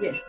Yes.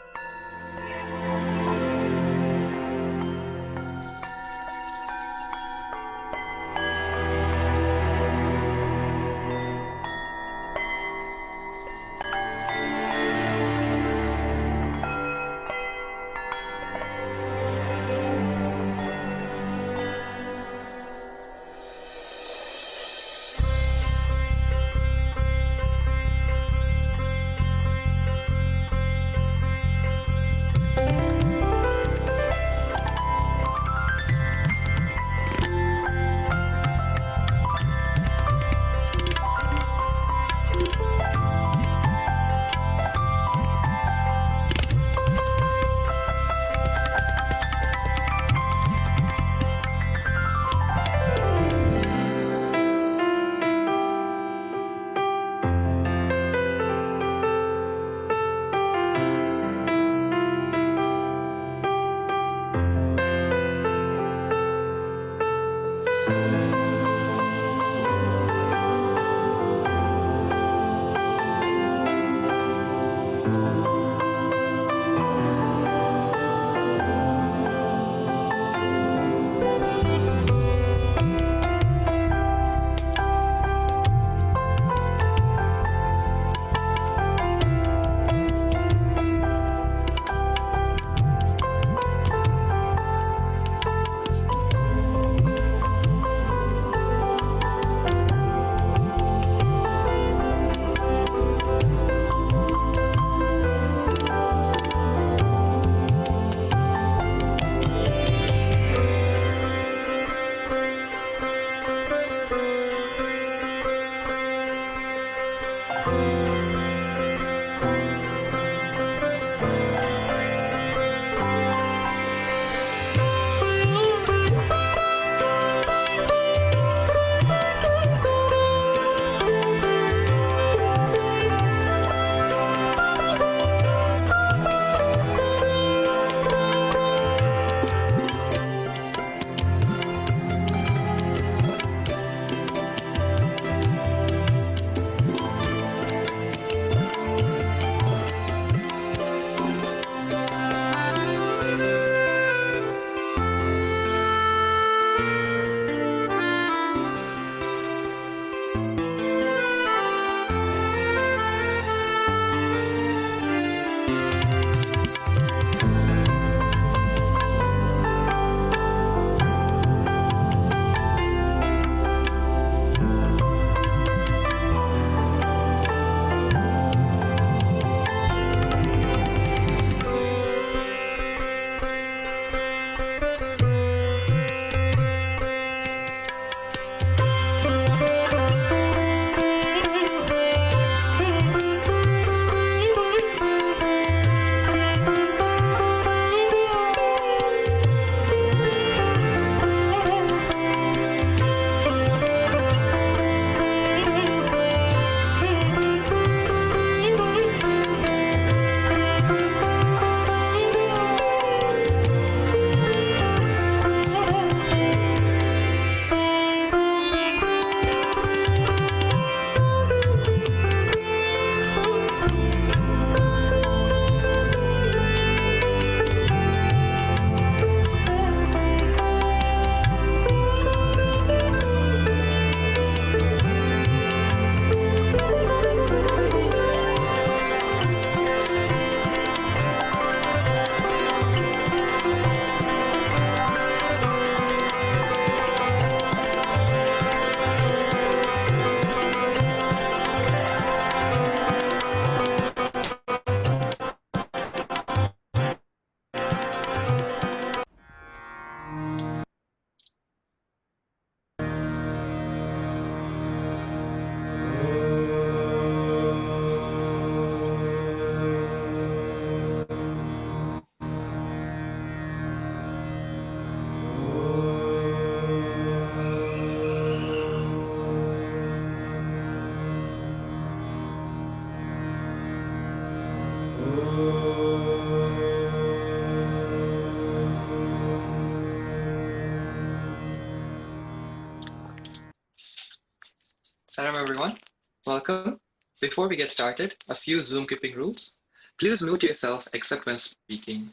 Salam everyone, welcome. Before we get started, a few Zoom keeping rules. Please mute yourself except when speaking.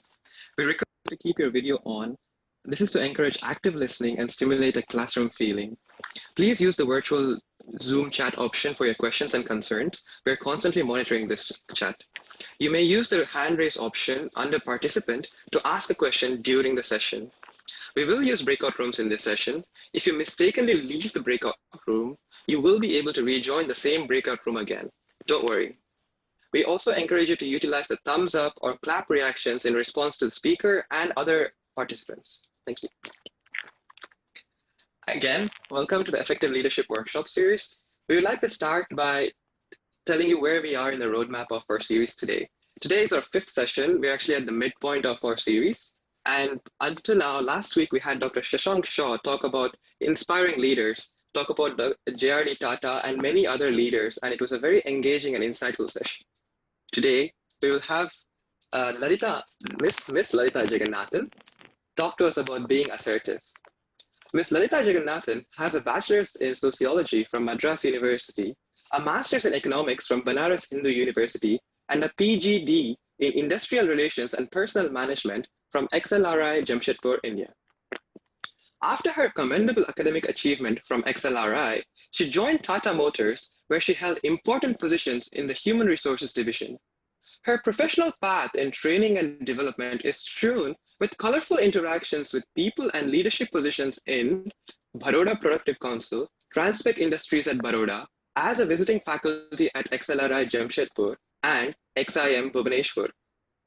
We recommend you to keep your video on. This is to encourage active listening and stimulate a classroom feeling. Please use the virtual Zoom chat option for your questions and concerns. We're constantly monitoring this chat. You may use the hand raise option under participant to ask a question during the session. We will use breakout rooms in this session. If you mistakenly leave the breakout room, you will be able to rejoin the same breakout room again. Don't worry. We also encourage you to utilize the thumbs up or clap reactions in response to the speaker and other participants. Thank you. Again, welcome to the Effective Leadership Workshop series. We would like to start by telling you where we are in the roadmap of our series today. Today is our fifth session. We're actually at the midpoint of our series. And until now, last week, we had Dr. Shashank Shaw talk about inspiring leaders, talk about J.R.D. Tata and many other leaders. And it was a very engaging and insightful session. Today, we will have Miss Lalita Jagannathan talk to us about being assertive. Ms. Lalita Jagannathan has a bachelor's in sociology from Madras University, a master's in economics from Banaras Hindu University, and a PGD in industrial relations and personal management from XLRI, Jamshedpur, India. After her commendable academic achievement from XLRI, she joined Tata Motors, where she held important positions in the human resources division. Her professional path in training and development is strewn with colorful interactions with people and leadership positions in Baroda Productive Council, Transpec Industries at Baroda, as a visiting faculty at XLRI Jamshedpur and XIM Bhubaneswar,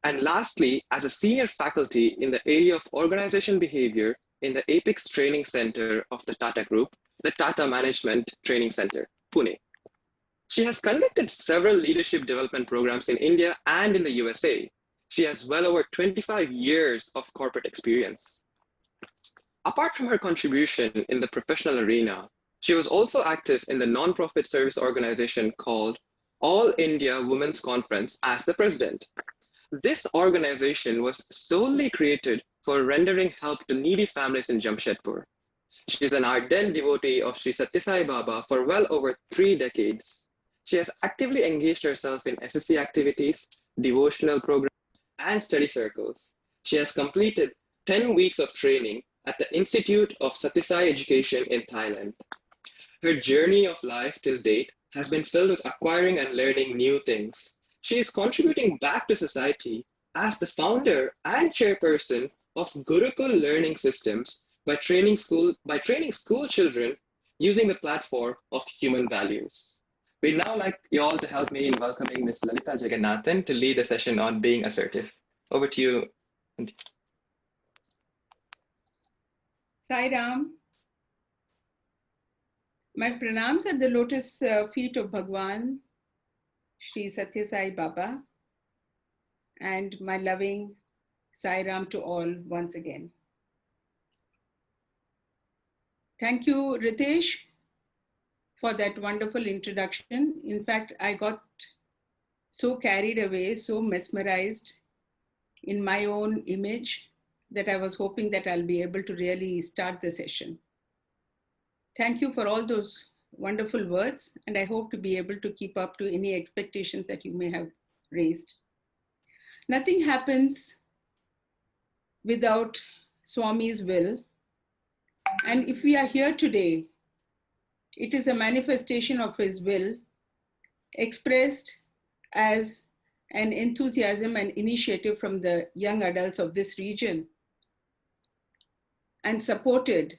and lastly, as a senior faculty in the area of organization behavior in the Apex Training Center of the Tata Group, the Tata Management Training Center, Pune. She has conducted several leadership development programs in India and in the USA. She has well over 25 years of corporate experience. Apart from her contribution in the professional arena, she was also active in the nonprofit service organization called All India Women's Conference as the president. This organization was solely created for rendering help to needy families in Jamshedpur. She is an ardent devotee of Sri Sathya Sai Baba for well over 3 decades. She has actively engaged herself in SSC activities, devotional programs, and study circles. She has completed 10 weeks of training at the Institute of Sathya Sai Education in Thailand. Her journey of life till date has been filled with acquiring and learning new things. She is contributing back to society as the founder and chairperson of Gurukul Learning Systems by training school children using the platform of human values. We'd now like you all to help me in welcoming Ms. Lalita Jagannathan to lead the session on being assertive. Over to you. Sai Ram. My pranams at the lotus feet of Bhagwan, Sri Sathya Sai Baba, and my loving Sai Ram to all once again. Thank you, Ritesh, for that wonderful introduction. In fact, I got so carried away, so mesmerized in my own image that I was hoping that I'll be able to really start the session. Thank you for all those wonderful words, and I hope to be able to keep up to any expectations that you may have raised. Nothing happens without Swami's will. And if we are here today, it is a manifestation of his will expressed as an enthusiasm and initiative from the young adults of this region and supported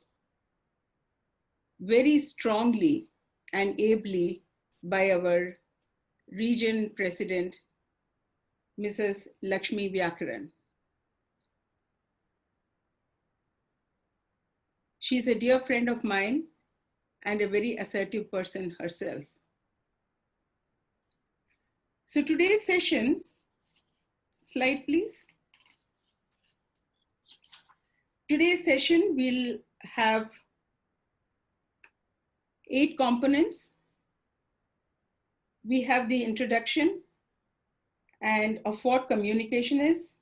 very strongly and ably by our region president, Mrs. Lakshmi Vyakaran. She's a dear friend of mine and a very assertive person herself. So today's session, slide please. Today's session will have 8 components. We have the introduction and of what communication is,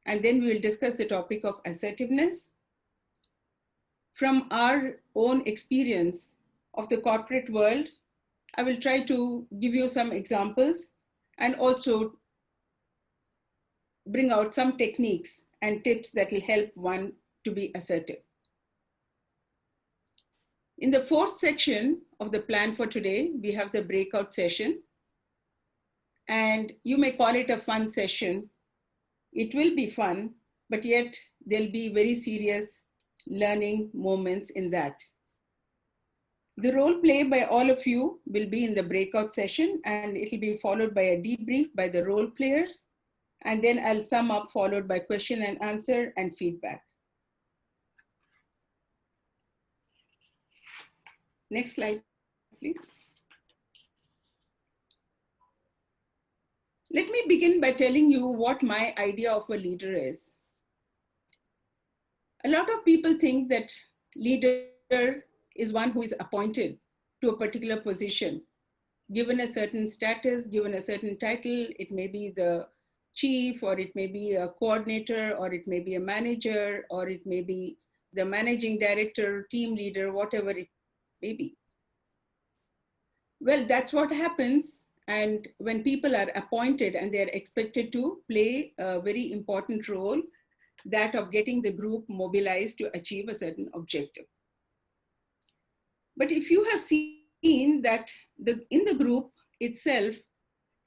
and then we will discuss the topic of assertiveness. From our own experience of the corporate world, I will try to give you some examples and also bring out some techniques and tips that will help one to be assertive. In the fourth section of the plan for today, we have the breakout session. And you may call it a fun session. It will be fun, but yet there'll be very serious learning moments in that. The role play by all of you will be in the breakout session, and it'll be followed by a debrief by the role players. And then I'll sum up, followed by question and answer and feedback. Next slide, please. Let me begin by telling you what my idea of a leader is. A lot of people think that leader is one who is appointed to a particular position, given a certain status, given a certain title. It may be the chief, or it may be a coordinator, or it may be a manager, or it may be the managing director, team leader, whatever it may be. Well, that's what happens. And when people are appointed and they're expected to play a very important role, that of getting the group mobilized to achieve a certain objective. But if you have seen that in the group itself,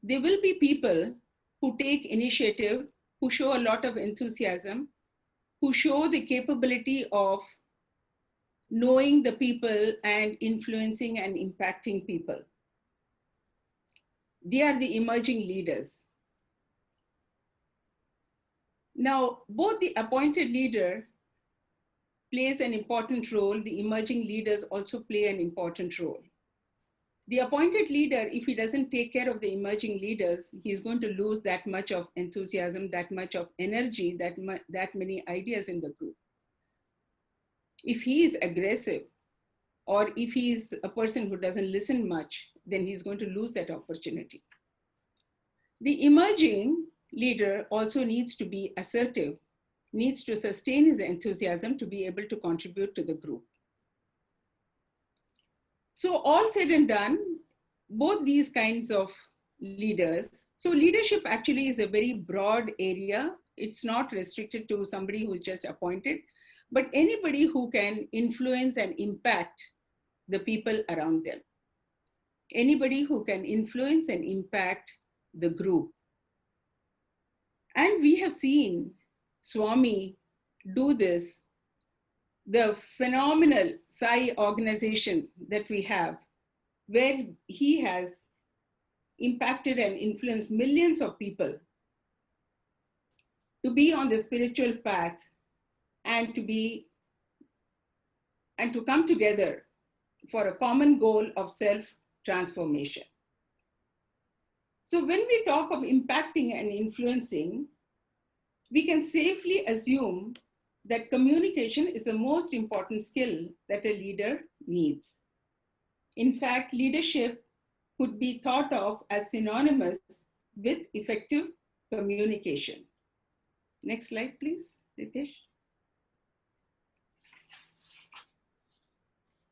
there will be people who take initiative, who show a lot of enthusiasm, who show the capability of knowing the people and influencing and impacting people. They are the emerging leaders. Now, both the appointed leader plays an important role. The emerging leaders also play an important role. The appointed leader, if he doesn't take care of the emerging leaders, he's going to lose that much of enthusiasm, that much of energy, that many ideas in the group. If he is aggressive, or if he's a person who doesn't listen much, then he's going to lose that opportunity. The emerging leader also needs to be assertive, needs to sustain his enthusiasm to be able to contribute to the group. So all said and done, both these kinds of leaders, so leadership actually is a very broad area. It's not restricted to somebody who's just appointed, but anybody who can influence and impact the people around them. Anybody who can influence and impact the group. And we have seen Swami do this. The phenomenal Sai organization that we have, where he has impacted and influenced millions of people to be on the spiritual path and to come together for a common goal of self-transformation. So when we talk of impacting and influencing, we can safely assume that communication is the most important skill that a leader needs. In fact, leadership could be thought of as synonymous with effective communication. Next slide, please, Ritesh.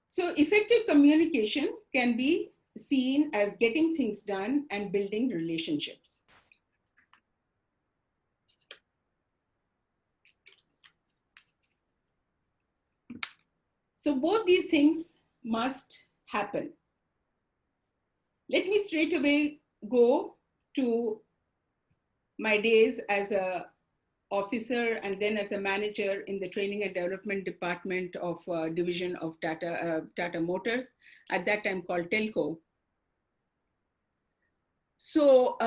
So effective communication can be seen as getting things done and building relationships. So both these things must happen. Let me straight away go to my days as an officer and then as a manager in the training and development department of division of Tata Motors, at that time called Telco. So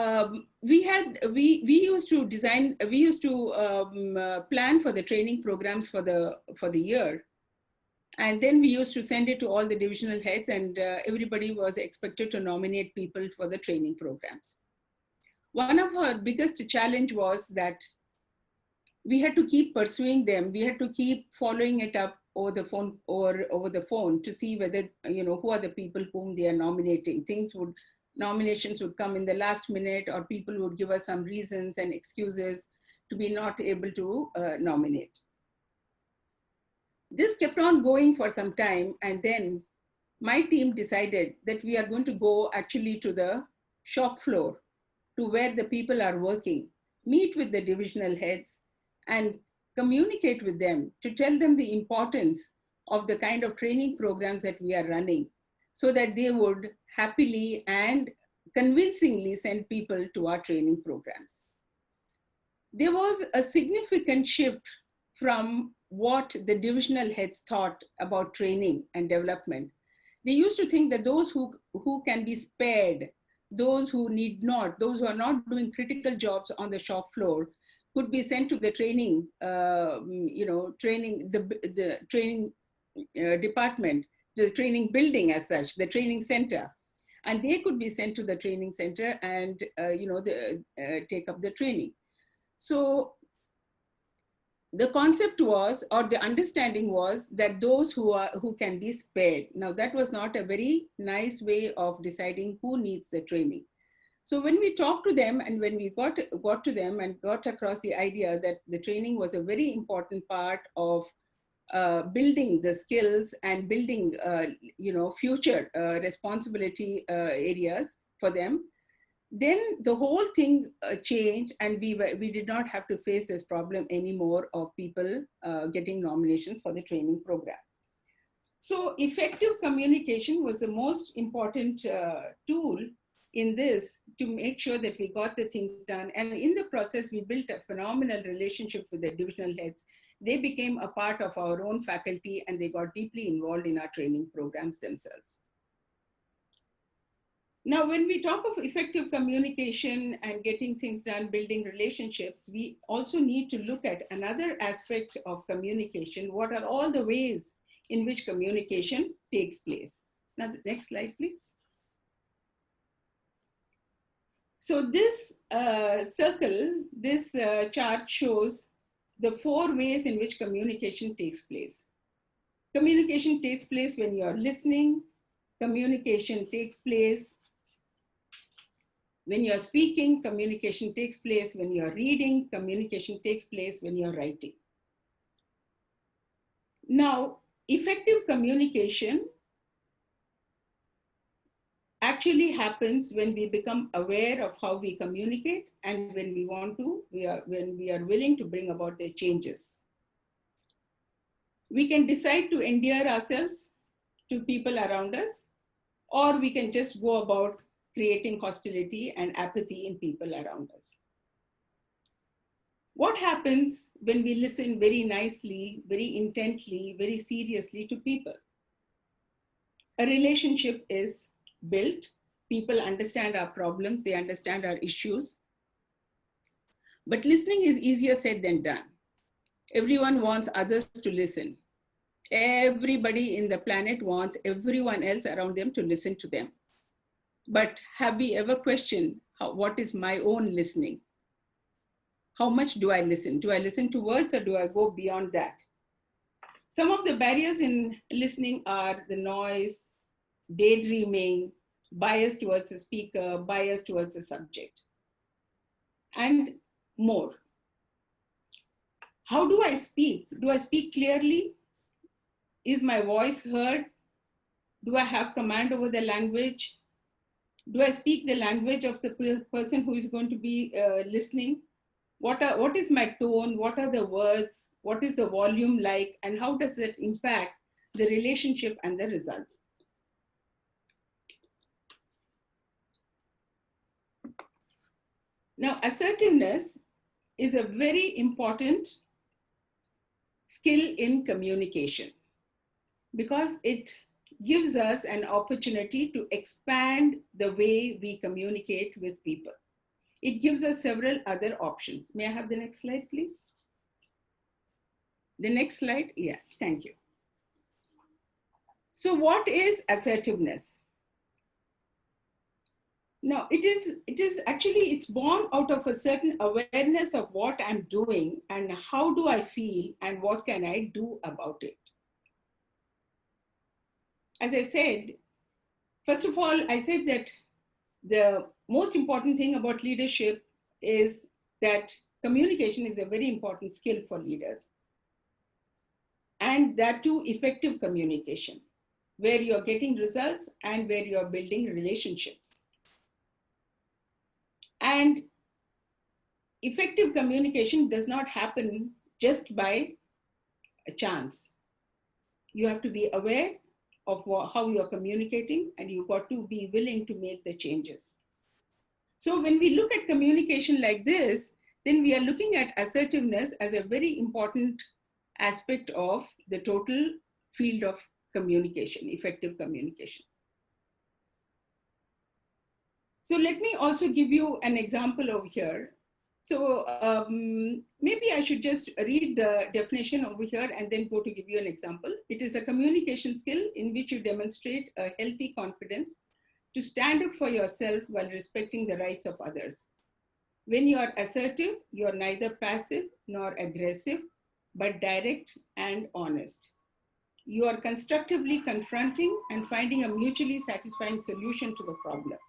we used to plan for the training programs for the year. And then we used to send it to all the divisional heads, and everybody was expected to nominate people for the training programs. One of our biggest challenge was that we had to keep pursuing them. We had to keep following it up over the phone to see whether, who are the people whom they are nominating. Nominations would come in the last minute, or people would give us some reasons and excuses to be not able to nominate. This kept on going for some time, and then my team decided that we are going to go actually to the shop floor, to where the people are working, meet with the divisional heads and communicate with them to tell them the importance of the kind of training programs that we are running so that they would happily and convincingly send people to our training programs. There was a significant shift from what the divisional heads thought about training and development. They used to think that those who can be spared, those who need not, those who are not doing critical jobs on the shop floor, could be sent to the training, the training department, the training building as such, the training center, and they could be sent to the training center and take up the training. So the concept was, or the understanding was, that those who can be spared. Now that was not a very nice way of deciding who needs the training. So when we talked to them and when we got to them and got across the idea that the training was a very important part of building the skills and building future responsibility areas for them, then the whole thing changed, and we did not have to face this problem anymore of people getting nominations for the training program. So effective communication was the most important tool in this to make sure that we got the things done. And in the process, we built a phenomenal relationship with the divisional heads. They became a part of our own faculty and they got deeply involved in our training programs themselves. Now, when we talk of effective communication and getting things done, building relationships, we also need to look at another aspect of communication. What are all the ways in which communication takes place? Now, the next slide, please. So this circle, this chart shows the 4 ways in which communication takes place. Communication takes place when you're listening. Communication takes place when you're speaking. Communication takes place when you're reading. Communication takes place when you're writing. Now, effective communication actually happens when we become aware of how we communicate and when we want to, when we are willing to bring about the changes. We can decide to endear ourselves to people around us, or we can just go about creating hostility and apathy in people around us. What happens when we listen very nicely, very intently, very seriously to people? A relationship is built. People understand our problems, they understand our issues. But listening is easier said than done. Everyone wants others to listen. Everybody in the planet wants everyone else around them to listen to them. But have we ever questioned what is my own listening? How much do I listen? Do I listen to words or do I go beyond that? Some of the barriers in listening are the noise, daydreaming, bias towards the speaker, bias towards the subject, and more. How do I speak? Do I speak clearly? Is my voice heard? Do I have command over the language? Do I speak the language of the person who is going to be listening? What is my tone? What are the words? What is the volume like? And how does it impact the relationship and the results? Now, assertiveness is a very important skill in communication because it gives us an opportunity to expand the way we communicate with people. It gives us several other options. May I have the next slide, please? The next slide, yes, thank you. So what is assertiveness? Now, it's born out of a certain awareness of what I'm doing and how do I feel and what can I do about it. As I said, first of all, I said that the most important thing about leadership is that communication is a very important skill for leaders. And that too, effective communication, where you're getting results and where you're building relationships. And effective communication does not happen just by a chance. You have to be aware of how you're communicating, and you've got to be willing to make the changes. So when we look at communication like this, then we are looking at assertiveness as a very important aspect of the total field of communication, effective communication. So let me also give you an example over here. So maybe I should just read the definition over here and then go to give you an example. It is a communication skill in which you demonstrate a healthy confidence to stand up for yourself while respecting the rights of others. When you are assertive, you are neither passive nor aggressive, but direct and honest. You are constructively confronting and finding a mutually satisfying solution to the problem.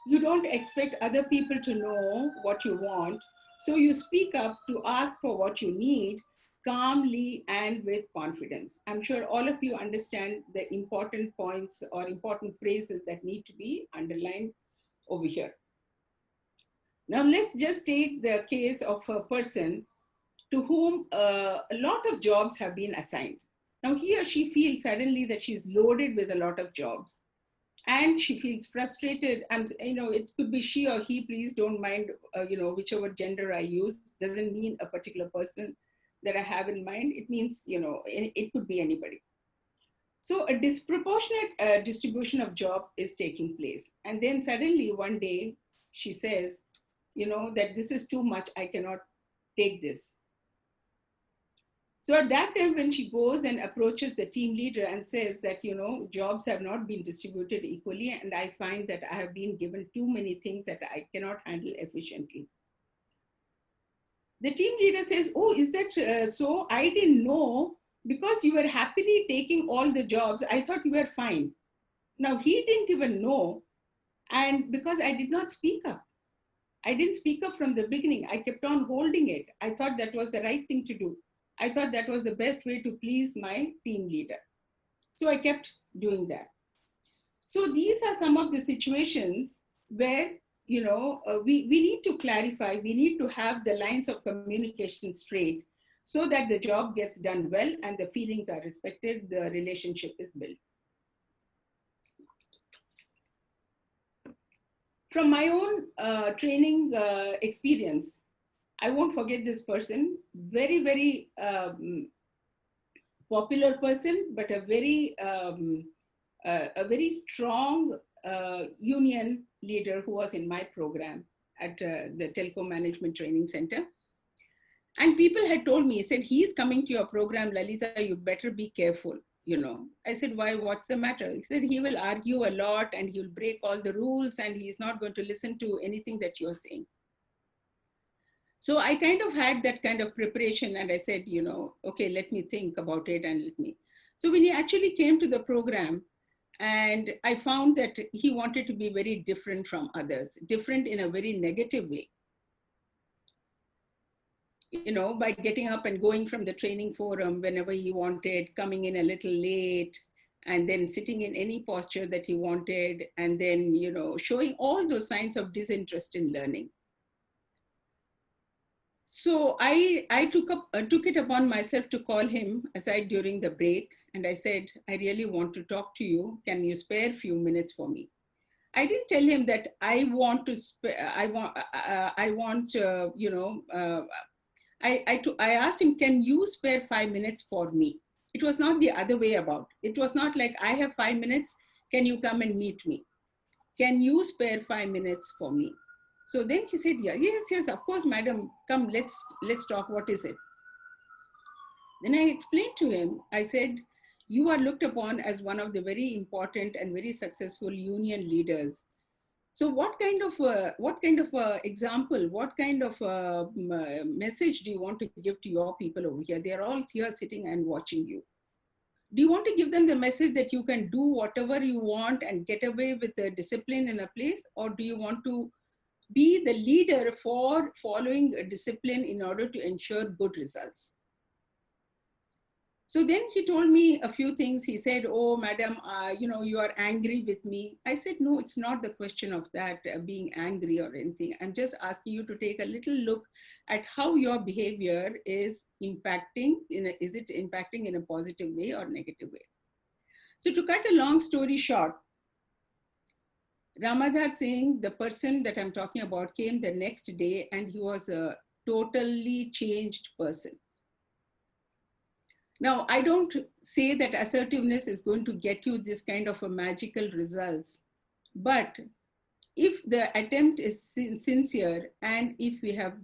You don't expect other people to know what you want, so you speak up to ask for what you need calmly and with confidence. I'm sure all of you understand the important points or important phrases that need to be underlined over here. Now let's just take the case of a person to whom a lot of jobs have been assigned. Now he or she feels suddenly that she's loaded with a lot of jobs, and she feels frustrated. And it could be she or he, please don't mind whichever gender I use, doesn't mean a particular person that I have in mind. It means it could be anybody. So a disproportionate distribution of job is taking place, and then suddenly one day she says that this is too much, I cannot take this. So at that time, when she goes and approaches the team leader and says that, jobs have not been distributed equally, and I find that I have been given too many things that I cannot handle efficiently. The team leader says, oh, is that so? I didn't know, because you were happily taking all the jobs. I thought you were fine. Now he didn't even know. And because I did not speak up. I didn't speak up from the beginning. I kept on holding it. I thought that was the right thing to do. I thought that was the best way to please my team leader. So I kept doing that. So these are some of the situations where, we need to clarify, we need to have the lines of communication straight so that the job gets done well and the feelings are respected, the relationship is built. From my own training experience, I won't forget this person, very, very popular person, but a very strong union leader who was in my program at the Telco Management Training Center. And people had told me, said, he's coming to your program, Lalita, you better be careful. I said, why, what's the matter? He said, he will argue a lot and he'll break all the rules and he's not going to listen to anything that you're saying. So I kind of had that kind of preparation, and I said, okay, let me think about it and So when he actually came to the program, and I found that he wanted to be very different from others, different in a very negative way. By getting up and going from the training forum whenever he wanted, coming in a little late, and then sitting in any posture that he wanted, and then, showing all those signs of disinterest in learning. So I took it upon myself to call him aside during the break, and I said, I really want to talk to you. Can you spare a few minutes for me? I didn't tell him that I want to. I asked him, can you spare 5 minutes for me? It was not the other way about. It was not like, I have 5 minutes. Can you come and meet me? Can you spare 5 minutes for me? So then he said, yeah, yes, of course, madam, come, let's talk, what is it? Then I explained to him, I said, you are looked upon as one of the very important and very successful union leaders. So what kind of example, what kind of message do you want to give to your people over here? They're all here sitting and watching you. Do you want to give them the message that you can do whatever you want and get away with the discipline in a place? Or do you want to be the leader for following a discipline in order to ensure good results? So then he told me a few things. He said, "Oh, madam, you are angry with me." I said, "No, it's not the question of that, being angry or anything. I'm just asking you to take a little look at how your behavior is impacting. Is it impacting in a positive way or negative way?" So to cut a long story short, Ramadhar Singh, the person that I'm talking about, came the next day and he was a totally changed person. Now, I don't say that assertiveness is going to get you this kind of a magical results, but if the attempt is sincere and if we have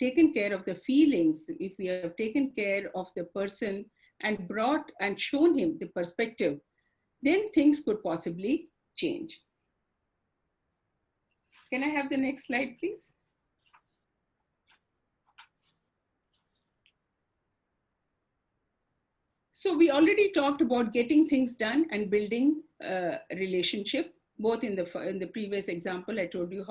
taken care of the feelings, if we have taken care of the person and brought and shown him the perspective, then things could possibly change. Can I have the next slide, please? So we already talked about getting things done and building a relationship. Both in the previous example, I told you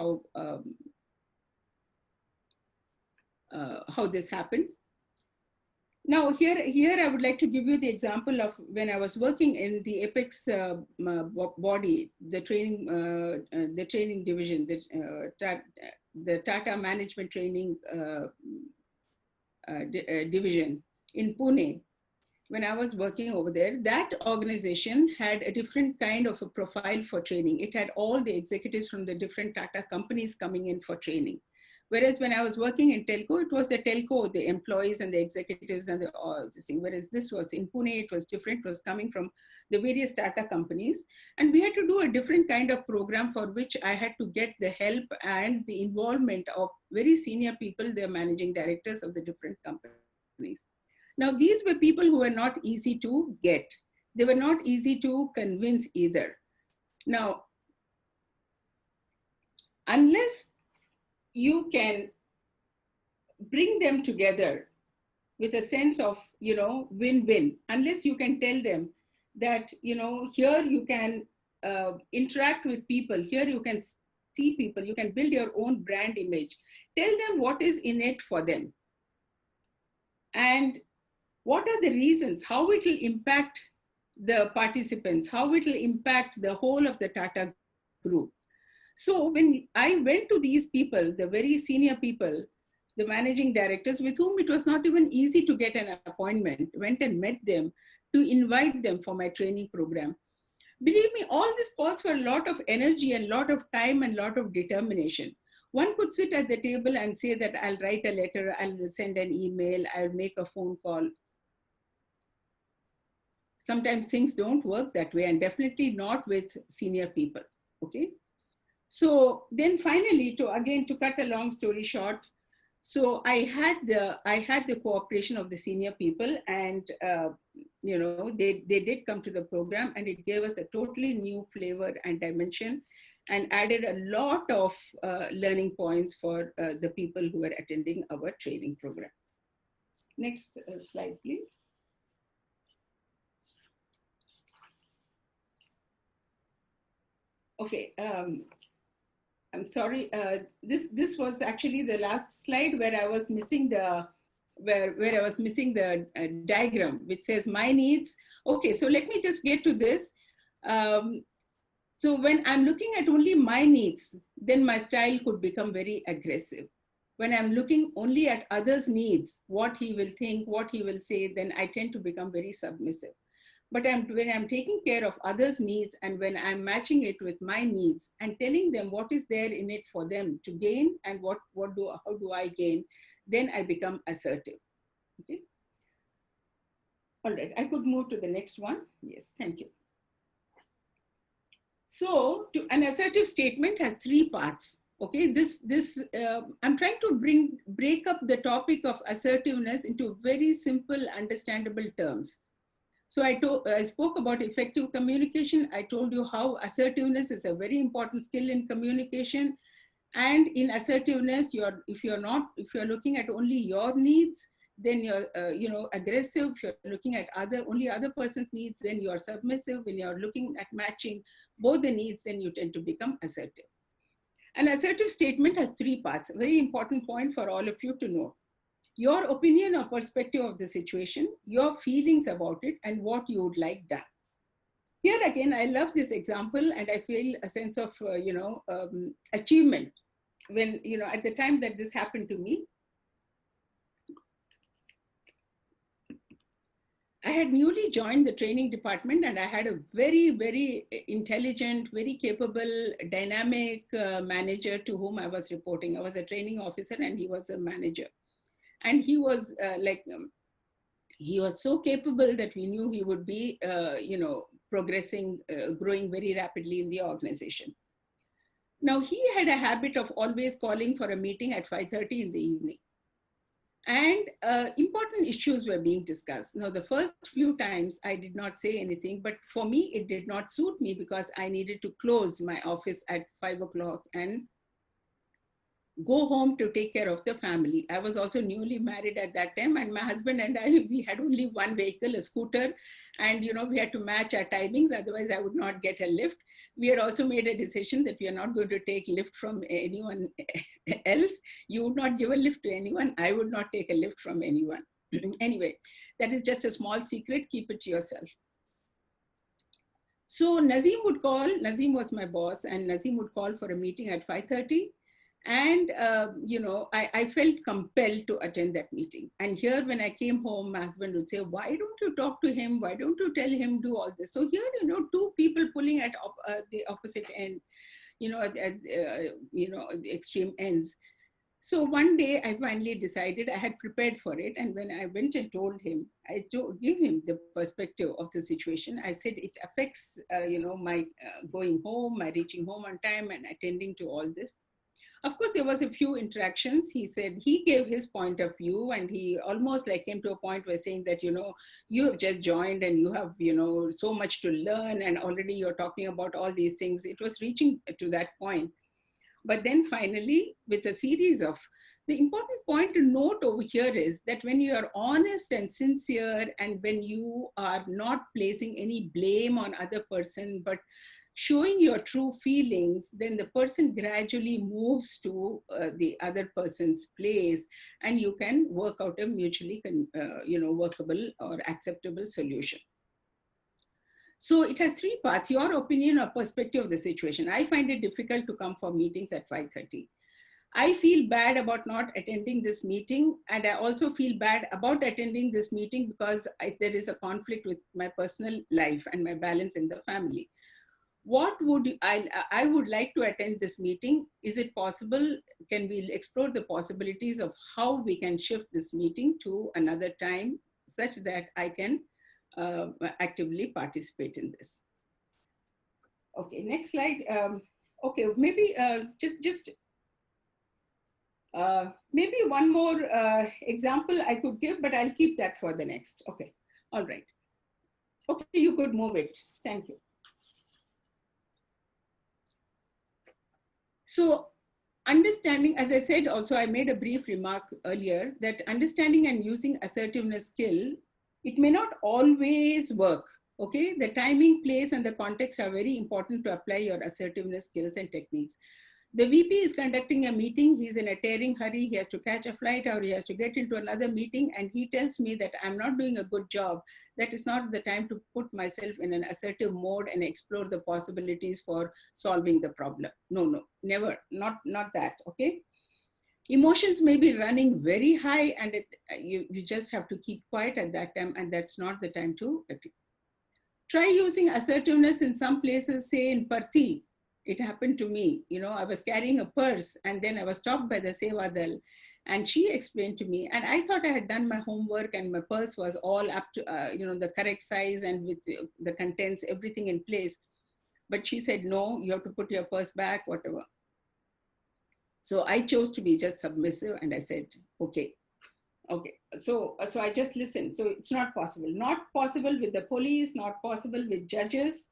how this happened. Now here I would like to give you the example of when I was working in the Apex body, the training division, the Tata Management Training division in Pune. When I was working over there, that organization had a different kind of a profile for training. It had all the executives from the different Tata companies coming in for training. Whereas when I was working in telco, it was the telco, the employees and the executives and all this thing. Whereas this was in Pune, it was different. It was coming from the various Tata companies. And we had to do a different kind of program for which I had to get the help and the involvement of very senior people, the managing directors of the different companies. Now, these were people who were not easy to get. They were not easy to convince either. Now, unless you can bring them together with a sense of, win-win, unless you can tell them that, here you can interact with people, here you can see people, you can build your own brand image, tell them what is in it for them. And what are the reasons, how it will impact the participants, how it will impact the whole of the Tata group. So when I went to these people, the very senior people, the managing directors with whom it was not even easy to get an appointment, went and met them to invite them for my training program. Believe me, all this calls for a lot of energy and a lot of time and a lot of determination. One could sit at the table and say that I'll write a letter, I'll send an email, I'll make a phone call. Sometimes things don't work that way, and definitely not with senior people, okay? So then finally, to cut a long story short, so I had the cooperation of the senior people, and they did come to the program, and it gave us a totally new flavor and dimension, and added a lot of learning points for the people who were attending our training program. Next slide, please. Okay. I'm sorry, this was actually the last slide where I was missing the diagram which says my needs. Okay, so let me just get to this. So when I'm looking at only my needs, then my style could become very aggressive. When I'm looking only at others' needs, what he will think, what he will say, then I tend to become very submissive. But when I'm taking care of others' needs and when I'm matching it with my needs and telling them what is there in it for them to gain and how do I gain, then I become assertive. Okay. All right, I could move to the next one. Yes, thank you. So an assertive statement has three parts. Okay, I'm trying to break up the topic of assertiveness into very simple, understandable terms. So I spoke about effective communication. I told you how assertiveness is a very important skill in communication. And in assertiveness, if you're looking at only your needs, then you're aggressive. If you're looking at only other person's needs, then you're submissive. When you're looking at matching both the needs, then you tend to become assertive. An assertive statement has three parts. A very important point for all of you to know. your opinion or perspective of the situation, your feelings about it, and what you would like done. Here again, I love this example, and I feel a sense of, achievement when, at the time that this happened to me. I had newly joined the training department, and I had a very, very intelligent, very capable, dynamic manager to whom I was reporting. I was a training officer and he was a manager. And he was he was so capable that we knew he would be, progressing, growing very rapidly in the organization. Now, he had a habit of always calling for a meeting at 5:30 in the evening. And important issues were being discussed. Now, the first few times I did not say anything, but for me, it did not suit me because I needed to close my office at 5 o'clock and go home to take care of the family. I was also newly married at that time, and my husband and I, we had only one vehicle, a scooter, and we had to match our timings, otherwise I would not get a lift. We had also made a decision that we are not going to take lift from anyone else. You would not give a lift to anyone, I would not take a lift from anyone. Anyway, that is just a small secret, keep it to yourself. So Nazim would call, Nazim was my boss, and Nazim would call for a meeting at 5:30. And, I felt compelled to attend that meeting. And here, when I came home, my husband would say, why don't you talk to him? Why don't you tell him, do all this? So here, two people pulling at the opposite end, at the extreme ends. So one day I finally decided, I had prepared for it. And when I went and told him, I gave him the perspective of the situation. I said, it affects, my going home, my reaching home on time and attending to all this. Of course, there was a few interactions. He said he gave his point of view, and he almost like came to a point where saying that, you have just joined and you have, so much to learn, and already you're talking about all these things. It was reaching to that point. But then finally, with a series of, the important point to note over here is that when you are honest and sincere, and when you are not placing any blame on other person, but showing your true feelings, then the person gradually moves to the other person's place, and you can work out a mutually, workable or acceptable solution. So it has three parts: your opinion or perspective of the situation. I find it difficult to come for meetings at 5:30. I feel bad about not attending this meeting, and I also feel bad about attending this meeting because there is a conflict with my personal life and my balance in the family. What would I would like to attend this meeting. Is it possible? Can we explore the possibilities of how we can shift this meeting to another time such that I can actively participate in this? Okay, next slide. Okay, maybe maybe one more example I could give, but I'll keep that for the next. Okay, all right. Okay, you could move it. Thank you. So understanding, as I said, also I made a brief remark earlier that understanding and using assertiveness skill, it may not always work. Okay, the timing, place, and the context are very important to apply your assertiveness skills and techniques. The VP is conducting a meeting. He's in a tearing hurry. He has to catch a flight or he has to get into another meeting, and he tells me that I'm not doing a good job. That is not the time to put myself in an assertive mode and explore the possibilities for solving the problem. No, never, not that, okay? Emotions may be running very high, and you just have to keep quiet at that time, and that's not the time to try using assertiveness in some places, say in Parthi. It happened to me. I was carrying a purse, and then I was stopped by the Sevadal, and she explained to me, and I thought I had done my homework and my purse was all up to, the correct size and with the contents, everything in place. But she said, no, you have to put your purse back, whatever. So I chose to be just submissive, and I said, okay. So I just listened. So it's not possible with the police, not possible with judges.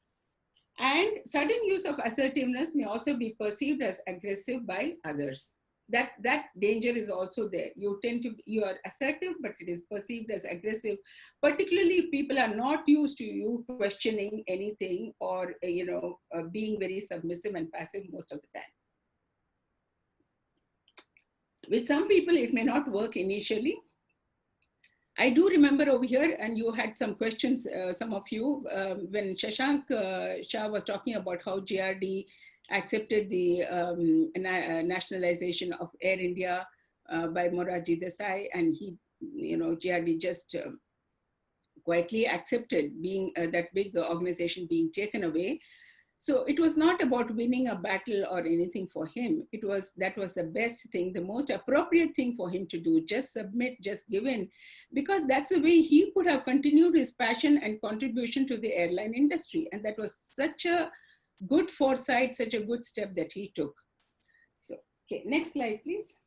And sudden use of assertiveness may also be perceived as aggressive by others. That danger is also there. You are assertive, but it is perceived as aggressive, particularly if people are not used to you questioning anything or, being very submissive and passive most of the time. With some people, it may not work initially. I do remember over here, and you had some questions, some of you, when Shashank Shah was talking about how GRD accepted the nationalization of Air India by Morarji Desai, and he, GRD just quietly accepted being that big organization being taken away. So it was not about winning a battle or anything for him. That was the best thing, the most appropriate thing for him to do. Just submit, just give in, because that's the way he could have continued his passion and contribution to the airline industry. And that was such a good foresight, such a good step that he took. So, okay, next slide, please.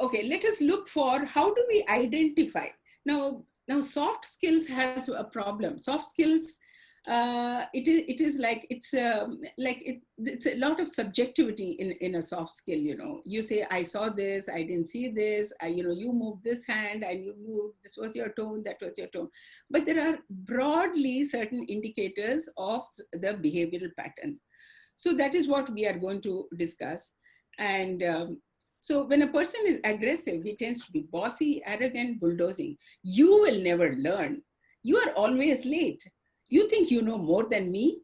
Okay, let us look for how do we identify. Now soft skills has a problem. Soft skills, it's a lot of subjectivity in a soft skill. You say, I saw this, I didn't see this, you moved this hand and you moved, this was your tone, that was your tone. But there are broadly certain indicators of the behavioral patterns. So that is what we are going to discuss. And so when a person is aggressive, he tends to be bossy, arrogant, bulldozing. You will never learn. You are always late. You think you know more than me?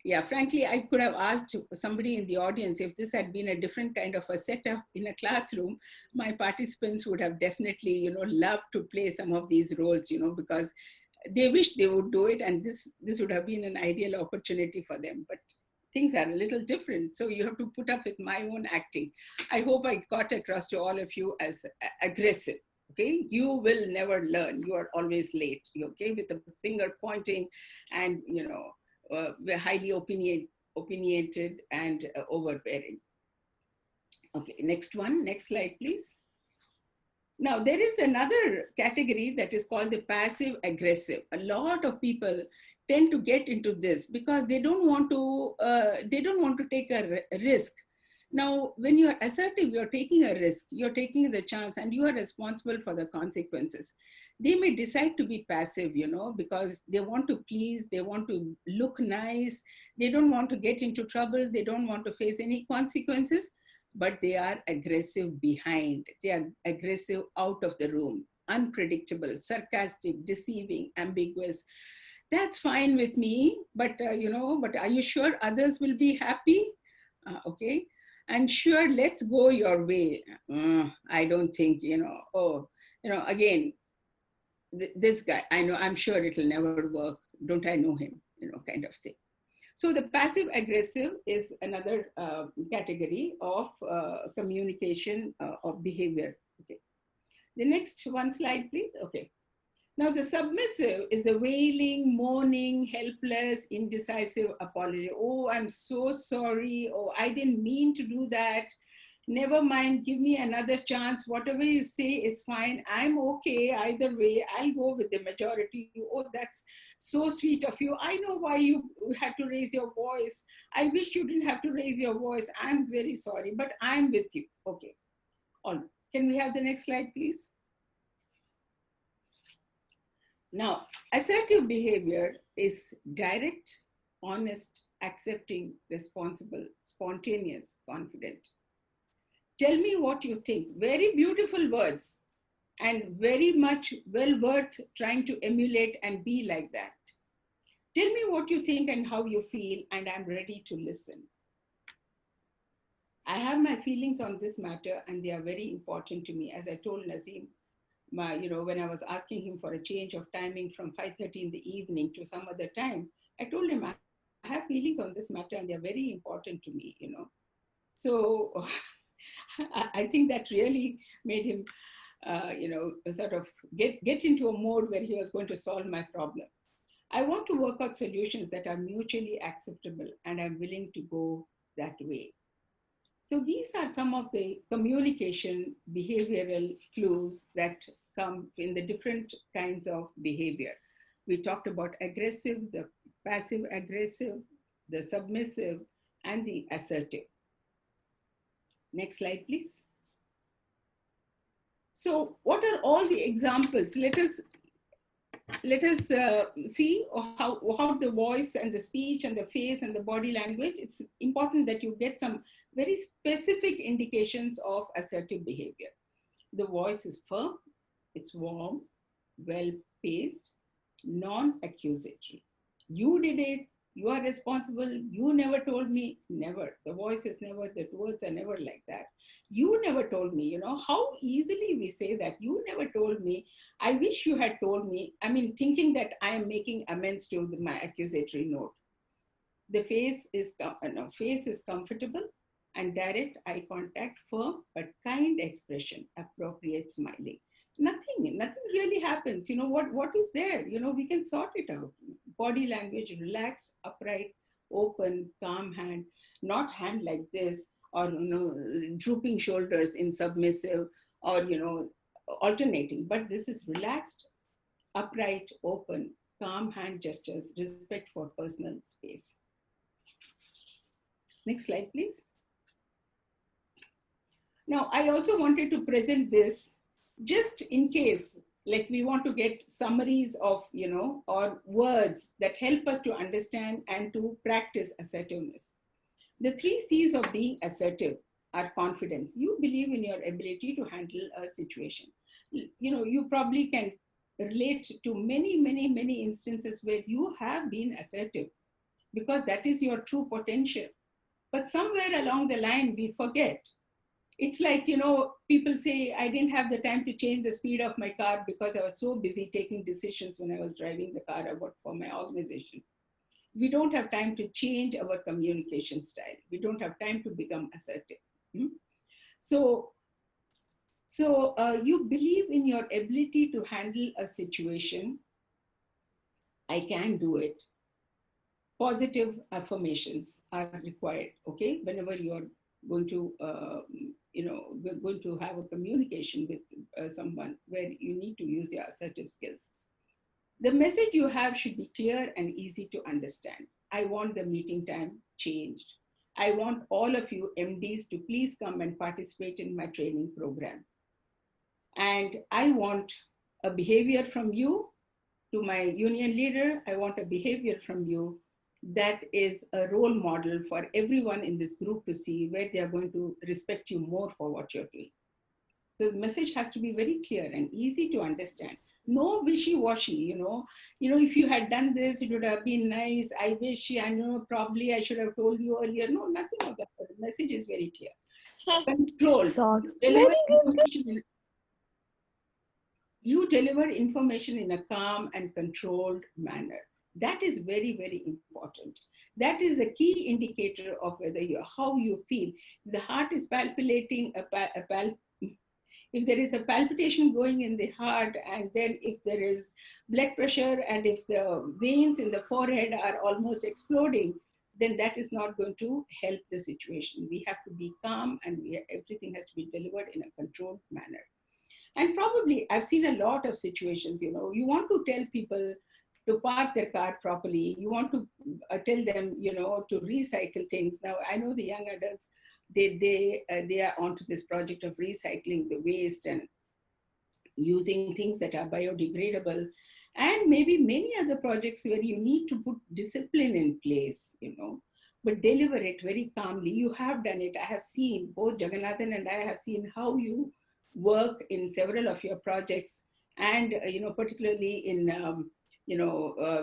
Yeah, frankly, I could have asked somebody in the audience if this had been a different kind of a setup in a classroom. My participants would have definitely, loved to play some of these roles, because they wish they would do it, and this would have been an ideal opportunity for them. But things are a little different, so you have to put up with my own acting. I hope I got across to all of you as aggressive. Okay, you will never learn. You are always late. Okay, with the finger pointing, and we're highly opinionated and overbearing. Okay, next one. Next slide, please. Now, there is another category that is called the passive aggressive. A lot of people tend to get into this because they don't want to take a risk. Now, when you're assertive, you're taking a risk, you're taking the chance, and you are responsible for the consequences. They may decide to be passive, because they want to please, they want to look nice, they don't want to get into trouble, they don't want to face any consequences, but they are aggressive behind. They are aggressive out of the room, unpredictable, sarcastic, deceiving, ambiguous. That's fine with me, but but are you sure others will be happy? Okay. And sure, let's go your way. I don't think, again, this guy, I'm sure it'll never work. Don't I know him? Kind of thing. So the passive aggressive is another category of communication of behavior. Okay. The next one slide, please. Okay. Now the submissive is the wailing, moaning, helpless, indecisive apology. Oh, I'm so sorry. Oh, I didn't mean to do that. Never mind, give me another chance. Whatever you say is fine. I'm okay either way. I'll go with the majority. Oh, that's so sweet of you. I know why you had to raise your voice. I wish you didn't have to raise your voice. I'm very sorry, but I'm with you. Okay. Can we have the next slide, please? Now, assertive behavior is direct, honest, accepting, responsible, spontaneous, confident. Tell me what you think. Very beautiful words and very much well worth trying to emulate and be like that. Tell me what you think and how you feel, and I'm ready to listen. I have my feelings on this matter, and they are very important to me. As I told Nazim, when I was asking him for a change of timing from 5:30 in the evening to some other time, I told him I have feelings on this matter and they're very important to me, So I think that really made him, sort of get into a mode where he was going to solve my problem. I want to work out solutions that are mutually acceptable, and I'm willing to go that way. So these are some of the communication behavioral clues that come in the different kinds of behavior. We talked about aggressive, the passive aggressive, the submissive, and the assertive. Next slide, please. So what are all the examples? Let us see how the voice and the speech and the face and the body language. It's important that you get some very specific indications of assertive behavior. The voice is firm, it's warm, well-paced, non-accusatory. You did it, you are responsible, you never told me, never. The voice is never, the words are never like that. You never told me, how easily we say that. You never told me. I wish you had told me. I mean, thinking that I am making amends to my accusatory note. The face is comfortable and direct eye contact, firm but kind expression, appropriate smiling. Nothing really happens. What is there? We can sort it out. Body language, relaxed, upright, open, calm hand, not hand like this, or drooping shoulders in submissive, or alternating. But this is relaxed, upright, open, calm hand gestures, respect for personal space. Next slide, please. Now, I also wanted to present this just in case, like we want to get summaries of, or words that help us to understand and to practice assertiveness. The 3 C's of being assertive are confidence. You believe in your ability to handle a situation. You probably can relate to many instances where you have been assertive because that is your true potential. But somewhere along the line, we forget. It's like, people say, I didn't have the time to change the speed of my car because I was so busy taking decisions when I was driving the car I worked for my organization. We don't have time to change our communication style. We don't have time to become assertive. So you believe in your ability to handle a situation. I can do it. Positive affirmations are required, okay? Whenever you're going to, going to have a communication with someone where you need to use your assertive skills. The message you have should be clear and easy to understand. I want the meeting time changed. I want all of you MDs to please come and participate in my training program. And I want a behavior from you to my union leader. I want a behavior from you that is a role model for everyone in this group to see, where they are going to respect you more for what you're doing. The message has to be very clear and easy to understand. No wishy-washy, if you had done this, it would have been nice. I wish, probably I should have told you earlier. No, nothing of that. The message is very clear. Control. You deliver information in a calm and controlled manner. That is very important. That is a key indicator of whether how you feel. If the heart is palpitating, if there is a palpitation going in the heart, and then if there is blood pressure, and if the veins in the forehead are almost exploding, then that is not going to help the situation. We have to be calm, and everything has to be delivered in a controlled manner. And probably I've seen a lot of situations, you want to tell people to park their car properly. You want to tell them, to recycle things. Now, I know the young adults, they are onto this project of recycling the waste and using things that are biodegradable, and maybe many other projects where you need to put discipline in place, but deliver it very calmly. You have done it. I have seen, both Jagannathan and I have seen how you work in several of your projects, and particularly in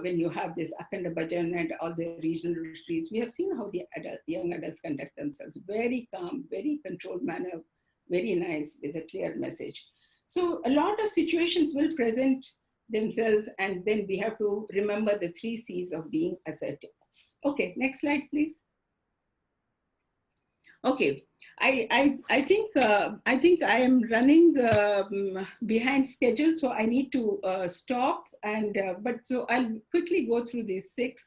when you have this Akhanda Bhajan and all the regional retreats, we have seen how the young adults conduct themselves. Very calm, very controlled manner, very nice, with a clear message. So a lot of situations will present themselves, and then we have to remember the 3 C's of being assertive. Okay, next slide, please. Okay, I think I am running behind schedule, so I need to stop. And but so I'll quickly go through these 6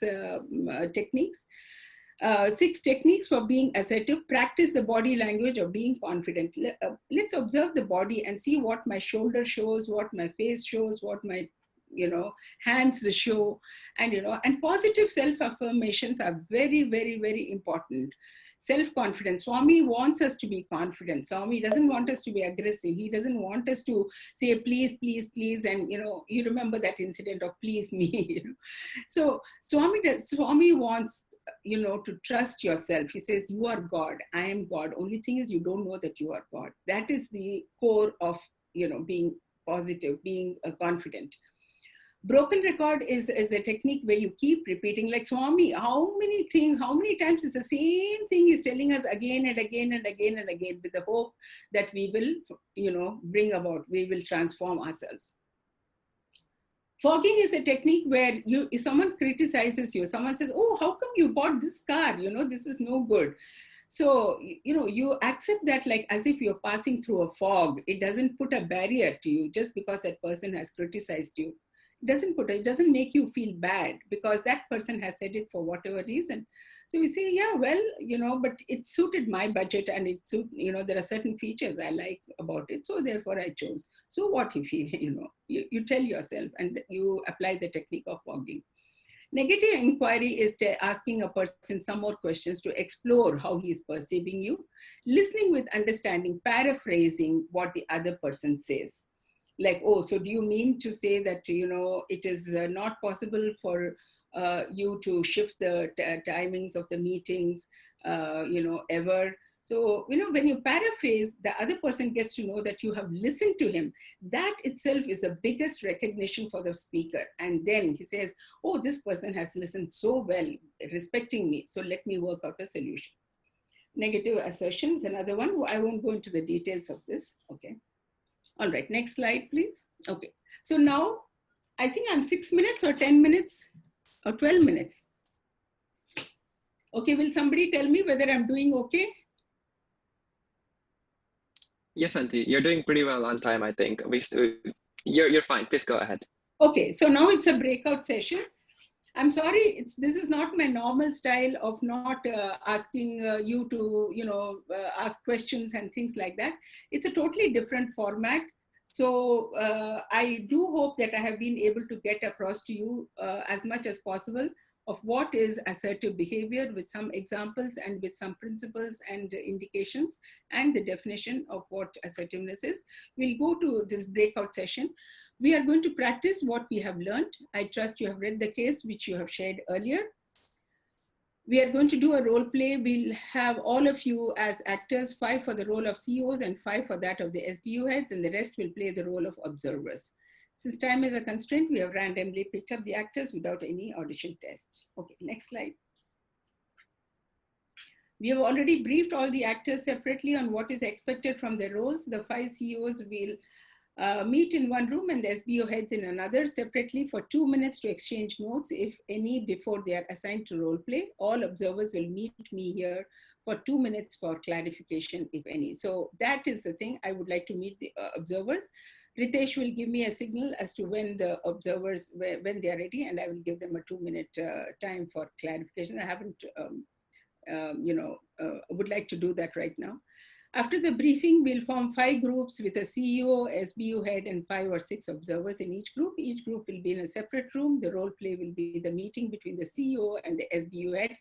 techniques. 6 techniques for being assertive. Practice the body language of being confident. Let's observe the body and see what my shoulder shows, what my face shows, what my hands show, and and positive self-affirmations are very important. self-confidence. Swami wants us to be confident. Swami doesn't want us to be aggressive. He doesn't want us to say, please, please, please. And, you remember that incident of please me. So Swami wants, to trust yourself. He says, you are God. I am God. Only thing is you don't know that you are God. That is the core of, being positive, being confident. Broken record is a technique where you keep repeating, like Swami, how many times is the same thing he's telling us again and again and again and again, with the hope that we will, we will transform ourselves. Fogging is a technique where if someone criticizes you, someone says, oh, how come you bought this car? This is no good. So, you accept that like as if you're passing through a fog. It doesn't put a barrier to you just because that person has criticized you. It doesn't make you feel bad because that person has said it for whatever reason. So you say, yeah, well, but it suited my budget and there are certain features I like about it. So therefore I chose. So what if you tell yourself and you apply the technique of fogging. Negative inquiry is asking a person some more questions to explore how he is perceiving you, listening with understanding, paraphrasing what the other person says. Like, oh, so do you mean to say that, it is not possible for you to shift the timings of the meetings, ever? So, when you paraphrase, the other person gets to know that you have listened to him. That itself is the biggest recognition for the speaker. And then he says, oh, this person has listened so well, respecting me. So let me work out a solution. Negative assertions, another one. I won't go into the details of this. Okay. All right, next slide, please. Okay, so now I think I'm 6 minutes or 10 minutes or 12 minutes. Okay, will somebody tell me whether I'm doing okay? Yes, Auntie, you're doing pretty well on time, I think. You're fine, please go ahead. Okay, so now it's a breakout session. I'm sorry, this is not my normal style of not asking you to, ask questions and things like that. It's a totally different format. So I do hope that I have been able to get across to you as much as possible of what is assertive behavior with some examples and with some principles and indications and the definition of what assertiveness is. We'll go to this breakout session. We are going to practice what we have learned. I trust you have read the case which you have shared earlier. We are going to do a role play. We'll have all of you as actors, 5 for the role of CEOs and 5 for that of the SBU heads, and the rest will play the role of observers. Since time is a constraint, we have randomly picked up the actors without any audition test. Okay, next slide. We have already briefed all the actors separately on what is expected from their roles. The 5 CEOs will meet in one room and the SBO heads in another separately for 2 minutes to exchange notes, if any, before they are assigned to role play. All observers will meet me here for 2 minutes for clarification, if any. So that is the thing. I would like to meet the observers. Ritesh will give me a signal as to when the observers, when they are ready, and I will give them a 2-minute time for clarification. I haven't, would like to do that right now. After the briefing, we'll form 5 groups with a CEO, SBU head, and 5 or 6 observers in each group. Each group will be in a separate room. The role play will be the meeting between the CEO and the SBU head.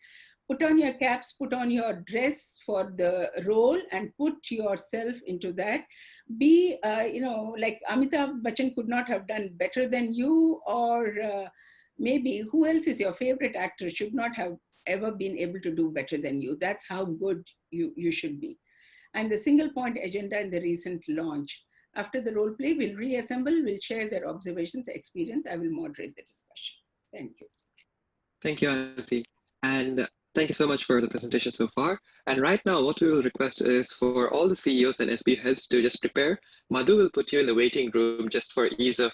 Put on your caps, put on your dress for the role, and put yourself into that. Be, like Amitabh Bachchan could not have done better than you, or maybe who else is your favorite actor should not have ever been able to do better than you. That's how good you should be. And the single point agenda in the recent launch. After the role play, we'll reassemble, we'll share their observations, experience. I will moderate the discussion. Thank you. Thank you, Auntie. And thank you so much for the presentation so far. And right now, what we will request is for all the CEOs and SB heads to just prepare. Madhu will put you in the waiting room just for ease of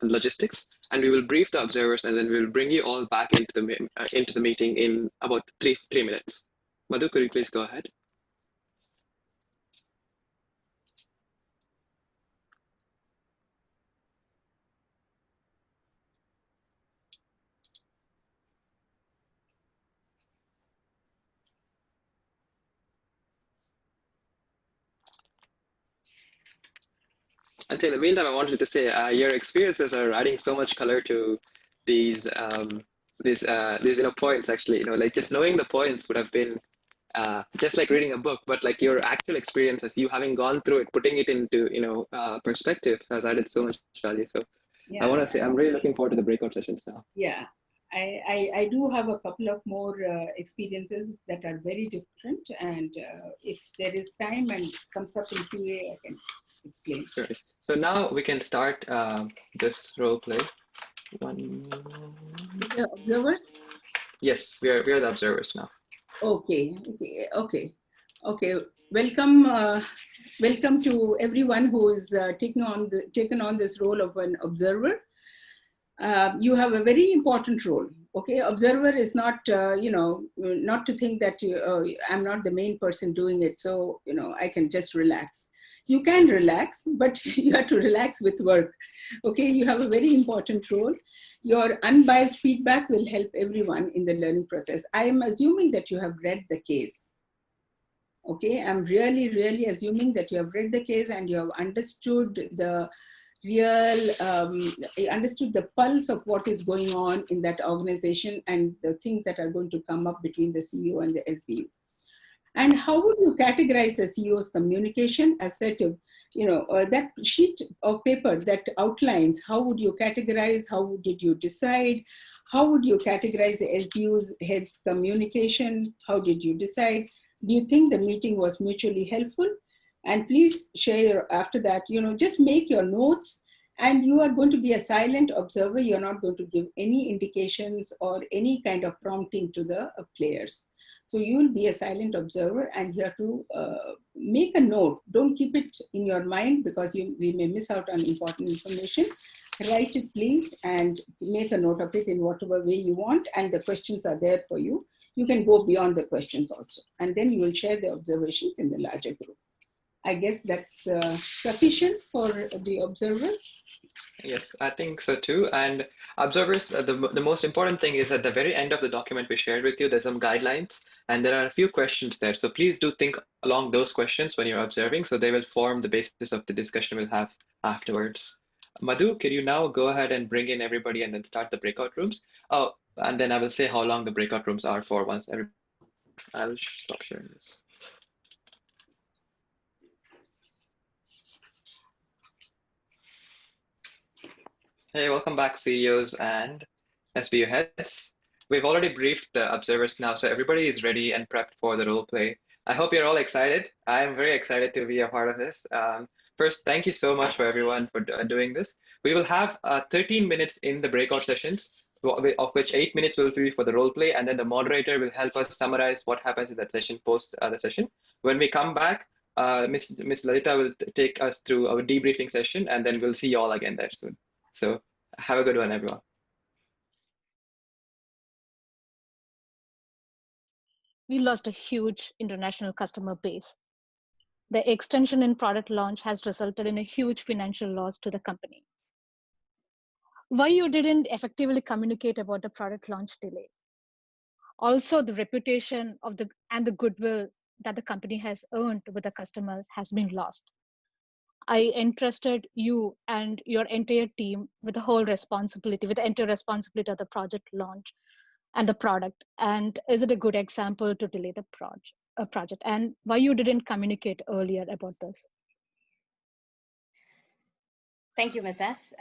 logistics. And we will brief the observers, and then we'll bring you all back into the meeting in about three minutes. Madhu, could you please go ahead? Until in the meantime, I wanted to say your experiences are adding so much color to these points. Actually, like just knowing the points would have been just like reading a book, but like your actual experiences, you having gone through it, putting it into, perspective has added so much value. So I Yeah, want to say I'm really looking forward to the breakout sessions now. yeah. I do have a couple of more experiences that are very different, and if there is time and comes up in QA, I can explain. Sure. So now we can start this role play. The observers? Yes, we are the observers now. Okay. Welcome to everyone who is taken on this role of an observer. You have a very important role. Okay, observer is not not to think that I'm not the main person doing it, so I can just relax. You can relax, but you have to relax with work. Okay, you have a very important role. Your unbiased feedback will help everyone in the learning process. I am assuming that you have read the case. Okay, I'm really assuming that you have read the case and you have understood the understood the pulse of what is going on in that organization and the things that are going to come up between the CEO and the SBU. And how would you categorize the CEO's communication? Assertive, that sheet of paper that outlines, how would you categorize, how did you decide, how would you categorize the SBU's head's communication, how did you decide? Do you think the meeting was mutually helpful? And please share after that, just make your notes, and you are going to be a silent observer. You're not going to give any indications or any kind of prompting to the players. So you will be a silent observer, and you have to make a note. Don't keep it in your mind, because we may miss out on important information. Write it, please, and make a note of it in whatever way you want. And the questions are there for you. You can go beyond the questions also. And then you will share the observations in the larger group. I guess that's sufficient for the observers. Yes, I think so too. And observers, the most important thing is at the very end of the document we shared with you, there's some guidelines and there are a few questions there. So please do think along those questions when you're observing. So they will form the basis of the discussion we'll have afterwards. Madhu, can you now go ahead and bring in everybody and then start the breakout rooms? Oh, and then I will say how long the breakout rooms are for once every. I'll stop sharing this. Hey, welcome back, CEOs and SBU heads. We've already briefed the observers now, so everybody is ready and prepped for the role play. I hope you're all excited. I am very excited to be a part of this. First, thank you so much for everyone for doing this. We will have 13 minutes in the breakout sessions, of which 8 minutes will be for the role play, and then the moderator will help us summarize what happens in that session post the session. When we come back, Miss Lalita will take us through our debriefing session, and then we'll see you all again there soon. So have a good one, everyone. We lost a huge international customer base. The extension in product launch has resulted in a huge financial loss to the company. Why you didn't effectively communicate about the product launch delay? Also, the reputation of the goodwill that the company has earned with the customers has been lost. I entrusted you and your entire team with the whole responsibility, with the entire responsibility of the project launch and the product. And is it a good example to delay the project? And why you didn't communicate earlier about this? Thank you, Ms. S.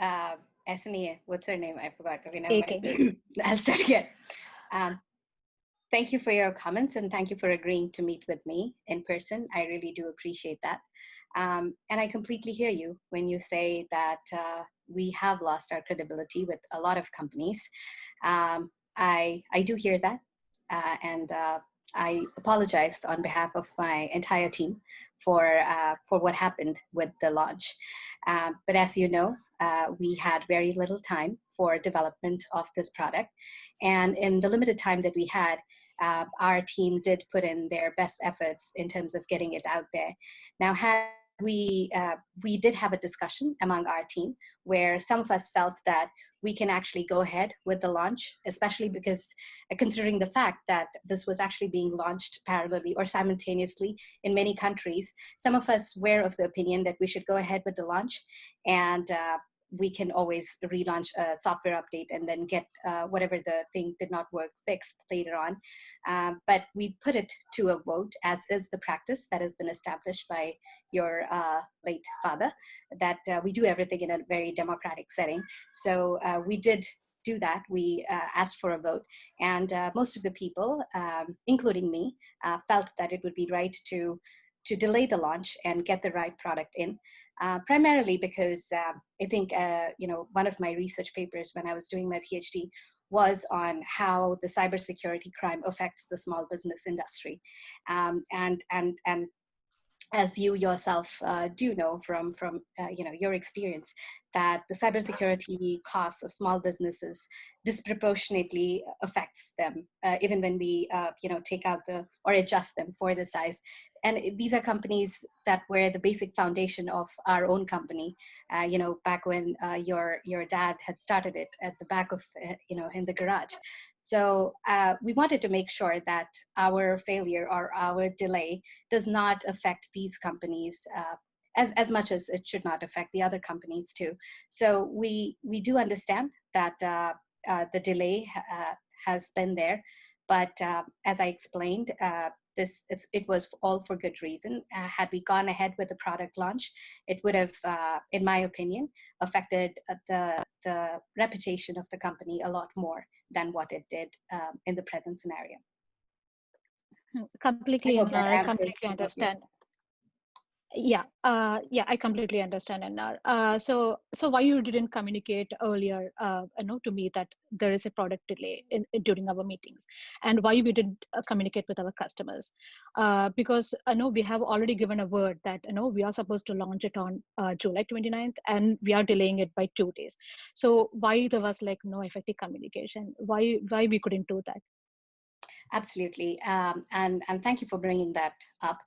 Esni, what's her name? I forgot. Okay, never mind. I'll start again. Thank you for your comments, and thank you for agreeing to meet with me in person. I really do appreciate that. And I completely hear you when you say that we have lost our credibility with a lot of companies. I do hear that, and I apologize on behalf of my entire team for what happened with the launch. But as you know, we had very little time for development of this product. And in the limited time that we had, our team did put in their best efforts in terms of getting it out there. Now, we did have a discussion among our team where some of us felt that we can actually go ahead with the launch, especially because considering the fact that this was actually being launched parallelly or simultaneously in many countries, some of us were of the opinion that we should go ahead with the launch. And we can always relaunch a software update and then get whatever the thing did not work fixed later on. But we put it to a vote, as is the practice that has been established by your late father, that we do everything in a very democratic setting. So we did do that. We asked for a vote, and most of the people, including me, felt that it would be right to delay the launch and get the right product in. Primarily because I think, one of my research papers when I was doing my PhD was on how the cybersecurity crime affects the small business industry. And as you yourself do know from your experience, that the cybersecurity costs of small businesses disproportionately affects them, even when we take out or adjust them for the size. And these are companies that were the basic foundation of our own company. Back when your dad had started it at the back of in the garage. So we wanted to make sure that our failure or our delay does not affect these companies as much as it should not affect the other companies too. So we do understand that the delay has been there, but as I explained, it was all for good reason. Had we gone ahead with the product launch, it would have, in my opinion, affected the reputation of the company a lot more than what it did in the present scenario. Completely, I hope that I answers completely your understand. Yeah, I completely understand, Anna. So why you didn't communicate earlier, to me that there is a product delay during our meetings, and why we didn't communicate with our customers? Because I know we have already given a word that we are supposed to launch it on July 29th, and we are delaying it by 2 days. So why there was like no effective communication? Why we couldn't do that? Absolutely, and thank you for bringing that up.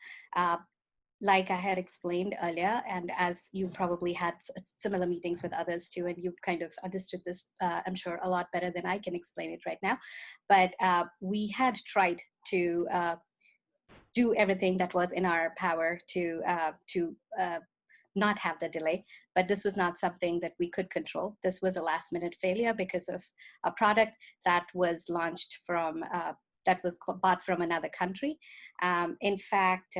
Like I had explained earlier, and as you probably had similar meetings with others too, and you kind of understood this, I'm sure, a lot better than I can explain it right now. But we had tried to do everything that was in our power to not have the delay, but this was not something that we could control. This was a last-minute failure because of a product that was launched from that was bought from another country. In fact,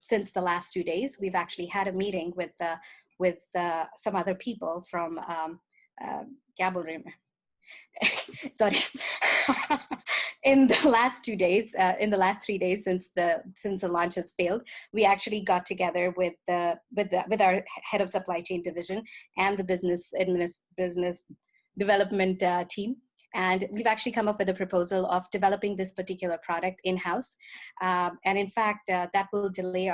since the last 2 days, we've actually had a meeting with some other people from Gabriel. Sorry. In the last 2 days, in the last 3 days since the launch has failed, we actually got together with our head of supply chain division and the business development team. And we've actually come up with a proposal of developing this particular product in-house. And in fact, that will delay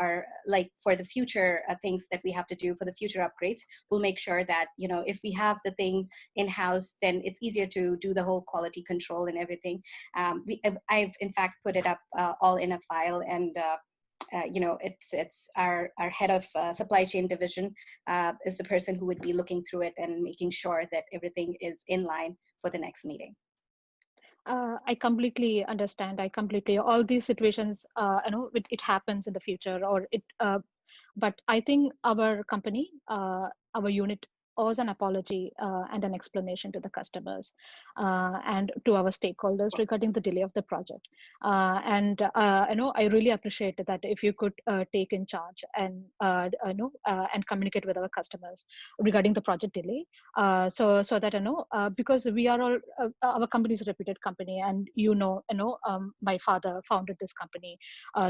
for the future things that we have to do for the future upgrades. We'll make sure that, if we have the thing in-house, then it's easier to do the whole quality control and everything. I've in fact put it up all in a file, and it's our head of supply chain division is the person who would be looking through it and making sure that everything is in line for the next meeting. I completely understand. All these situations, it happens in the future, but I think our company, our unit owes an apology and an explanation to the customers and to our stakeholders regarding the delay of the project. I really appreciate that if you could take in charge and communicate with our customers regarding the project delay, so that because we are all our company is a reputed company, and my father founded this company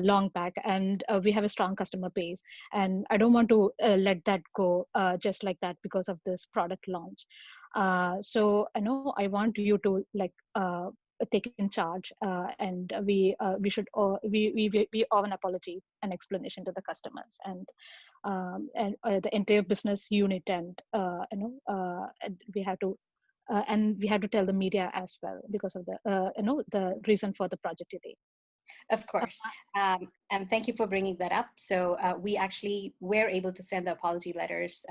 long back, and we have a strong customer base, and I don't want to let that go just like that because of this product launch. So I want you to take in charge, and we should we owe an apology and explanation to the customers and the entire business unit, and we have to tell the media as well because of the reason for the project delay. Of course. And thank you for bringing that up. So we actually were able to send the apology letters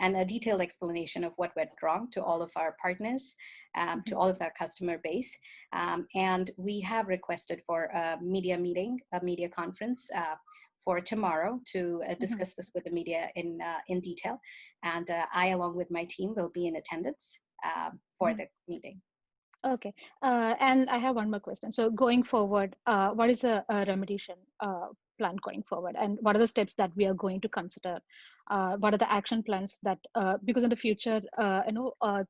and a detailed explanation of what went wrong to all of our partners, to all of our customer base. And we have requested for a media meeting, a media conference for tomorrow to discuss this with the media in detail. And I, along with my team, will be in attendance for the meeting. Okay, and I have one more question. So going forward, what is a remediation plan going forward, and what are the steps that we are going to consider? What are the action plans that, because in the future,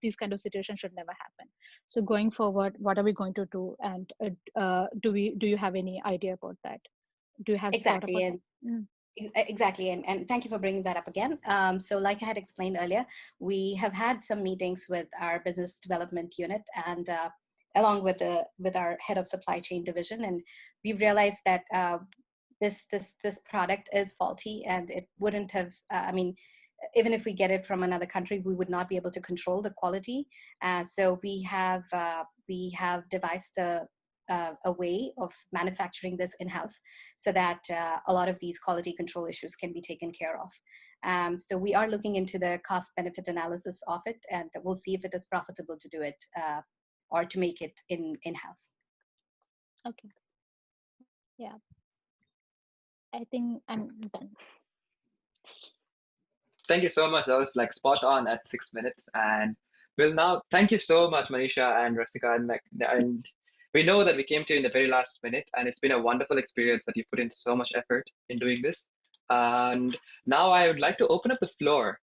these kind of situations should never happen. So going forward, what are we going to do, and do you have any idea about that? Do you have exactly thought about that? Exactly, and thank you for bringing that up again. So like I had explained earlier, we have had some meetings with our business development unit and along with our head of supply chain division, and we've realized that this product is faulty, and it wouldn't have, I mean, even if we get it from another country, we would not be able to control the quality. So we have devised a way of manufacturing this in-house so that a lot of these quality control issues can be taken care of. So we are looking into the cost benefit analysis of it, and we'll see if it is profitable to do it or to make it in-house. Okay. Yeah. I think I'm done. Thank you so much. That was like spot on at 6 minutes. And we'll now thank you so much, Manisha and Rasika. And we know that we came to you in the very last minute, and it's been a wonderful experience that you put in so much effort in doing this. And now I would like to open up the floor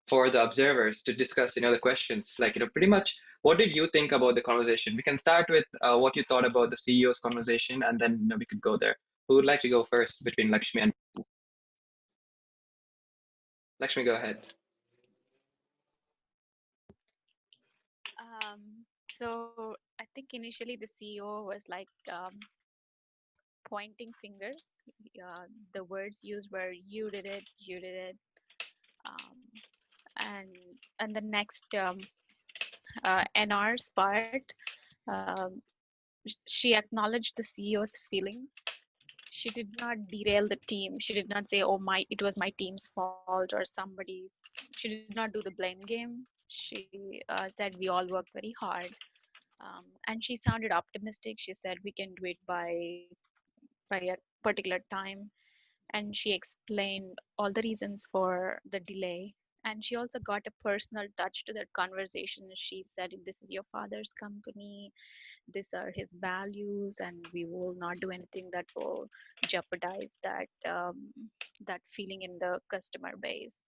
for the observers to discuss, the questions. Like, pretty much, what did you think about the conversation? We can start with what you thought about the CEO's conversation, and then we could go there. Who would like to go first between Lakshmi and Lakshmi? Go ahead. So I think initially the CEO was like pointing fingers. The words used were "you did it, you did it," um, and the next NR's part, um, she acknowledged the CEO's feelings. She did not derail the team. She did not say, "Oh, it was my team's fault or somebody's." She did not do the blame game. She said we all worked very hard. And she sounded optimistic. She said we can do it by a particular time, and she explained all the reasons for the delay. And she also got a personal touch to that conversation. She said, "This is your father's company. These are his values, and we will not do anything that will jeopardize that feeling in the customer base."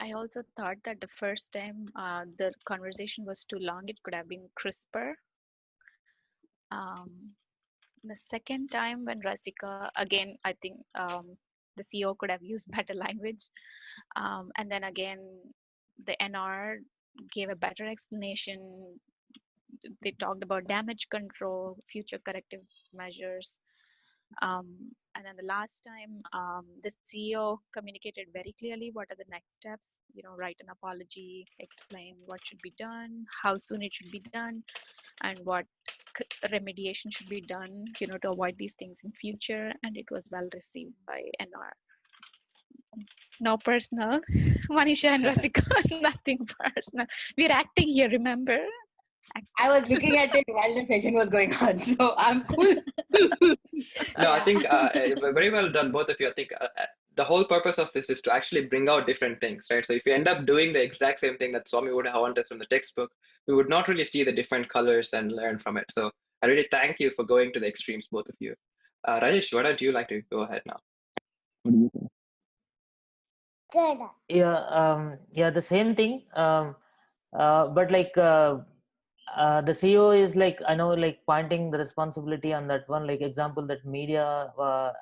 I also thought that the first time the conversation was too long. It could have been crisper. Um, the second time when Rasika, again, I think the CEO could have used better language. And then again, the NR gave a better explanation. They talked about damage control, future corrective measures. And then the last time, the CEO communicated very clearly what are the next steps, write an apology, explain what should be done, how soon it should be done, and what remediation should be done, to avoid these things in future. And it was well received by NR. No personal. Manisha and Rasika, nothing personal. We're acting here, remember? I was looking at it while the session was going on, so I'm cool. No, I think very well done, both of you. I think the whole purpose of this is to actually bring out different things, right? So if you end up doing the exact same thing that Swami would have wanted from the textbook, we would not really see the different colors and learn from it. So I really thank you for going to the extremes, both of you. Rajesh, what would you like to go ahead now? What do you think? Yeah, the same thing. But like the CEO is like, I know, like pointing the responsibility on that one, like example that media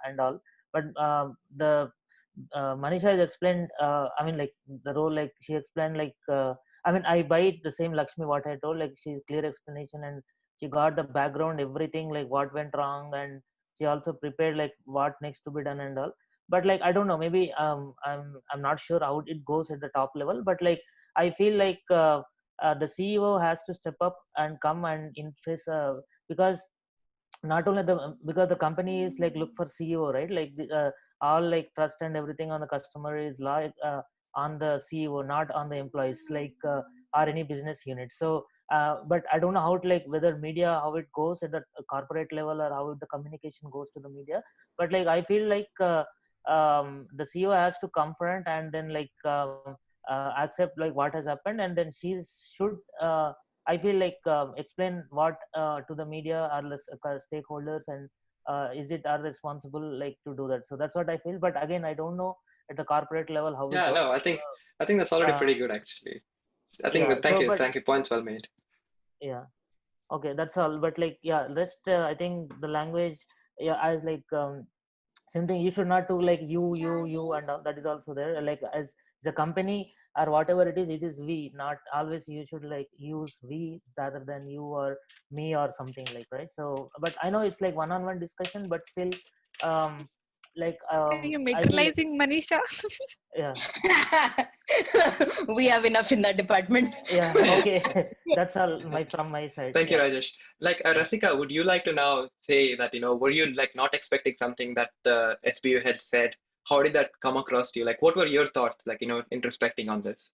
and all. But the Manisha has explained. I mean, like the role, like she explained, like I mean, I buy it the same Lakshmi what I told. Like she's clear explanation, and she got the background, everything, like what went wrong, and she also prepared like what next to be done and all. But like I don't know, maybe I'm not sure how it goes at the top level, but like I feel like the CEO has to step up and come and interface because not only because the company is like look for CEO, right? Like all like trust and everything on the customer is like on the CEO, not on the employees, like or any business unit. So but I don't know how it, like whether media, how it goes at the corporate level, or how the communication goes to the media. But like I feel like the CEO has to confront and then like accept like what has happened, and then she should I feel like explain what to the media or the stakeholders, and is it our responsible like to do that. So that's what I feel, but again I don't know at the corporate level how it Yeah, no, works. I think that's already uh, pretty good actually. I think yeah, so but thank you. Points well made. yeah, okay, that's all. But like yeah, rest I think the language, yeah, as like same thing, you should not do like you and all, that is also there. Like as the company or whatever it is we, not always you should like use we rather than you or me or something like, right? So but I know it's like one-on-one discussion, but still um like Are you I feel like materializing Manisha? yeah. We have enough in that department. Yeah, okay. That's all my from my side. Thank you, Yeah. Rajesh. Like, Rasika, would you like to now say that, were you like not expecting something that the SBU had said? How did that come across to you? Like, what were your thoughts, like, introspecting on this?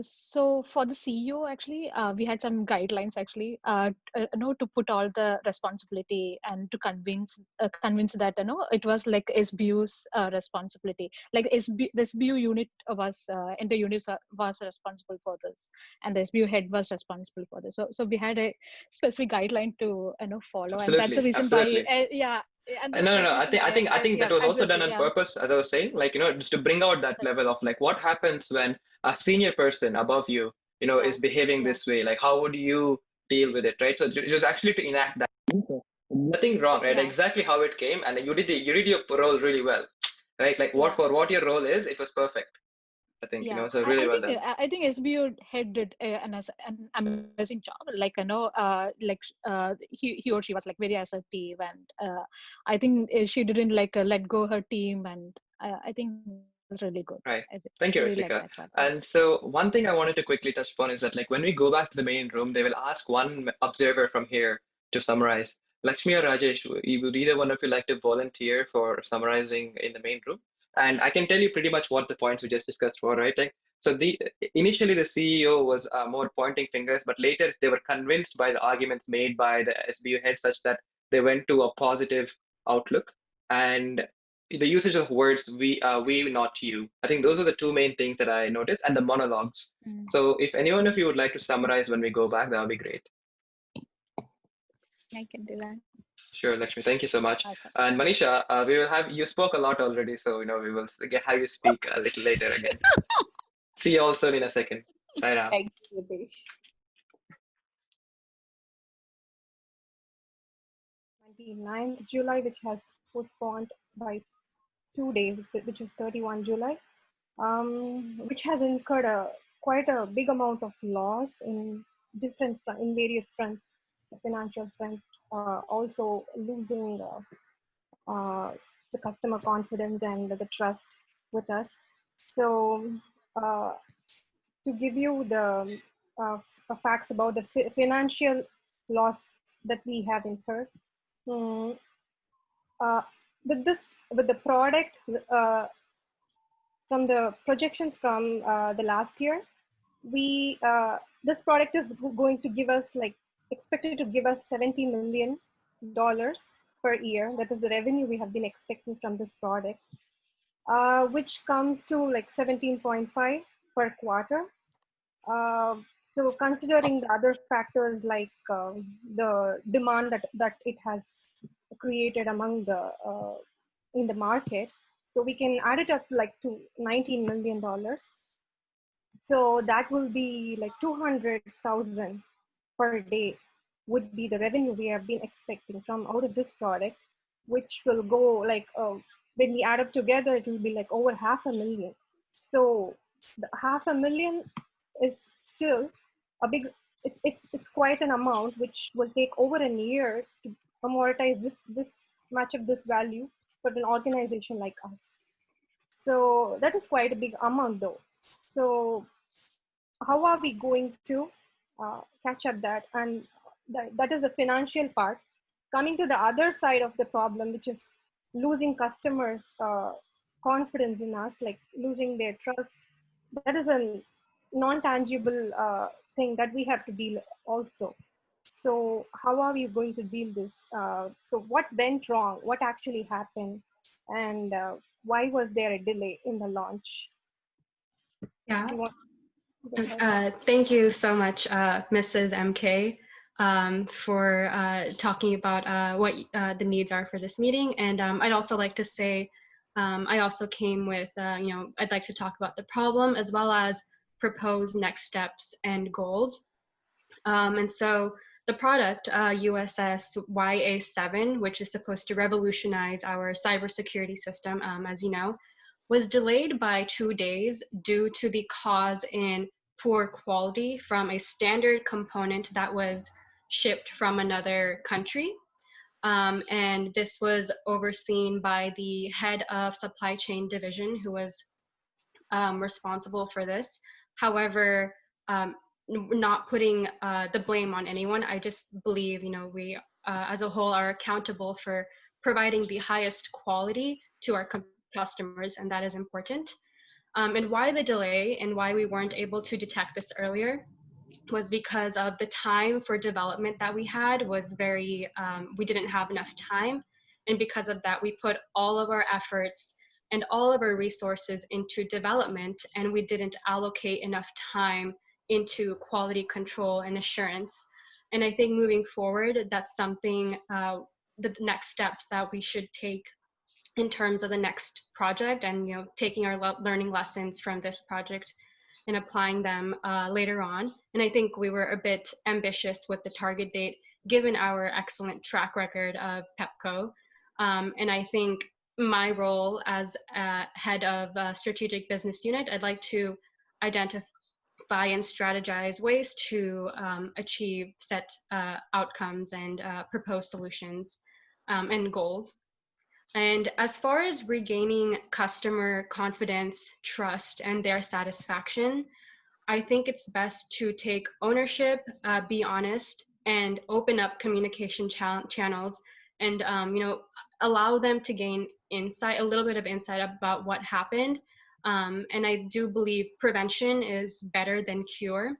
So for the CEO, actually, we had some guidelines actually, to put all the responsibility and to convince that it was like SBU's responsibility. Like the SBU unit was and the units was responsible for this, and the SBU head was responsible for this. So we had a specific guideline to follow, and that's the Absolutely, reason why absolutely. yeah, and No, no, that's no. the reason why I think that was I'm also just done on yeah. purpose, as I was saying, like, just to bring out that level of like what happens when a senior person above you, Yeah, is behaving yeah, this way. Like, how would you deal with it, right? So it was actually to enact that. So, nothing wrong, right? yeah. Exactly how it came, and you did your role really well, right? Like Yeah. what your role is, it was perfect. I think, Yeah, so really well done. I think SBO head did an amazing job. Like he or she was like very assertive, and I think she didn't like let go her team, and I think it was really good. Right. I Thank you, really like Rasika. that part. Yeah. And so one thing I wanted to quickly touch upon is that like when we go back to the main room, they will ask one observer from here to summarize. Lakshmi or Rajesh, would either one of you like to volunteer for summarizing in the main room? And I can tell you pretty much what the points we just discussed were, right? Like, so initially the CEO was more pointing fingers, but later they were convinced by the arguments made by the SBU head such that they went to a positive outlook. And the usage of words we not you, I think those are the two main things that I noticed, and the monologues. Mm. So if any one of you would like to summarize when we go back, that would be great. I can do that. Sure, Lakshmi, thank you so much. Awesome. And Manisha, we will have you spoke a lot already, so we will have you speak a little later again. See you all soon in a second. Bye now. Thank you, Ritesh. 29th July, which has postponed by 2 days, which is 31 July, which has incurred quite a big amount of loss in various fronts, the financial front, also losing the customer confidence and the trust with us. So to give you the facts about the financial loss that we have incurred, with the product, from the projections from the last year, we this product is going to give us expected to give us $70 million per year. That is the revenue we have been expecting from this product, which comes to like 17.5 per quarter. So considering the other factors like the demand that it has created among the in the market, so we can add it up like to $19 million. So that will be like 200,000 per day would be the revenue we have been expecting from out of this product, which will go like when we add up together, it will be like over $500,000. So the $500,000 is still a big. It's quite an amount which will take over a year to amortize this much of this value for an organization like us. So that is quite a big amount though. So how are we going to catch up that? And that is the financial part. Coming to the other side of the problem, which is losing customers' confidence in us, like losing their trust. That is a non-tangible thing that we have to deal also. So how are we going to deal this? So what went wrong? What actually happened? and why was there a delay in the launch? Yeah. Do you want to go ahead? Thank you so much, Mrs. MK, for talking about what the needs are for this meeting. And I'd also like to say, I also came with, I'd like to talk about the problem as well as propose next steps and goals. And so the product, USS YA7, which is supposed to revolutionize our cybersecurity system, as you know, was delayed by 2 days due to the cause in poor quality from a standard component that was shipped from another country. And this was overseen by the head of supply chain division, who was responsible for this. However, not putting the blame on anyone, I just believe, we as a whole are accountable for providing the highest quality to our customers, and that is important. And why the delay and why we weren't able to detect this earlier was because of the time for development that we had was very, we didn't have enough time. And because of that, we put all of our efforts and all of our resources into development, and we didn't allocate enough time into quality control and assurance. And I think moving forward, that's something, the next steps that we should take in terms of the next project, and taking our learning lessons from this project and applying them later on. And I think we were a bit ambitious with the target date given our excellent track record of PEPCO. And I think my role as head of strategic business unit, I'd like to identify and strategize ways to achieve set outcomes and propose solutions and goals. And as far as regaining customer confidence, trust, and their satisfaction, I think it's best to take ownership, be honest, and open up communication channels, and allow them to gain insight, a little bit of insight about what happened. And I do believe prevention is better than cure.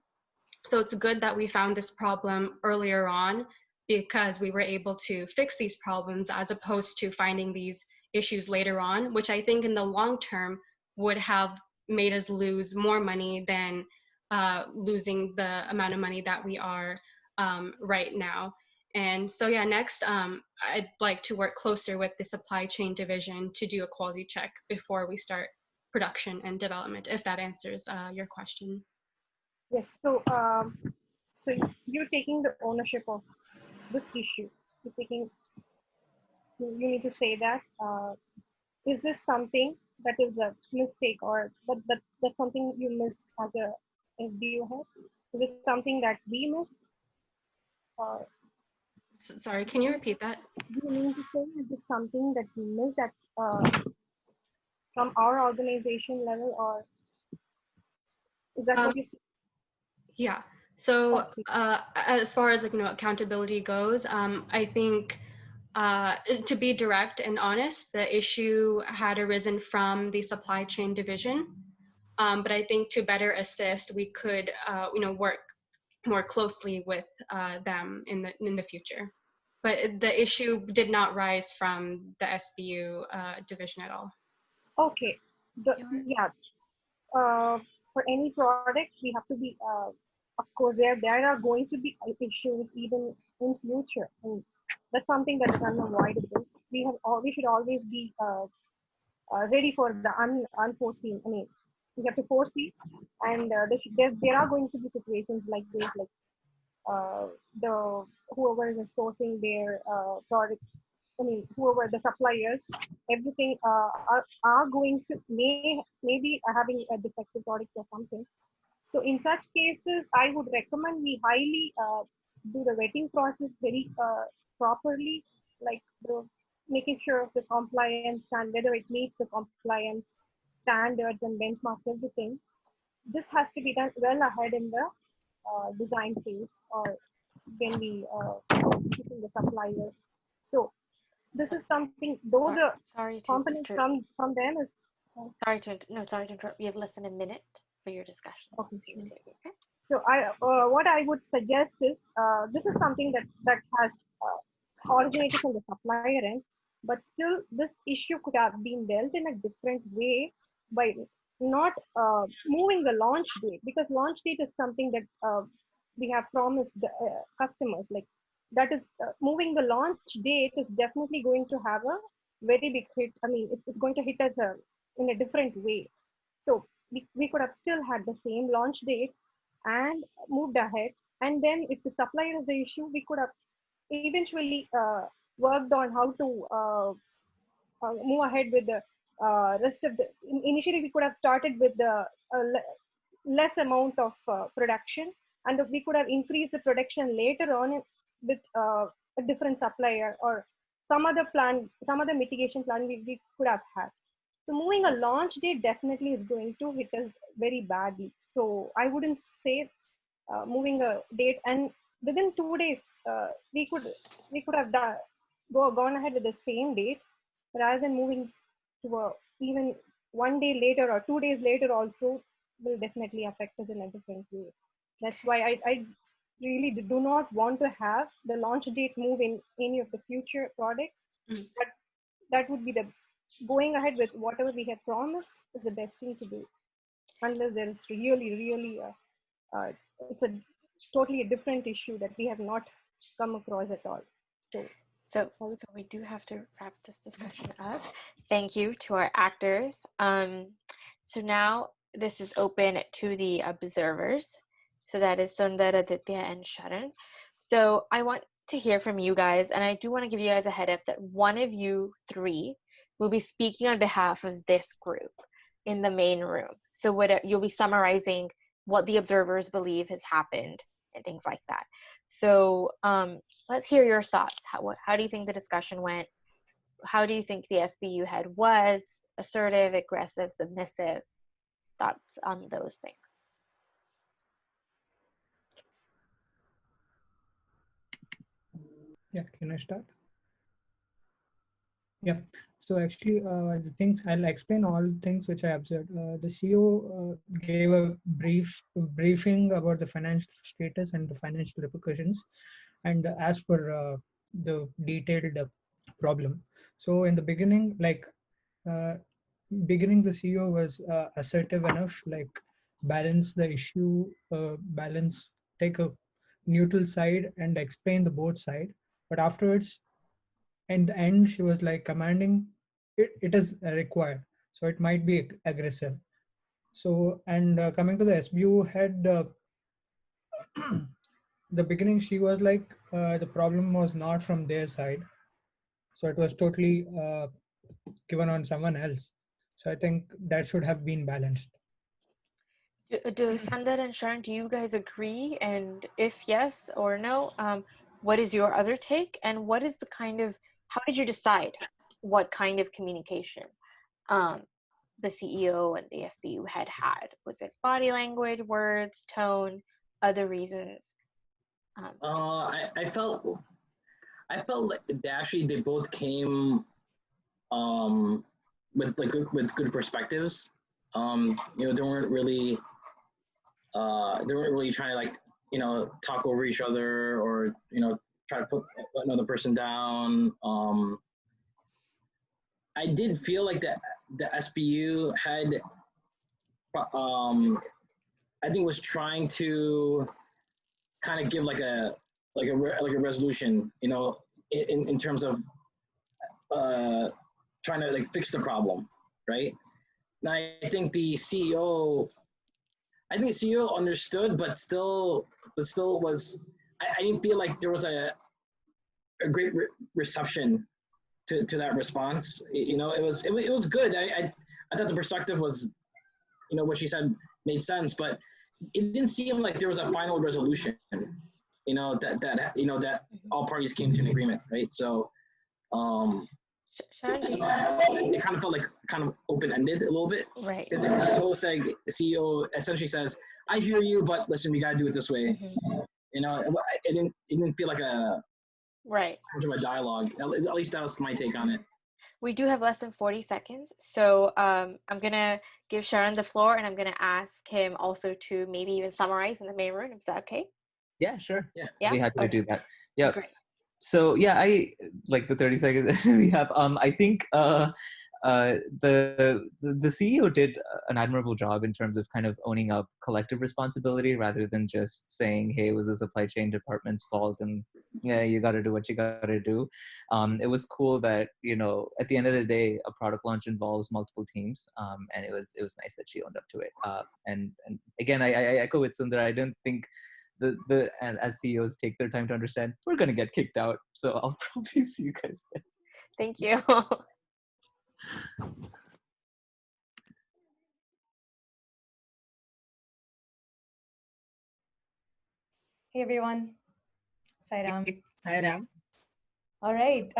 So it's good that we found this problem earlier on, because we were able to fix these problems as opposed to finding these issues later on, which I think in the long term would have made us lose more money than losing the amount of money that we are right now. And so yeah, next, I'd like to work closer with the supply chain division to do a quality check before we start production and development, if that answers your question. Yes, so you're taking the ownership of this issue. You need to say that. Is this something that is a mistake, or that's something you missed as a SBU head? Is it something that we missed? Or sorry, can you repeat that? do you mean to say, is it something that we missed at from our organization level, or is that what you think? Yeah. So Okay. as far as accountability goes, I think to be direct and honest, the issue had arisen from the supply chain division. But I think to better assist, we could work more closely with them in the future. But the issue did not rise from the SBU division at all. Okay. Yeah. For any product, we have to be, of course, there are going to be issues even in future, and that's something that is unavoidable. We should always be ready for the unforeseen. I mean, we have to foresee, and there are going to be situations like this, like whoever is sourcing their product. I mean, whoever the suppliers, everything are going to maybe having a defective product or something. So in such cases, I would recommend we highly do the vetting process very properly, like making sure of the compliance and whether it meets the compliance standards and benchmarks, everything. This has to be done well ahead in the design phase, or when we choosing the suppliers. So this is something, though the components from them is. Sorry to interrupt. You have less than a minute for your discussion. Okay. Okay. So what I would suggest is this is something that has originated from the supplier end. but still this issue could have been dealt in a different way by not moving the launch date, because launch date is something that we have promised the customers. Like that is moving the launch date is definitely going to have a very big hit. I mean, it's going to hit us in a different way. So we could have still had the same launch date and moved ahead. And then if the supplier is the issue, we could have eventually worked on how to move ahead with the rest of the. Initially, we could have started with the less amount of production, and we could have increased the production later on with a different supplier or some other plan, some other mitigation plan we could have had. So moving a launch date definitely is going to hit us very badly. So I wouldn't say moving a date, and within 2 days we could have gone ahead with the same date rather than moving to a even 1 day later or 2 days later also will definitely affect us in a different way. That's why I really do not want to have the launch date move in any of the future products. But that would be the going ahead with whatever we have promised is the best thing to do, unless there is really it's a totally a different issue that we have not come across at all. So we do have to wrap this discussion up. Thank you to our actors. So now this is open to the observers. So that is Sundar, Aditya, and Sharan. So I want to hear from you guys, and I do want to give you guys a head up that one of you three will be speaking on behalf of this group in the main room. So you'll be summarizing what the observers believe has happened and things like that. So let's hear your thoughts. How do you think the discussion went? How do you think the SBU head was? Assertive, aggressive, submissive? Thoughts on those things? Yeah, can I start? Yeah, so actually the things, I'll explain all things which I observed. The CEO gave a briefing about the financial status and the financial repercussions, and asked for the detailed problem. So in the beginning, the CEO was assertive enough, like balance the issue, take a neutral side and explain the both side. But afterwards, in the end, she was like commanding it is required, so it might be aggressive. So, and coming to the SBU head, the beginning she was like the problem was not from their side, so it was totally given on someone else. So I think that should have been balanced. Do Sundar and Sharan, do you guys agree? And if yes or no, what is your other take? And what is the how did you decide what kind of communication the CEO and the SBU had? Was it body language, words, tone, other reasons? I felt like they both came with good perspectives. They weren't really trying to talk over each other or try to put another person down. I did feel like the SBU had I think was trying to kind of give like a resolution, in terms of trying to fix the problem, right? Now I think the CEO understood, but still was. I didn't feel like there was a great reception to that response. It was good. I thought the perspective was, what she said made sense, but it didn't seem like there was a final resolution. That all parties came to an agreement, right? So, it kind of felt like kind of open-ended a little bit, right? Because the CEO essentially says, "I hear you, but listen, we got to do it this way." Mm-hmm. It didn't feel like a much of a dialogue. At least that was my take on it. We do have less than 40 seconds, so I'm gonna give Sharan the floor, and I'm gonna ask him also to maybe even summarize in the main room. Is that okay? Yeah, sure. Yeah. I'd be happy to do that. Yeah. Great. So yeah, I like the 30 seconds we have. I think the CEO did an admirable job in terms of kind of owning up collective responsibility rather than just saying, "Hey, it was the supply chain department's fault," and yeah, you got to do what you got to do. It was cool that at the end of the day, a product launch involves multiple teams, and it was nice that she owned up to it. And again, I echo with Sundar. I don't think and as CEOs take their time to understand, we're gonna get kicked out. So I'll probably see you guys there. Thank you. Hey everyone, Sairam. Sairam. All right,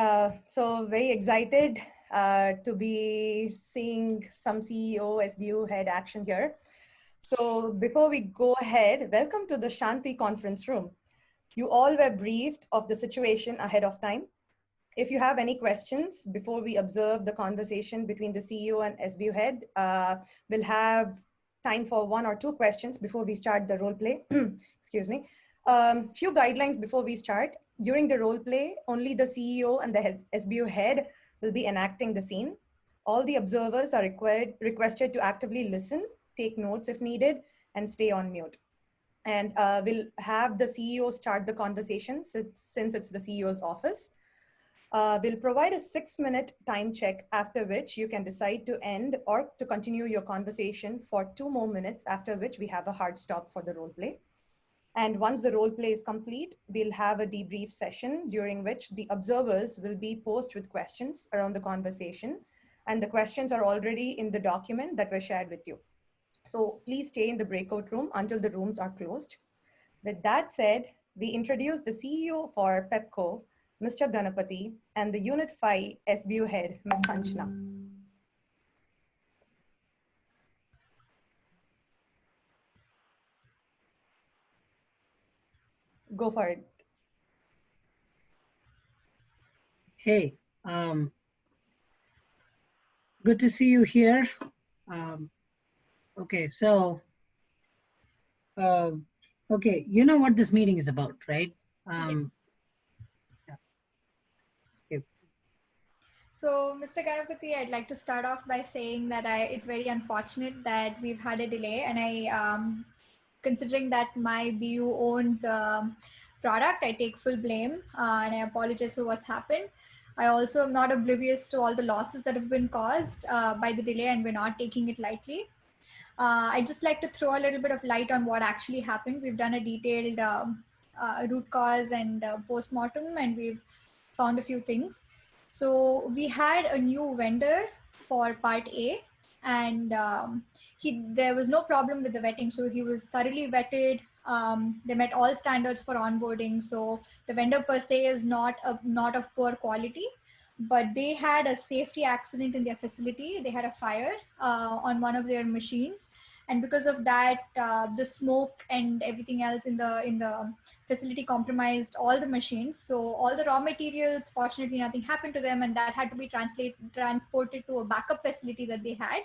so very excited to be seeing some CEO, SBU head action here. So before we go ahead, welcome to the Shanti conference room. You all were briefed of the situation ahead of time. If you have any questions before we observe the conversation between the CEO and SBU head, we'll have time for 1 or 2 questions before we start the role play. Excuse me. Few guidelines before we start. During the role play, only the CEO and the SBU head will be enacting the scene. All the observers are requested to actively listen, take notes if needed, and stay on mute. And we'll have the CEO start the conversation since it's the CEO's office. We'll provide a 6-minute time check, after which you can decide to end or to continue your conversation for 2 more minutes, after which we have a hard stop for the role play. And once the role play is complete, we'll have a debrief session during which the observers will be posed with questions around the conversation. And the questions are already in the document that was shared with you. So please stay in the breakout room until the rooms are closed. With that said, we introduce the CEO for Pepco, Mr. Ganapati, and the Unit 5 SBU head, Ms. Sanchna. Go for it. Hey, good to see you here. Okay, so, okay, you know what this meeting is about, right? So, Mr. Ganapati, I'd like to start off by saying that it's very unfortunate that we've had a delay, and considering that my BU owned the product, I take full blame and I apologize for what's happened. I also am not oblivious to all the losses that have been caused by the delay, and we're not taking it lightly. I'd just like to throw a little bit of light on what actually happened. We've done a detailed root cause and post-mortem, and we've found a few things. So we had a new vendor for part A, and there was no problem with the vetting. So he was thoroughly vetted. They met all standards for onboarding. So the vendor per se is not of poor quality, but they had a safety accident in their facility. They had a fire on one of their machines. And because of that, the smoke and everything else in the facility compromised all the machines. So all the raw materials, fortunately, nothing happened to them, and that had to be transported to a backup facility that they had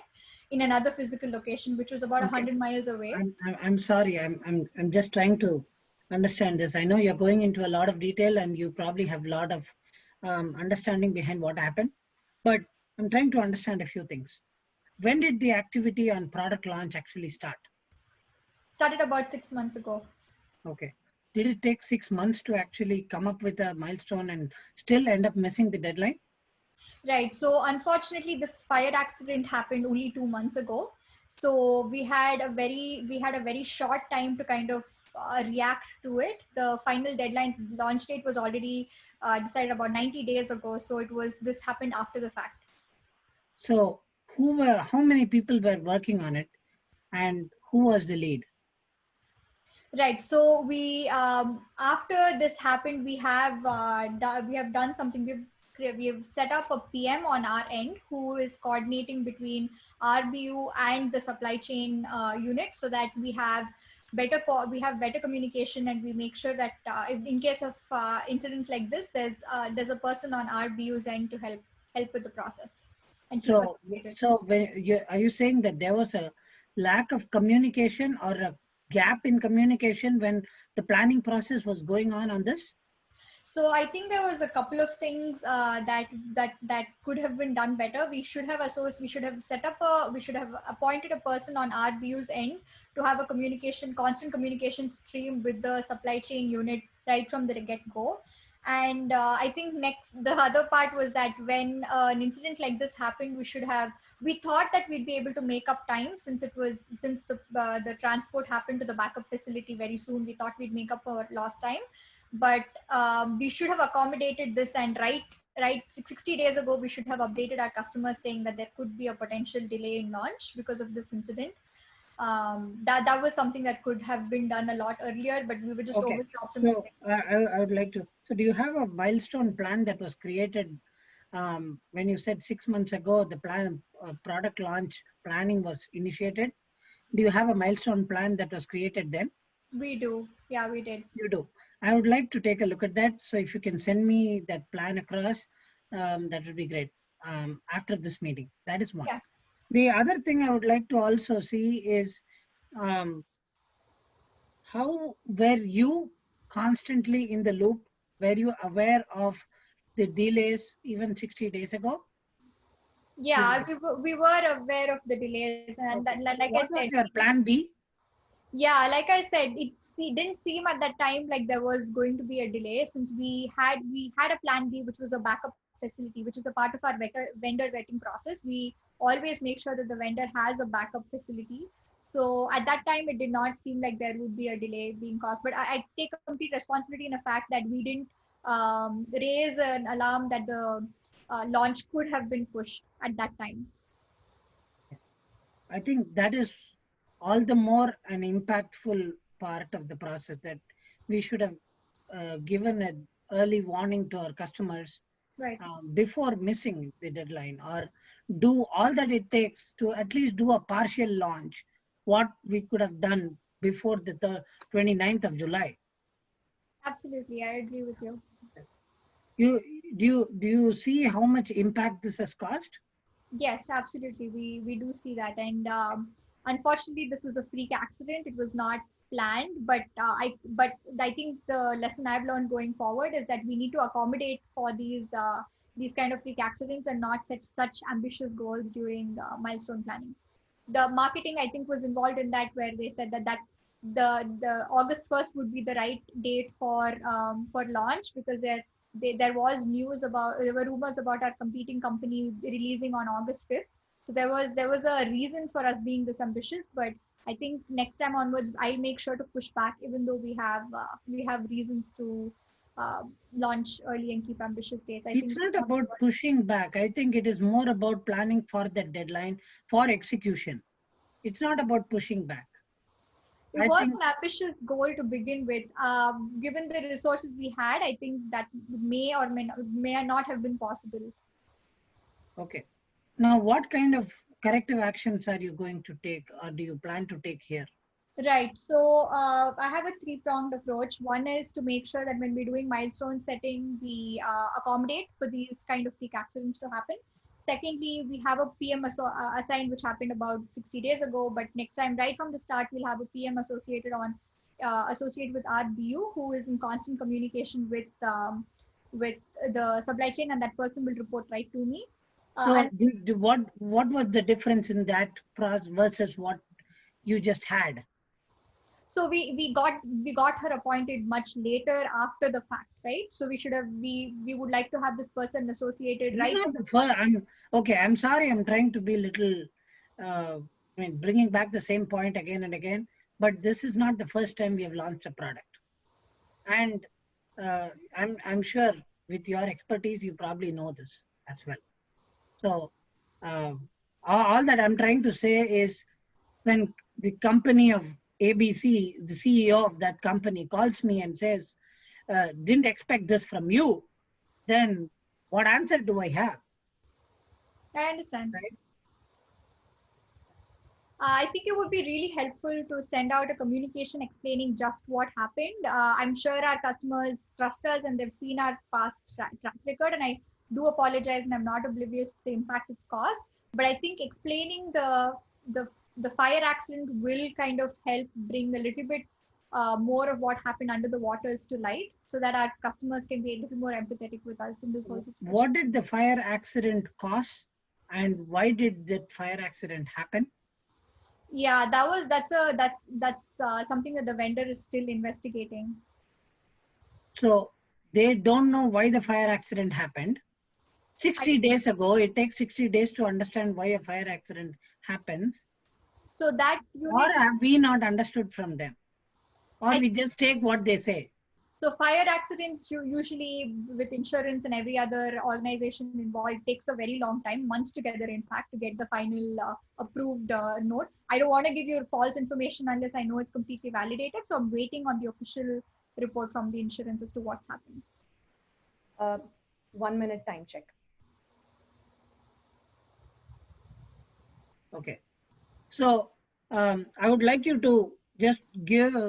in another physical location, which was about 100 miles away. I'm sorry. I'm just trying to understand this. I know you're going into a lot of detail, and you probably have a lot of understanding behind what happened, but I'm trying to understand a few things. When did the activity on product launch actually start? Started about 6 months ago. Okay. Did it take 6 months to actually come up with a milestone and still end up missing the deadline? Right. So unfortunately, this fire accident happened only 2 months ago. So we had a very short time to kind of react to it. The final deadline, launch date was already decided about 90 days ago. So this happened after the fact. So how many people were working on it, and who was the lead? Right. So we after this happened, we have done something. We've set up a PM on our end who is coordinating between RBU and the supply chain unit, so that we have better communication, and we make sure that if in case of incidents like this, there's a person on RBU's end to help with the process. And so are you saying that there was a lack of communication or a gap in communication when the planning process was going on this? So I think there was a couple of things that could have been done better. We should have we should have appointed a person on our BU's end to have a constant communication stream with the supply chain unit right from the get-go. And I think the other part was that when an incident like this happened, we thought that we'd be able to make up time since the transport happened to the backup facility very soon. We thought we'd make up for lost time, but we should have accommodated this, and right 60 days ago we should have updated our customers saying that there could be a potential delay in launch because of this incident. That was something that could have been done a lot earlier, but we were just Okay. overly optimistic. So I would like to, so do you have a milestone plan that was created when you said 6 months ago the product launch planning was initiated? Do you have a milestone plan that was created then? We do. Yeah, we did. You do. I would like to take a look at that. So if you can send me that plan across, that would be great after this meeting. That is one. Yeah. The other thing I would like to also see is how were you constantly in the loop? Were you aware of the delays even 60 days ago? Yeah, we were aware of the delays, and Okay. that, So like I what said, was your plan B? yeah, like I said, it didn't seem at that time like there was going to be a delay, since we had a plan B, which was a backup facility, which is a part of our vendor vetting process. We always make sure that the vendor has a backup facility. So at that time, it did not seem like there would be a delay being caused. But I take complete responsibility in the fact that we didn't raise an alarm that the launch could have been pushed at that time. I think that is all the more an impactful part of the process, that we should have given an early warning to our customers Right. Before missing the deadline, or do all that it takes to at least do a partial launch, what we could have done before the 29th of July. Absolutely, I agree with you. Do you see how much impact this has caused? Yes, absolutely. We do see that, and unfortunately, this was a freak accident. It was not planned, but I think the lesson I've learned going forward is that we need to accommodate for these kind of freak accidents and not set such ambitious goals during milestone planning. The marketing, I think, was involved in that, where they said that the August 1st would be the right date for launch, because there were rumors about our competing company releasing on August 5th. So there was a reason for us being this ambitious, but I think next time onwards I'll make sure to push back, even though we have reasons to launch early and keep ambitious dates. It's not about pushing back. I think it is more about planning for that deadline for execution. It's not about pushing back. It was an ambitious goal to begin with. Given the resources we had, I think that may or may not have been possible. Okay. Now, what kind of corrective actions are you going to take, or do you plan to take here? Right. So I have a three-pronged approach. One is to make sure that when we're doing milestone setting, we accommodate for these kind of freak accidents to happen. Secondly, we have a PM assigned, which happened about 60 days ago. But next time, right from the start, we'll have a PM associated with our BU, who is in constant communication with the supply chain, and that person will report right to me. So, what was the difference in that process versus what you just had? So we got her appointed much later after the fact, right? So we would like to have this person associated This right. is not the first. I'm sorry. I'm trying to be a little. Bringing back the same point again and again. But this is not the first time we have launched a product, and I'm sure with your expertise, you probably know this as well. So all that I'm trying to say is, when the company of ABC, the CEO of that company, calls me and says, didn't expect this from you, then what answer do I have? I understand. Right? I think it would be really helpful to send out a communication explaining just what happened. I'm sure our customers trust us and they've seen our past track record, and I do apologize, and I'm not oblivious to the impact it's caused. But I think explaining the fire accident will kind of help bring a little bit more of what happened under the waters to light, so that our customers can be a little more empathetic with us in this whole situation. What did the fire accident cause, and why did that fire accident happen? Yeah, that's something that the vendor is still investigating. So they don't know why the fire accident happened. 60 days ago, it takes 60 days to understand why a fire accident happens. So that or have we not understood from them? Or we just take what they say? So fire accidents usually with insurance and every other organization involved takes a very long time, months together in fact, to get the final approved note. I don't want to give you false information unless I know it's completely validated. So I'm waiting on the official report from the insurance as to what's happening. 1 minute time check. Okay. So I would like you to just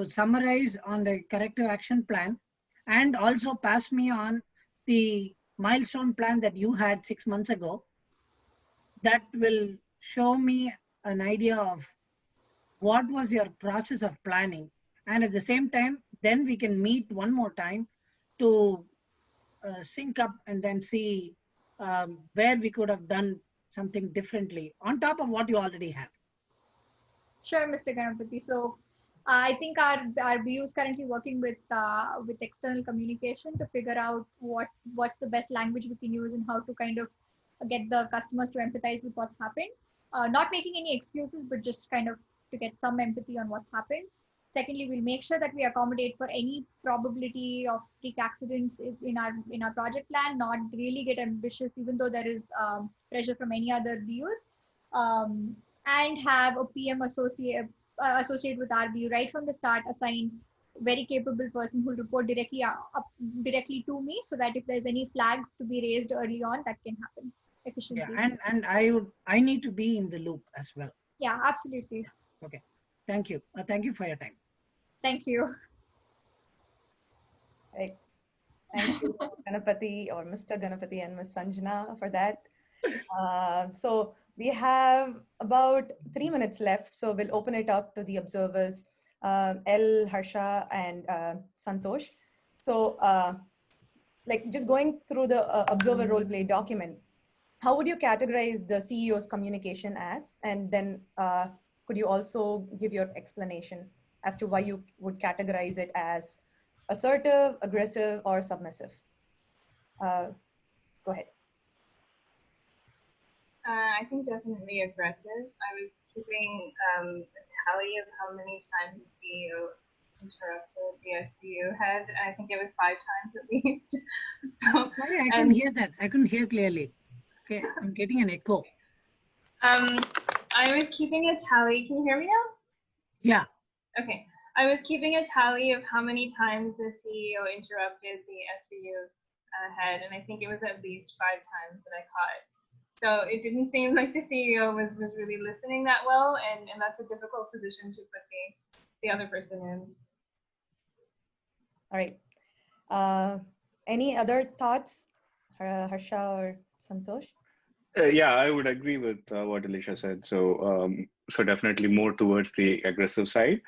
summarize on the corrective action plan and also pass me on the milestone plan that you had 6 months ago. That will show me an idea of what was your process of planning. And at the same time, then we can meet one more time to sync up and then see where we could have done something differently on top of what you already have. Sure, Mr. Ganapati. So I think our BU is currently working with external communication to figure out what's the best language we can use and how to kind of get the customers to empathize with what's happened. Not making any excuses, but just kind of to get some empathy on what's happened. Secondly, we'll make sure that we accommodate for any probability of freak accidents in our project plan, not really get ambitious, even though there is pressure from any other BUs, and have a PM associate with RBU right from the start, assigned very capable person who will report directly to me, so that if there's any flags to be raised early on, that can happen efficiently. Yeah, and I need to be in the loop as well. Yeah, absolutely. Okay, thank you. Thank you for your time. Thank you. Right. Thank you, Ganapati or Mr. Ganapati and Ms. Sanjana for that. So we have about 3 minutes left, so we'll open it up to the observers, L, Harsha, and Santosh. So like just going through the observer role play document, how would you categorize the CEO's communication as? And then could you also give your explanation as to why you would categorize it as assertive, aggressive, or submissive? Go ahead. I think definitely aggressive. I was keeping a tally of how many times the CEO interrupted the SBU head. I think it was 5 times at least. So sorry, I couldn't hear that. I couldn't hear clearly. Okay, I'm getting an echo. I was keeping a tally. Can you hear me now? Yeah. Okay. I was keeping a tally of how many times the CEO interrupted the SBU head, and I think it was at least 5 times that I caught. So it didn't seem like the CEO was really listening that well, and that's a difficult position to put the other person in. All right. Any other thoughts, Harsha or Santosh? Yeah, I would agree with what Alicia said. So, so definitely more towards the aggressive side.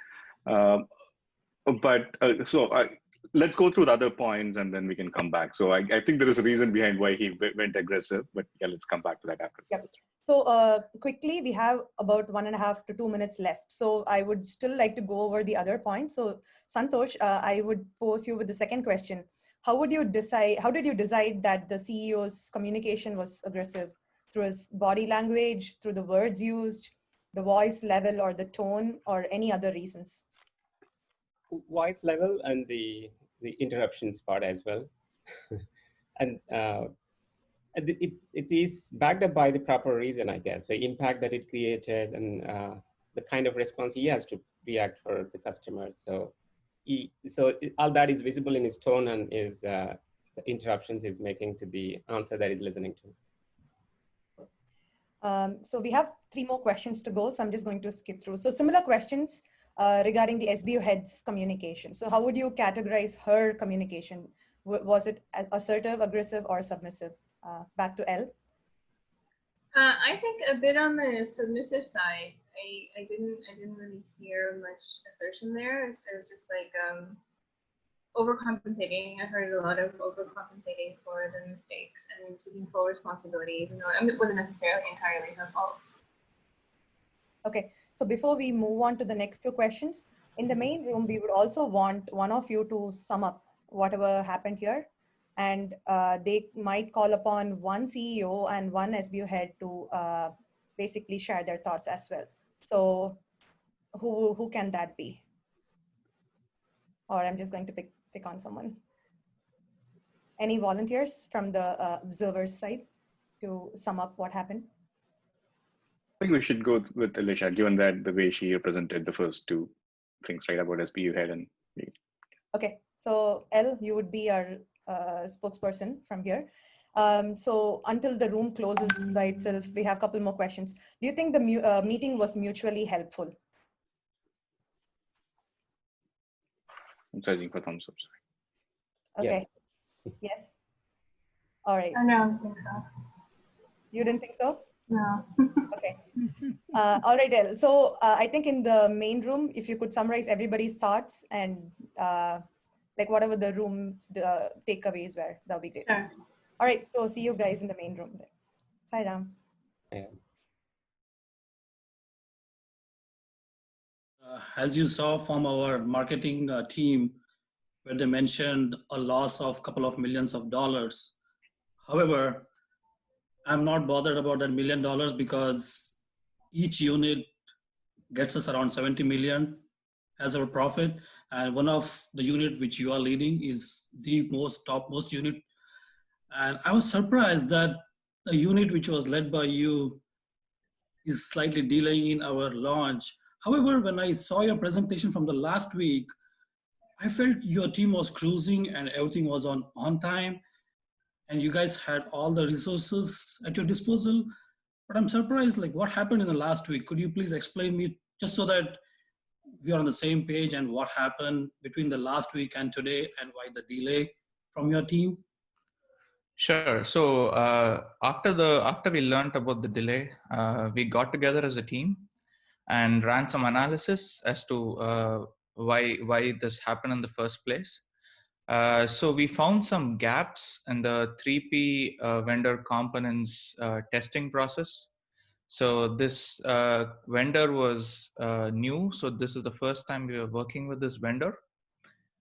Let's go through the other points and then we can come back. So I think there is a reason behind why he went aggressive, but yeah, let's come back to that after. Yep. So quickly, we have about 1.5 to 2 minutes left. So I would still like to go over the other points. So Santosh, I would pose you with the second question. How did you decide that the CEO's communication was aggressive? Through his body language, through the words used, the voice level or the tone, or any other reasons? Voice level and the interruptions part as well. And it is backed up by the proper reason, I guess, the impact that it created and the kind of response he has to react for the customer. So all that is visible in his tone and his the interruptions he's making to the answer that he's listening to. So we have 3 more questions to go. So I'm just going to skip through. So similar questions regarding the SBU head's communication. So how would you categorize her communication? Was it assertive, aggressive, or submissive? Back to L. I think a bit on the submissive side. I didn't really hear much assertion there. It was just like overcompensating. I heard a lot of overcompensating for the mistakes and taking full responsibility, even though it wasn't necessarily entirely her fault. Okay, so before we move on to the next two questions, in the main room, we would also want one of you to sum up whatever happened here. And they might call upon one CEO and one SBU head to basically share their thoughts as well. So who can that be? Or I'm just going to pick on someone. Any volunteers from the observers side to sum up what happened? I think we should go with Alicia, given that the way she represented the first two things, right, about SBU head and me. Okay, so Elle, you would be our spokesperson from here. So until the room closes by itself, we have a couple more questions. Do you think the meeting was mutually helpful? I'm searching for thumbs up. Sorry. Okay. Yes. All right. I don't think so. You didn't think so? No. Okay. All right, Elle. So I think in the main room, if you could summarize everybody's thoughts and like whatever the room's takeaways were, that would be great. Sure. All right. So see you guys in the main room. Sai Ram. As you saw from our marketing team, where they mentioned a loss of couple of millions of dollars. However, I'm not bothered about that $1 million because each unit gets us around 70 million as our profit. And one of the unit which you are leading is the topmost unit. And I was surprised that the unit which was led by you is slightly delaying in our launch. However, when I saw your presentation from the last week, I felt your team was cruising and everything was on time and you guys had all the resources at your disposal. But I'm surprised, like what happened in the last week? Could you please explain me just so that we are on the same page and what happened between the last week and today and why the delay from your team? Sure. So after we learned about the delay, we got together as a team and ran some analysis as to why this happened in the first place. So we found some gaps in the 3P vendor components testing process. So this vendor was new. So this is the first time we were working with this vendor.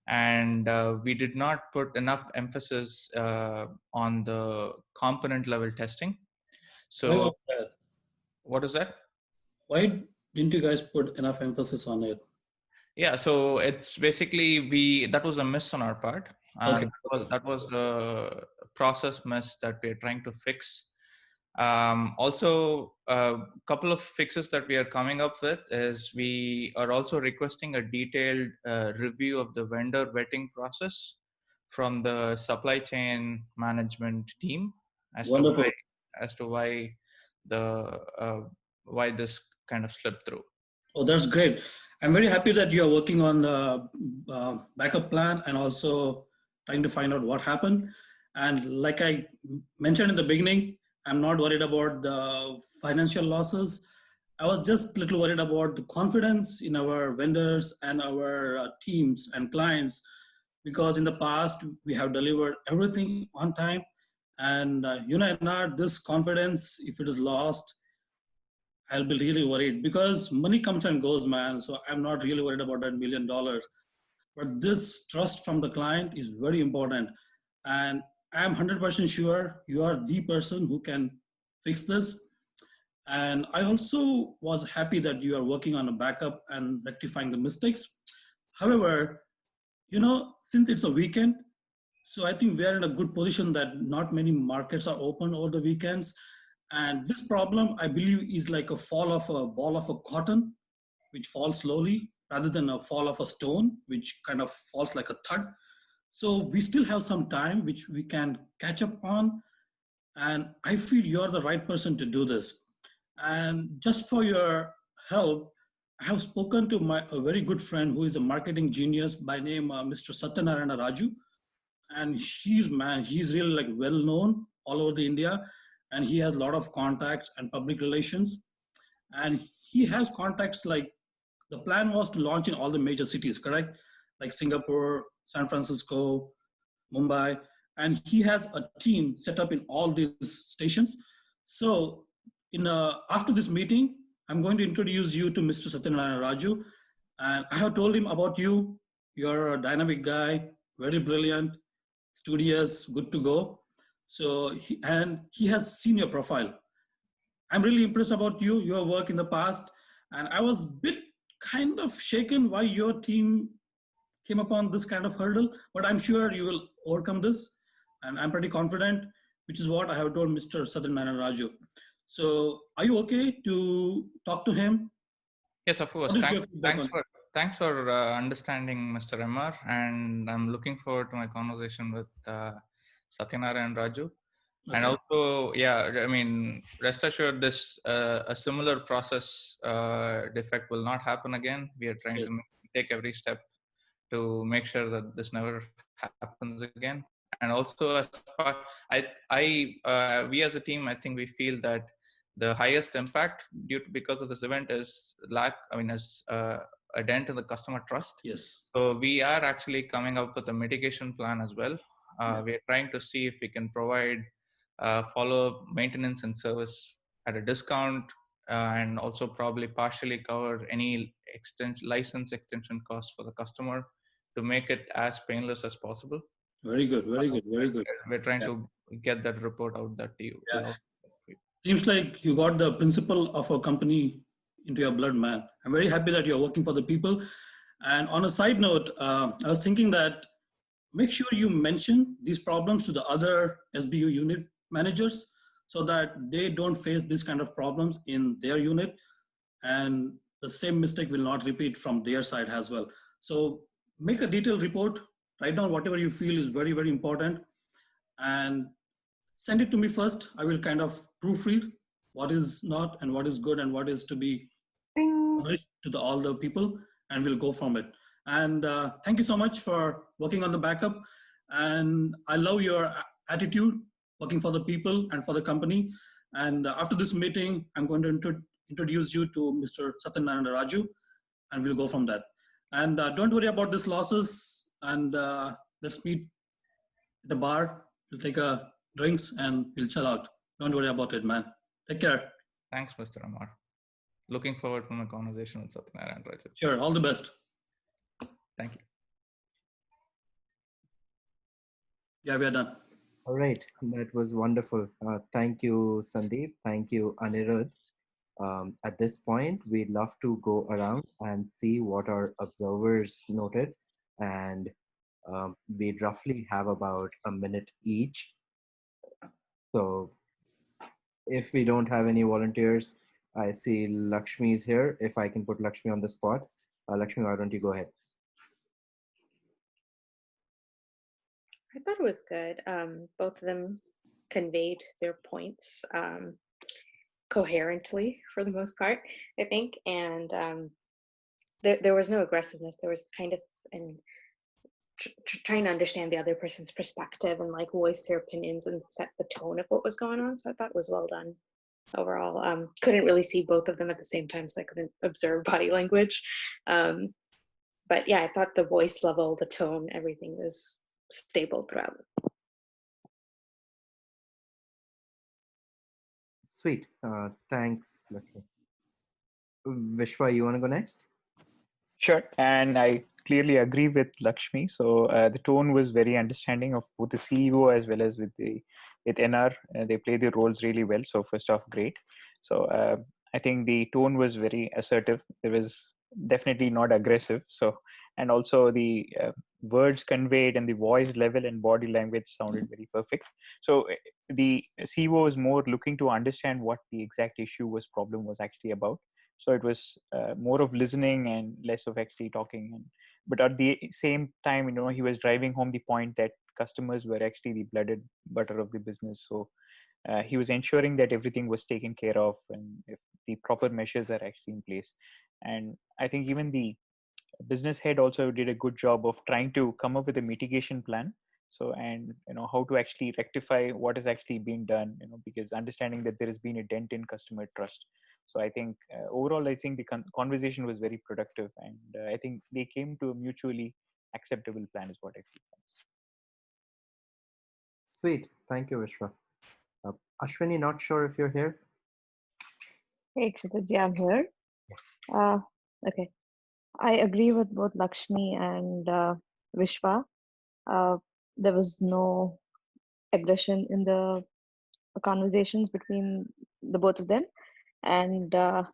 And we did not put enough emphasis on the component level testing. So what is that? Why didn't you guys put enough emphasis on it? Yeah, so it's basically that was a miss on our part. Okay. That was a process miss that we're trying to fix. Also, a couple of fixes that we are coming up with is we are also requesting a detailed review of the vendor vetting process from the supply chain management team as to why this kind of slipped through. Oh, that's great. I'm very happy that you are working on the backup plan and also trying to find out what happened. And like I mentioned in the beginning, I'm not worried about the financial losses. I was just a little worried about the confidence in our vendors and our teams and clients, because in the past we have delivered everything on time. And this confidence, if it is lost, I'll be really worried because money comes and goes, man. So I'm not really worried about that $1 million. But this trust from the client is very important. And I'm 100% sure you are the person who can fix this. And I also was happy that you are working on a backup and rectifying the mistakes. However, since it's a weekend, so I think we are in a good position that not many markets are open over the weekends. And this problem, I believe, is like a fall of a ball of a cotton, which falls slowly, rather than a fall of a stone, which kind of falls like a thud. So we still have some time, which we can catch up on. And I feel you're the right person to do this. And just for your help, I have spoken to a very good friend who is a marketing genius by name Mr. Satyanarayana Raju. And he's really like well known all over the India. And he has a lot of contacts and public relations. And he has contacts like the plan was to launch in all the major cities, correct? Like Singapore, San Francisco, Mumbai, and he has a team set up in all these stations. So after this meeting, I'm going to introduce you to Mr. Satyanarayana Raju, and I have told him about you. You're a dynamic guy, very brilliant, studious, good to go. So, he has seen your profile. I'm really impressed about you, your work in the past, and I was a bit kind of shaken why your team came upon this kind of hurdle, but I'm sure you will overcome this, and I'm pretty confident, which is what I have told Mr. Satyanarayana Raju. So, are you okay to talk to him? Yes, of course. Thanks for understanding, Mr. MR, and I'm looking forward to my conversation with Satyanarayana Raju. Okay. And also, yeah, I mean, rest assured, this a similar process defect will not happen again. We are trying to take every step to make sure that this never happens again. And also, as far, we as a team, I think we feel that the highest impact because of this event is a dent in the customer trust. Yes. So we are actually coming up with a mitigation plan as well. We are trying to see if we can provide follow maintenance and service at a discount, and also probably partially cover any license extension costs for the customer to make it as painless as possible. Very good, very good, very good. We're trying to get that report out that to you. Yeah. Seems like you got the principle of a company into your blood, man. I'm very happy that you're working for the people. And on a side note, I was thinking that make sure you mention these problems to the other SBU unit managers so that they don't face this kind of problems in their unit, and the same mistake will not repeat from their side as well. So make a detailed report, write down whatever you feel is very, very important, and send it to me first. I will kind of proofread what is not and what is good and what is to be published to all the people, and we'll go from it. And thank you so much for working on the backup. And I love your attitude, working for the people and for the company. And after this meeting, I'm going to introduce you to Mr. Satyanarayana Raju, and we'll go from that. And don't worry about these losses. And let's meet at the bar. We'll take a drinks and we'll chill out. Don't worry about it, man. Take care. Thanks, Mr. Amar. Looking forward to my conversation with Satyanarayana Raju. Sure, all the best. Thank you. Yeah, we are done. All right, that was wonderful. Thank you, Sandeep. Thank you, Anirudh. At this point, we'd love to go around and see what our observers noted. And we'd roughly have about a minute each. So if we don't have any volunteers, I see Lakshmi's here. If I can put Lakshmi on the spot. Lakshmi, why don't you go ahead? I thought it was good. Both of them conveyed their points coherently for the most part, I think. And there was no aggressiveness. There was kind of trying to understand the other person's perspective and like voice their opinions and set the tone of what was going on. So I thought it was well done overall. Couldn't really see both of them at the same time, so I couldn't observe body language. But yeah, I thought the voice level, the tone, everything was stable throughout. Sweet. Thanks, Lakshmi. Vishwa, you want to go next? Sure. And I clearly agree with Lakshmi. So the tone was very understanding of both the CEO as well as with NR. They play their roles really well. So first off, great. So I think the tone was very assertive. It was definitely not aggressive. So, and also the words conveyed and the voice level and body language sounded very perfect. So the CEO was more looking to understand what the exact problem was actually about. So it was more of listening and less of actually talking. But at the same time, he was driving home the point that customers were actually the blooded butter of the business. So he was ensuring that everything was taken care of and if the proper measures are actually in place. And I think even the business head also did a good job of trying to come up with a mitigation plan So, and how to actually rectify what is actually being done, because understanding that there has been a dent in customer trust. So I think overall, I think the conversation was very productive, and I think they came to a mutually acceptable plan is what I feel. Sweet. Thank you, Vishwa. Ashwini, not sure if you're here. Hey, Kshitij, I'm here. Okay. I agree with both Lakshmi and Vishwa. There was no aggression in the conversations between the both of them, and the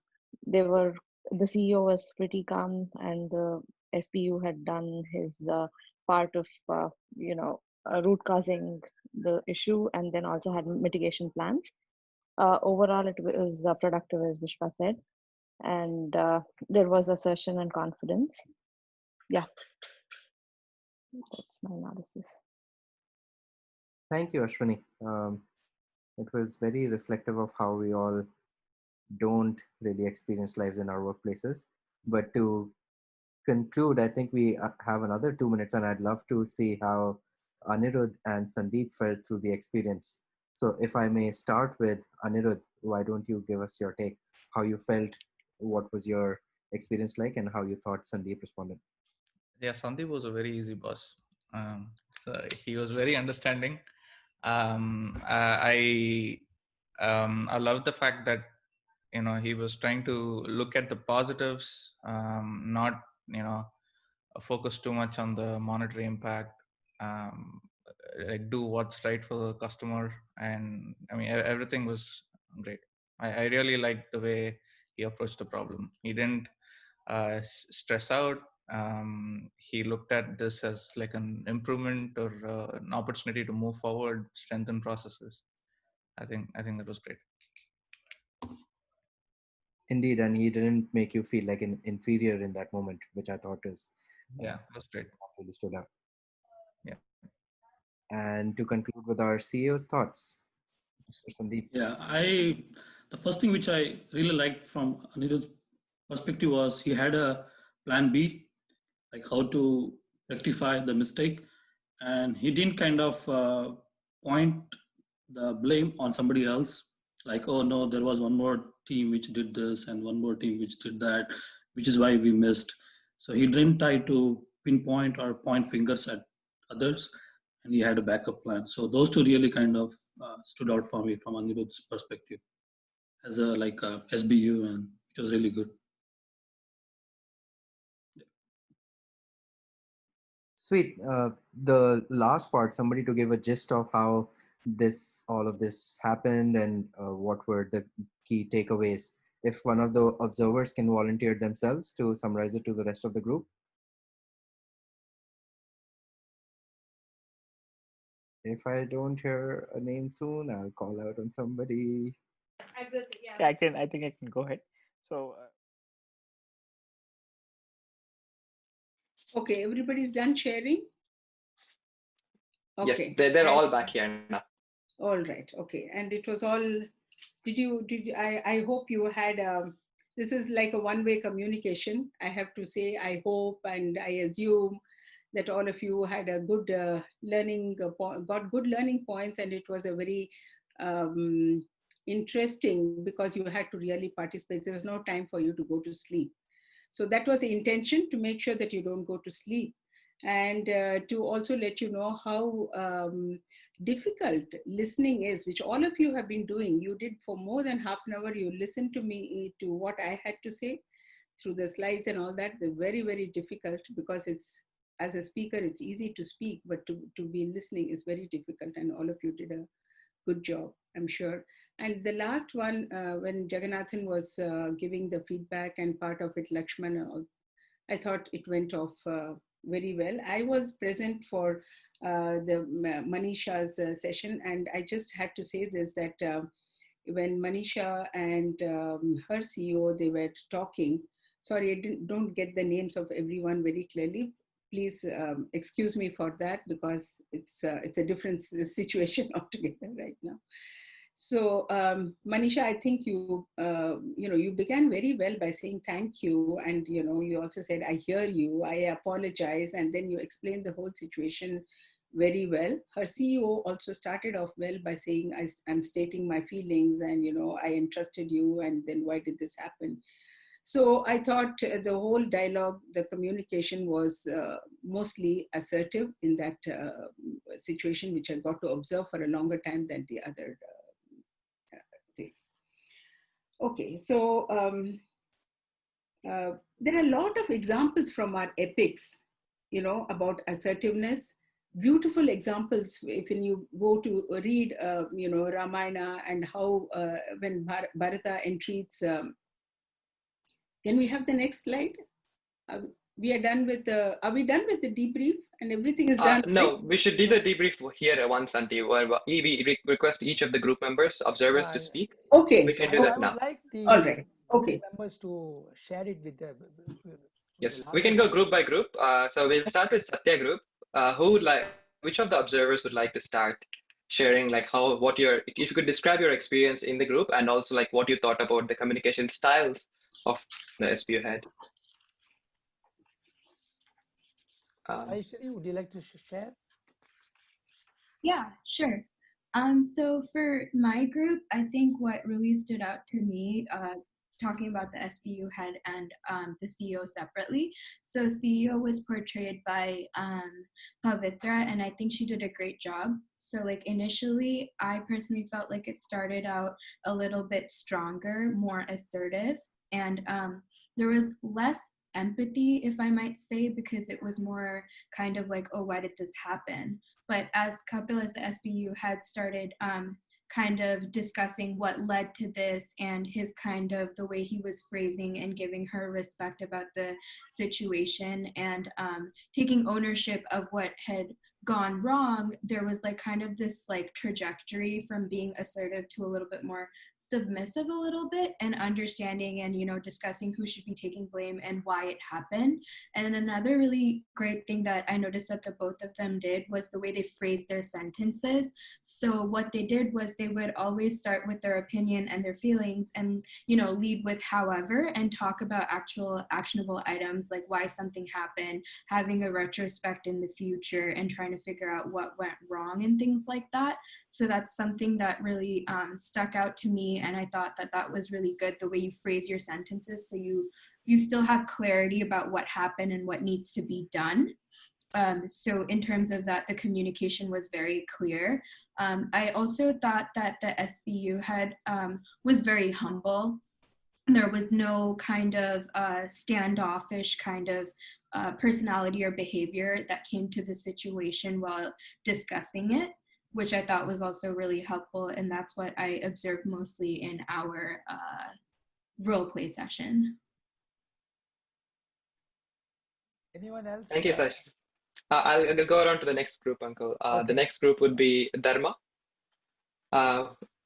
CEO was pretty calm, and the SPU had done his part of root causing the issue, and then also had mitigation plans. Overall, it was productive, as Vishwa said, and there was assertion and confidence. Yeah, that's my analysis. Thank you, Ashwini. It was very reflective of how we all don't really experience lives in our workplaces. But to conclude, I think we have another 2 minutes, and I'd love to see how Anirudh and Sandeep felt through the experience. So if I may start with Anirudh, why don't you give us your take, how you felt, what was your experience like, and how you thought Sandeep responded? Yeah, Sandeep was a very easy boss. So he was very understanding. I love the fact that he was trying to look at the positives, not focus too much on the monetary impact. Like do what's right for the customer, and I mean everything was great. I really liked the way he approached the problem. He didn't stress out. He looked at this as like an improvement or an opportunity to move forward, strengthen processes. I think that was great. Indeed, and he didn't make you feel like an inferior in that moment, which I thought is that's great. Really stood out. Yeah. And to conclude with our CEO's thoughts, Mr. Sandeep. Yeah, the first thing which I really liked from Anirudh's perspective was he had a plan B, like how to rectify the mistake, and he didn't kind of point the blame on somebody else, like, oh no, there was one more team which did this and one more team which did that, which is why we missed. So he didn't try to pinpoint or point fingers at others, and he had a backup plan. So those two really kind of stood out for me from Anirudh's perspective as a SBU, and it was really good. Sweet. The last part, somebody to give a gist of how all of this happened and what were the key takeaways. If one of the observers can volunteer themselves to summarize it to the rest of the group. If I don't hear a name soon, I'll call out on somebody. Yeah, I think I can go ahead. So. Okay, everybody's done sharing? Okay. Yes, they're all back here now. All right, okay. And it was all, I hope you had, this is like a one-way communication. I have to say, I hope and I assume that all of you had a good got good learning points, and it was a very interesting because you had to really participate. There was no time for you to go to sleep. So that was the intention, to make sure that you don't go to sleep, and to also let you know how difficult listening is, which all of you have been doing. You did for more than half an hour. You listened to me, to what I had to say through the slides and all that. They're very, very difficult because it's, as a speaker, it's easy to speak, but to be listening is very difficult. And all of you did a good job, I'm sure. And the last one, when Jagannathan was giving the feedback and part of it, Lakshman, I thought it went off very well. I was present for the Manisha's session, and I just had to say this, that when Manisha and her CEO, they were talking, sorry, I don't get the names of everyone very clearly. Please excuse me for that, because it's a different situation altogether right now. So Manisha, I think you you began very well by saying thank you, and you also said, I hear you, I apologize, and then you explained the whole situation very well. Her CEO also started off well by saying, I'm stating my feelings and, I entrusted you, and then why did this happen? So I thought the whole dialogue, the communication was mostly assertive in that situation, which I got to observe for a longer time than the other things. Okay, so there are a lot of examples from our epics, about assertiveness. Beautiful examples when you go to read, Ramayana, and how when Bharata entreats. Can we have the next slide? We are done with the. Are we done with the debrief and everything is done? No, right? we should do the debrief here once, Santi. Where we request each of the group members, observers, to speak. Okay. We can do that I now. would like the All right. group Okay. members to share it with the. Yes, we can go group by group. So we'll start with Satya group. Who would like? Which of the observers would like to start sharing, like if you could describe your experience in the group, and also like what you thought about the communication styles of the SBU head. Aishri, would you like to share? Yeah, sure. So for my group, I think what really stood out to me, talking about the SBU head and the CEO separately. So CEO was portrayed by Pavitra, and I think she did a great job. So like initially, I personally felt like it started out a little bit stronger, more assertive, and there was less empathy, if I might say, because it was more kind of like, oh, why did this happen? But as Kapil, as the SBU had started kind of discussing what led to this and his kind of the way he was phrasing and giving her respect about the situation and taking ownership of what had gone wrong, there was like kind of this like trajectory from being assertive to a little bit more submissive a little bit, and understanding and discussing who should be taking blame and why it happened. And another really great thing that I noticed that the both of them did was the way they phrased their sentences. So what they did was they would always start with their opinion and their feelings, and lead with however, and talk about actual actionable items like why something happened, having a retrospect in the future, and trying to figure out what went wrong and things like that. So that's something that really stuck out to me, and I thought that that was really good, the way you phrase your sentences, so you still have clarity about what happened and what needs to be done. So in terms of that, the communication was very clear. I also thought that the SBU head was very humble. There was no kind of standoffish kind of personality or behavior that came to the situation while discussing it, which I thought was also really helpful. And that's what I observed mostly in our role play session. Anyone else? Thank you, Sash. I'll go around to the next group, Uncle. The next group would be Dharma.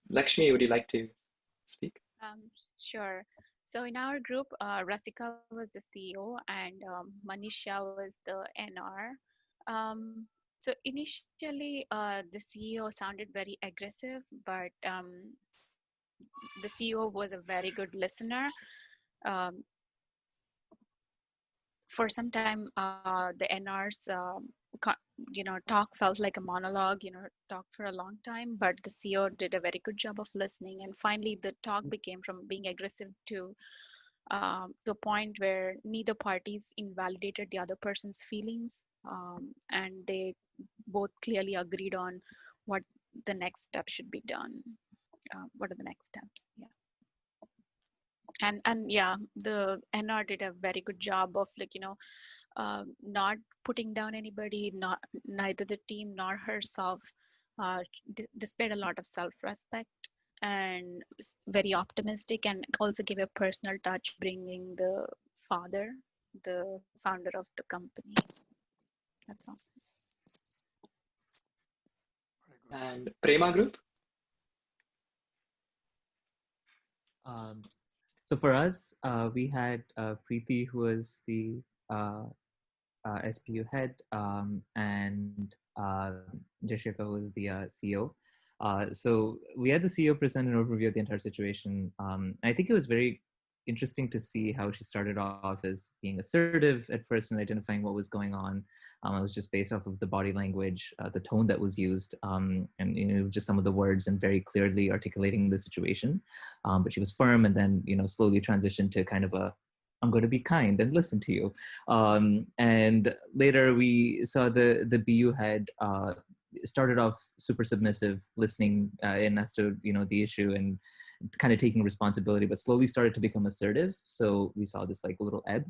Lakshmi, would you like to speak? Sure. So in our group, Rasika was the CEO and Manisha was the NR. So initially, the CEO sounded very aggressive, but the CEO was a very good listener. For some time, the NR's talk felt like a monologue, talk for a long time, but the CEO did a very good job of listening. And finally, the talk became from being aggressive to a point where neither parties invalidated the other person's feelings, and they both clearly agreed on what the next step should be done. What are the next steps? Yeah. And yeah, the NR did a very good job of not putting down anybody, neither the team nor herself, displayed a lot of self-respect and very optimistic, and also gave a personal touch, bringing the father, the founder of the company. That's all. And Prema group? So for us, we had Preeti, who was the SPU head, and Jashika was the CEO. So we had the CEO present an overview of the entire situation. I think it was very interesting to see how she started off as being assertive at first and identifying what was going on. It was just based off of the body language, the tone that was used, and just some of the words and very clearly articulating the situation. But she was firm, and then slowly transitioned to kind of a, I'm going to be kind and listen to you. And later we saw the BU head started off super submissive, listening in as to the issue and kind of taking responsibility, but slowly started to become assertive. So we saw this like little ebb,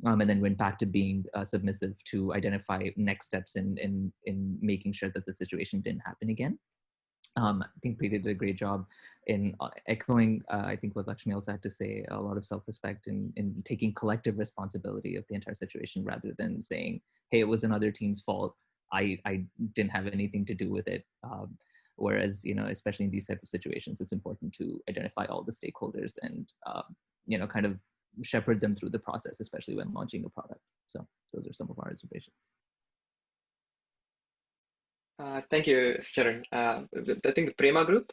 and then went back to being submissive to identify next steps in making sure that the situation didn't happen again. I think Preeti did a great job in echoing, I think, what Lakshmi also had to say, a lot of self-respect in taking collective responsibility of the entire situation rather than saying, hey, it was another team's fault. I didn't have anything to do with it. Whereas, especially in these type of situations, it's important to identify all the stakeholders and, kind of shepherd them through the process, especially when launching a product. So those are some of our observations. Thank you, Sharon. I think the Prema group.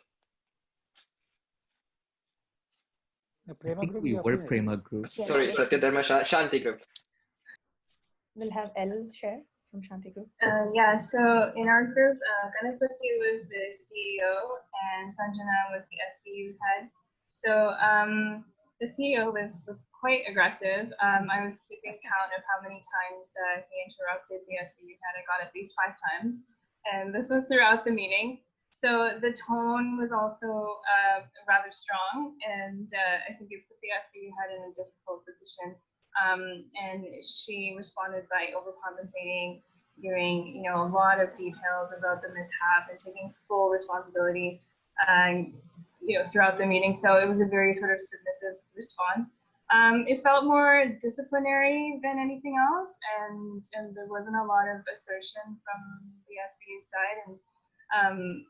The Prema group. We were Prema group. Sorry, Satyadharma Shanti group. We'll have L share from Shanti group. Yeah, so in our group, Ganapati was the CEO and Sanjana was the SBU head. So the CEO was quite aggressive. I was keeping count of how many times he interrupted the SBU head. I got at least 5 times. And this was throughout the meeting. So the tone was also rather strong, and I think it put the SBU head in a difficult position. And she responded by overcompensating, giving a lot of details about the mishap and taking full responsibility, throughout the meeting. So it was a very sort of submissive response. It felt more disciplinary than anything else, and there wasn't a lot of assertion from the SBU side, and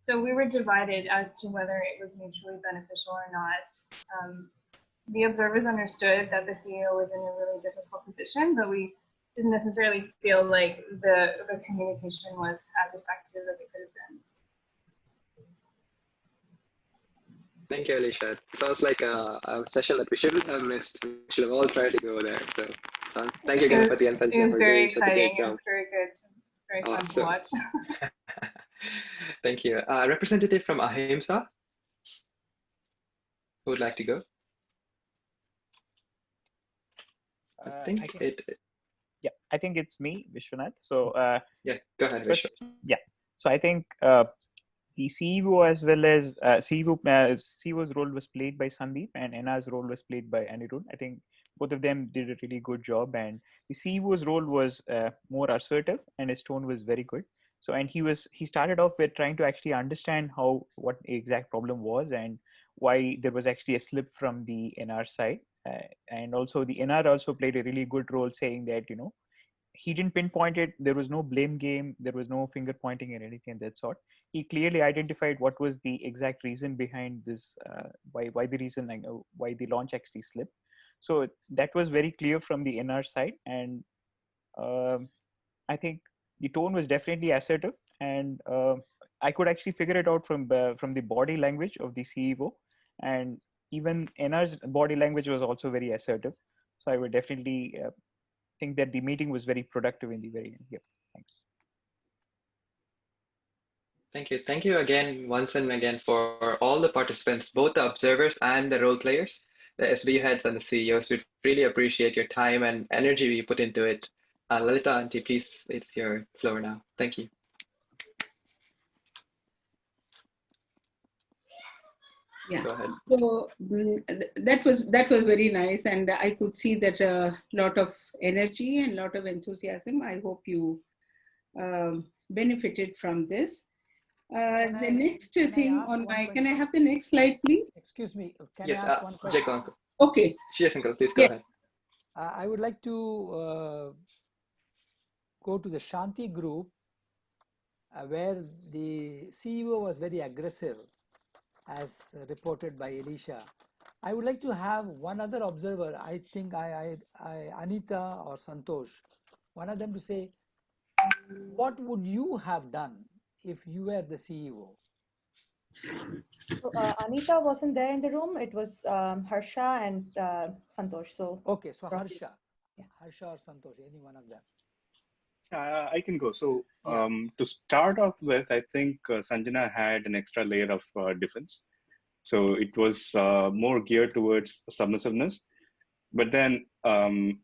so we were divided as to whether it was mutually beneficial or not. The observers understood that the CEO was in a really difficult position, but we didn't necessarily feel like the communication was as effective as it could have been. Thank you, Alicia. Sounds like a session that we shouldn't have missed. We should have all tried to go there. So thank you, Ganapati and Sanjana. It was very exciting. It was very good. Very fun to watch. Thank you. Representative from Ahimsa, who would like to go? I think it's me, Vishwanath. So yeah, go ahead, Vishwanath. Yeah. So I think the CEO as well as CEO's role was played by Sandeep and NR's role was played by Anirudh. I think both of them did a really good job, and the CEO's role was more assertive and his tone was very good. So, and he started off with trying to actually understand what the exact problem was and why there was actually a slip from the NR side. And also the NR also played a really good role, saying that, he didn't pinpoint it. There was no blame game. There was no finger pointing or anything of that sort. He clearly identified what was the exact reason behind this, why the launch actually slipped. So that was very clear from the NR side. And I think the tone was definitely assertive. And I could actually figure it out from the body language of the CEO. And even NR's body language was also very assertive. So I would definitely think that the meeting was very productive in the very end. Yep. Thanks. Thank you. Thank you again, once and again, for all the participants, both the observers and the role players, the SBU heads and the CEOs. We really appreciate your time and energy you put into it. Lalita Auntie, please, it's your floor now. Thank you. Yeah. Go ahead. So that was very nice, and I could see that a lot of energy and a lot of enthusiasm. I hope you benefited from this. The next thing on my, can I have the next slide, please? Excuse me, can yes, I ask one question? Okay. Yes, uncle, please go ahead. I would like to go to the Shanti group where the CEO was very aggressive, as reported by Elisha. I would like to have one other observer, I think Anita or Santosh, one of them to say, what would you have done if you were the CEO? So, Anita wasn't there in the room. It was Harsha and Santosh. So okay, so probably, Harsha, yeah. Harsha or Santosh, any one of them. I can go. So to start off with, I think Sanjana had an extra layer of defense. So it was more geared towards submissiveness. But then in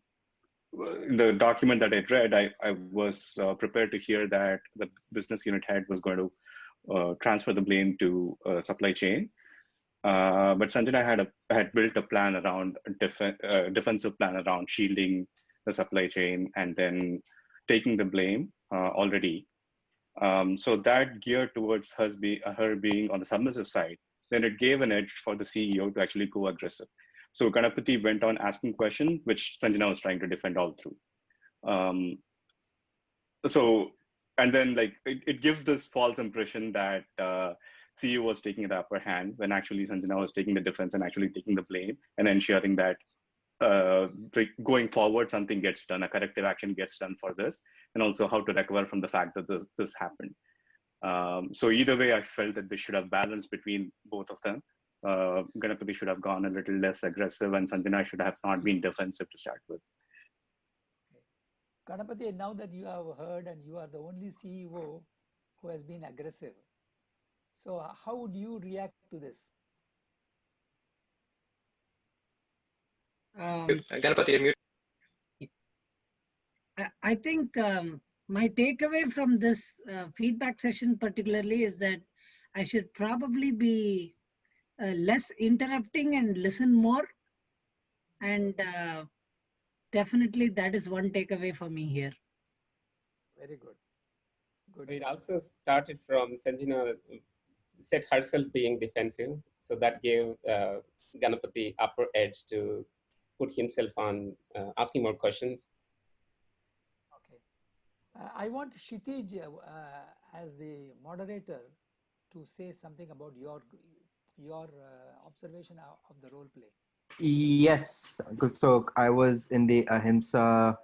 the document that I read, I was prepared to hear that the business unit head was going to transfer the blame to supply chain. But Sanjana had built a plan around defensive plan around shielding the supply chain and then taking the blame already. So that geared towards her being on the submissive side, then it gave an edge for the CEO to actually go aggressive. So Ganapati went on asking questions, which Sanjana was trying to defend all through. And then like it gives this false impression that CEO was taking the upper hand when actually Sanjana was taking the defense and actually taking the blame and ensuring that going forward something gets done, a corrective action gets done for this, and also how to recover from the fact that this happened. So either way, I felt that they should have balanced between both of them. Ganapati should have gone a little less aggressive, and Sanjana should have not been defensive to start with. Ganapati, now that you have heard and you are the only CEO who has been aggressive, so how would you react to this? Ganapati, mute. I think my takeaway from this feedback session particularly is that I should probably be less interrupting and listen more. And definitely that is one takeaway for me here. Very good. Good. It also started from Sanjana said herself being defensive. So that gave Ganapati upper edge to put himself on asking more questions. Okay. I want Kshitij as the moderator to say something about your observation of the role play. Yes, so I was in the Ahimsa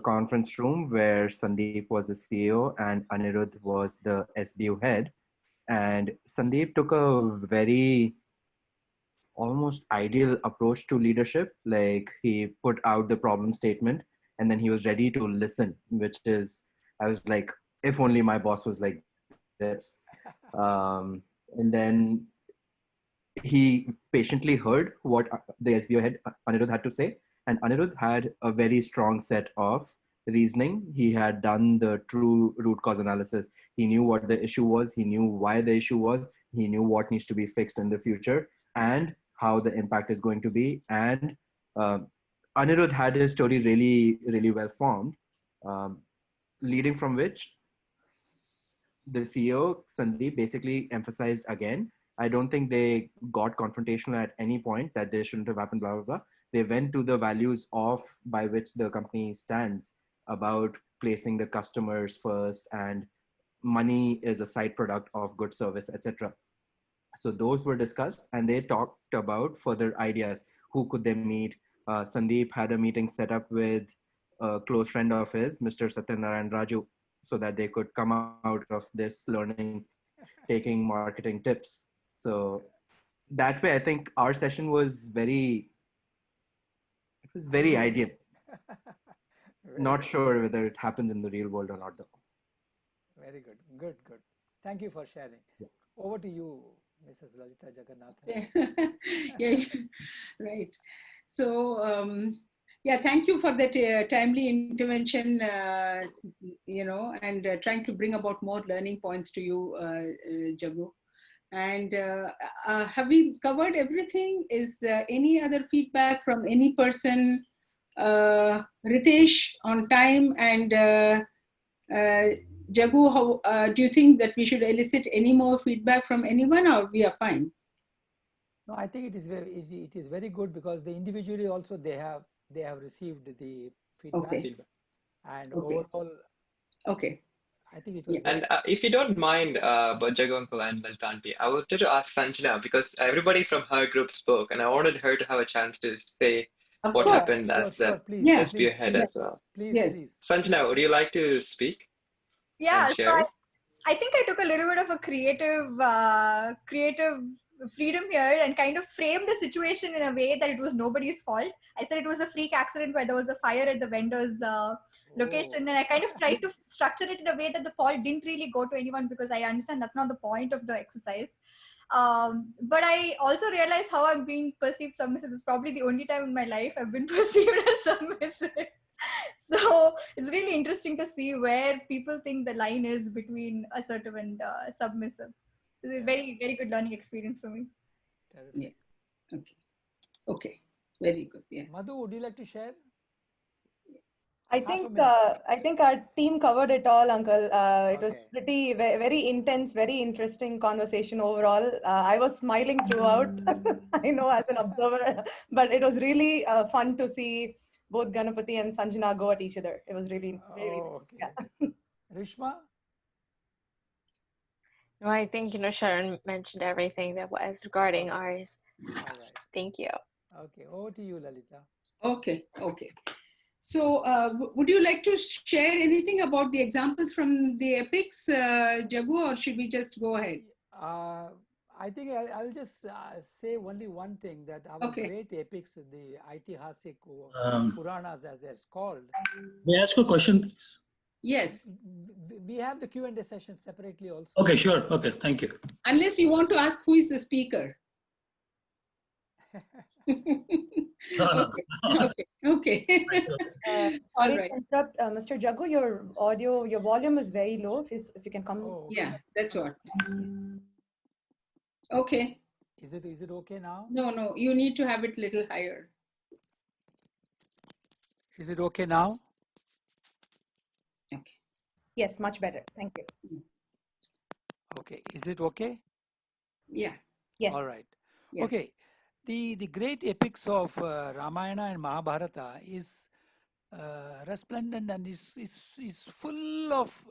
conference room where Sandeep was the CEO and Anirudh was the SBU head. And Sandeep took a very almost ideal approach to leadership. Like he put out the problem statement and then he was ready to listen, which is, I was like, if only my boss was like this. And then he patiently heard what the SBO head Anirudh had to say, and Anirudh had a very strong set of reasoning. He had done the true root cause analysis. He knew what the issue was. He knew why the issue was. He knew what needs to be fixed in the future and how the impact is going to be. And Anirudh had his story really, really well formed, leading from which the CEO, Sandeep, basically emphasized again, I don't think they got confrontational at any point that they shouldn't have happened, blah, blah, blah. They went to the values of by which the company stands about placing the customers first and money is a side product of good service, etc. So those were discussed and they talked about further ideas. Who could they meet? Sandeep had a meeting set up with a close friend of his, Mr. Satyanarayan Raju, so that they could come out of this learning, taking marketing tips. So that way, I think our session was very ideal. Not good. sure whether it happens in the real world or not, though. Very good. Good, good. Thank you for sharing. Yeah. Over to you, Mrs. Lalita Jagannathan. Yeah, right. So, yeah, thank you for that timely intervention, and trying to bring about more learning points to you, Jagu. And have we covered everything? Is any other feedback from any person? Ritesh, on time, and Jagu, how do you think that we should elicit any more feedback from anyone, or we are fine? No, I think it is very good because they individually also they have received the feedback. Okay. And okay. Overall, okay. I think it was. Yeah. And if you don't mind, Jagu uncle and Laltanti, I wanted to ask Sanjana because everybody from her group spoke, and I wanted her to have a chance to say what happened as the SBO head as well. Please. Sanjana, would you like to speak? Yeah, and share it? I think I took a little bit of a creative freedom here and kind of framed the situation in a way that it was nobody's fault. I said it was a freak accident where there was a fire at the vendor's location, and I kind of tried to structure it in a way that the fault didn't really go to anyone, because I understand that's not the point of the exercise. But I also realized how I'm being perceived submissive. It's probably the only time in my life I've been perceived as submissive. So it's really interesting to see where people think the line is between assertive and submissive. It's a very, very good learning experience for me. Yeah. Okay. Okay. Very good. Yeah. Madhu, would you like to share? I think our team covered it all, Uncle. It was pretty very intense, very interesting conversation overall. I was smiling throughout. I know as an observer, but it was really fun to see both Ganapati and Sanjana go at each other. It was really, yeah. Rishma? No, I think, Sharon mentioned everything that was regarding ours. All right. Thank you. Okay, over to you, Lalita. Okay. Okay. So would you like to share anything about the examples from the epics, Jabu, or should we just go ahead? I think I'll just say only one thing, that our great epics, the Aitihasik Puranas as they're called. May I ask a question, please? Yes. We have the Q&A session separately also. Okay, sure. Okay, thank you. Unless you want to ask who is the speaker. Okay. Okay. Sorry to interrupt, Mr. Jagu, your audio, your volume is very low. If you can come. Yeah, that's what. Okay. Is it okay now? No, you need to have it a little higher. Is it okay now? Okay. Yes, much better. Thank you. Okay. Is it okay? Yeah. Yes. All right. Yes. Okay. The great epics of Ramayana and Mahabharata is resplendent and is full of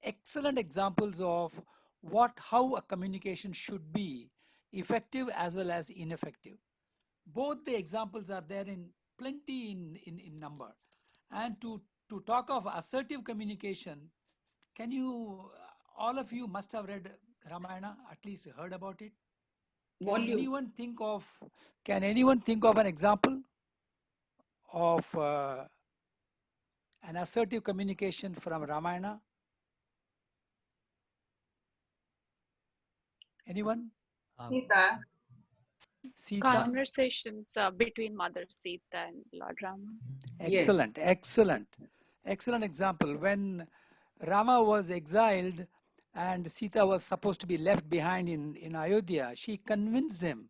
excellent examples of how a communication should be effective as well as ineffective. Both the examples are there in plenty in number. And to talk of assertive communication, can you, all of you must have read Ramayana, at least heard about it. Can anyone think of an example of an assertive communication from Ramayana? Anyone? Sita. Conversations between Mother Sita and Lord Rama. Excellent, excellent example. When Rama was exiled and Sita was supposed to be left behind in Ayodhya, she convinced him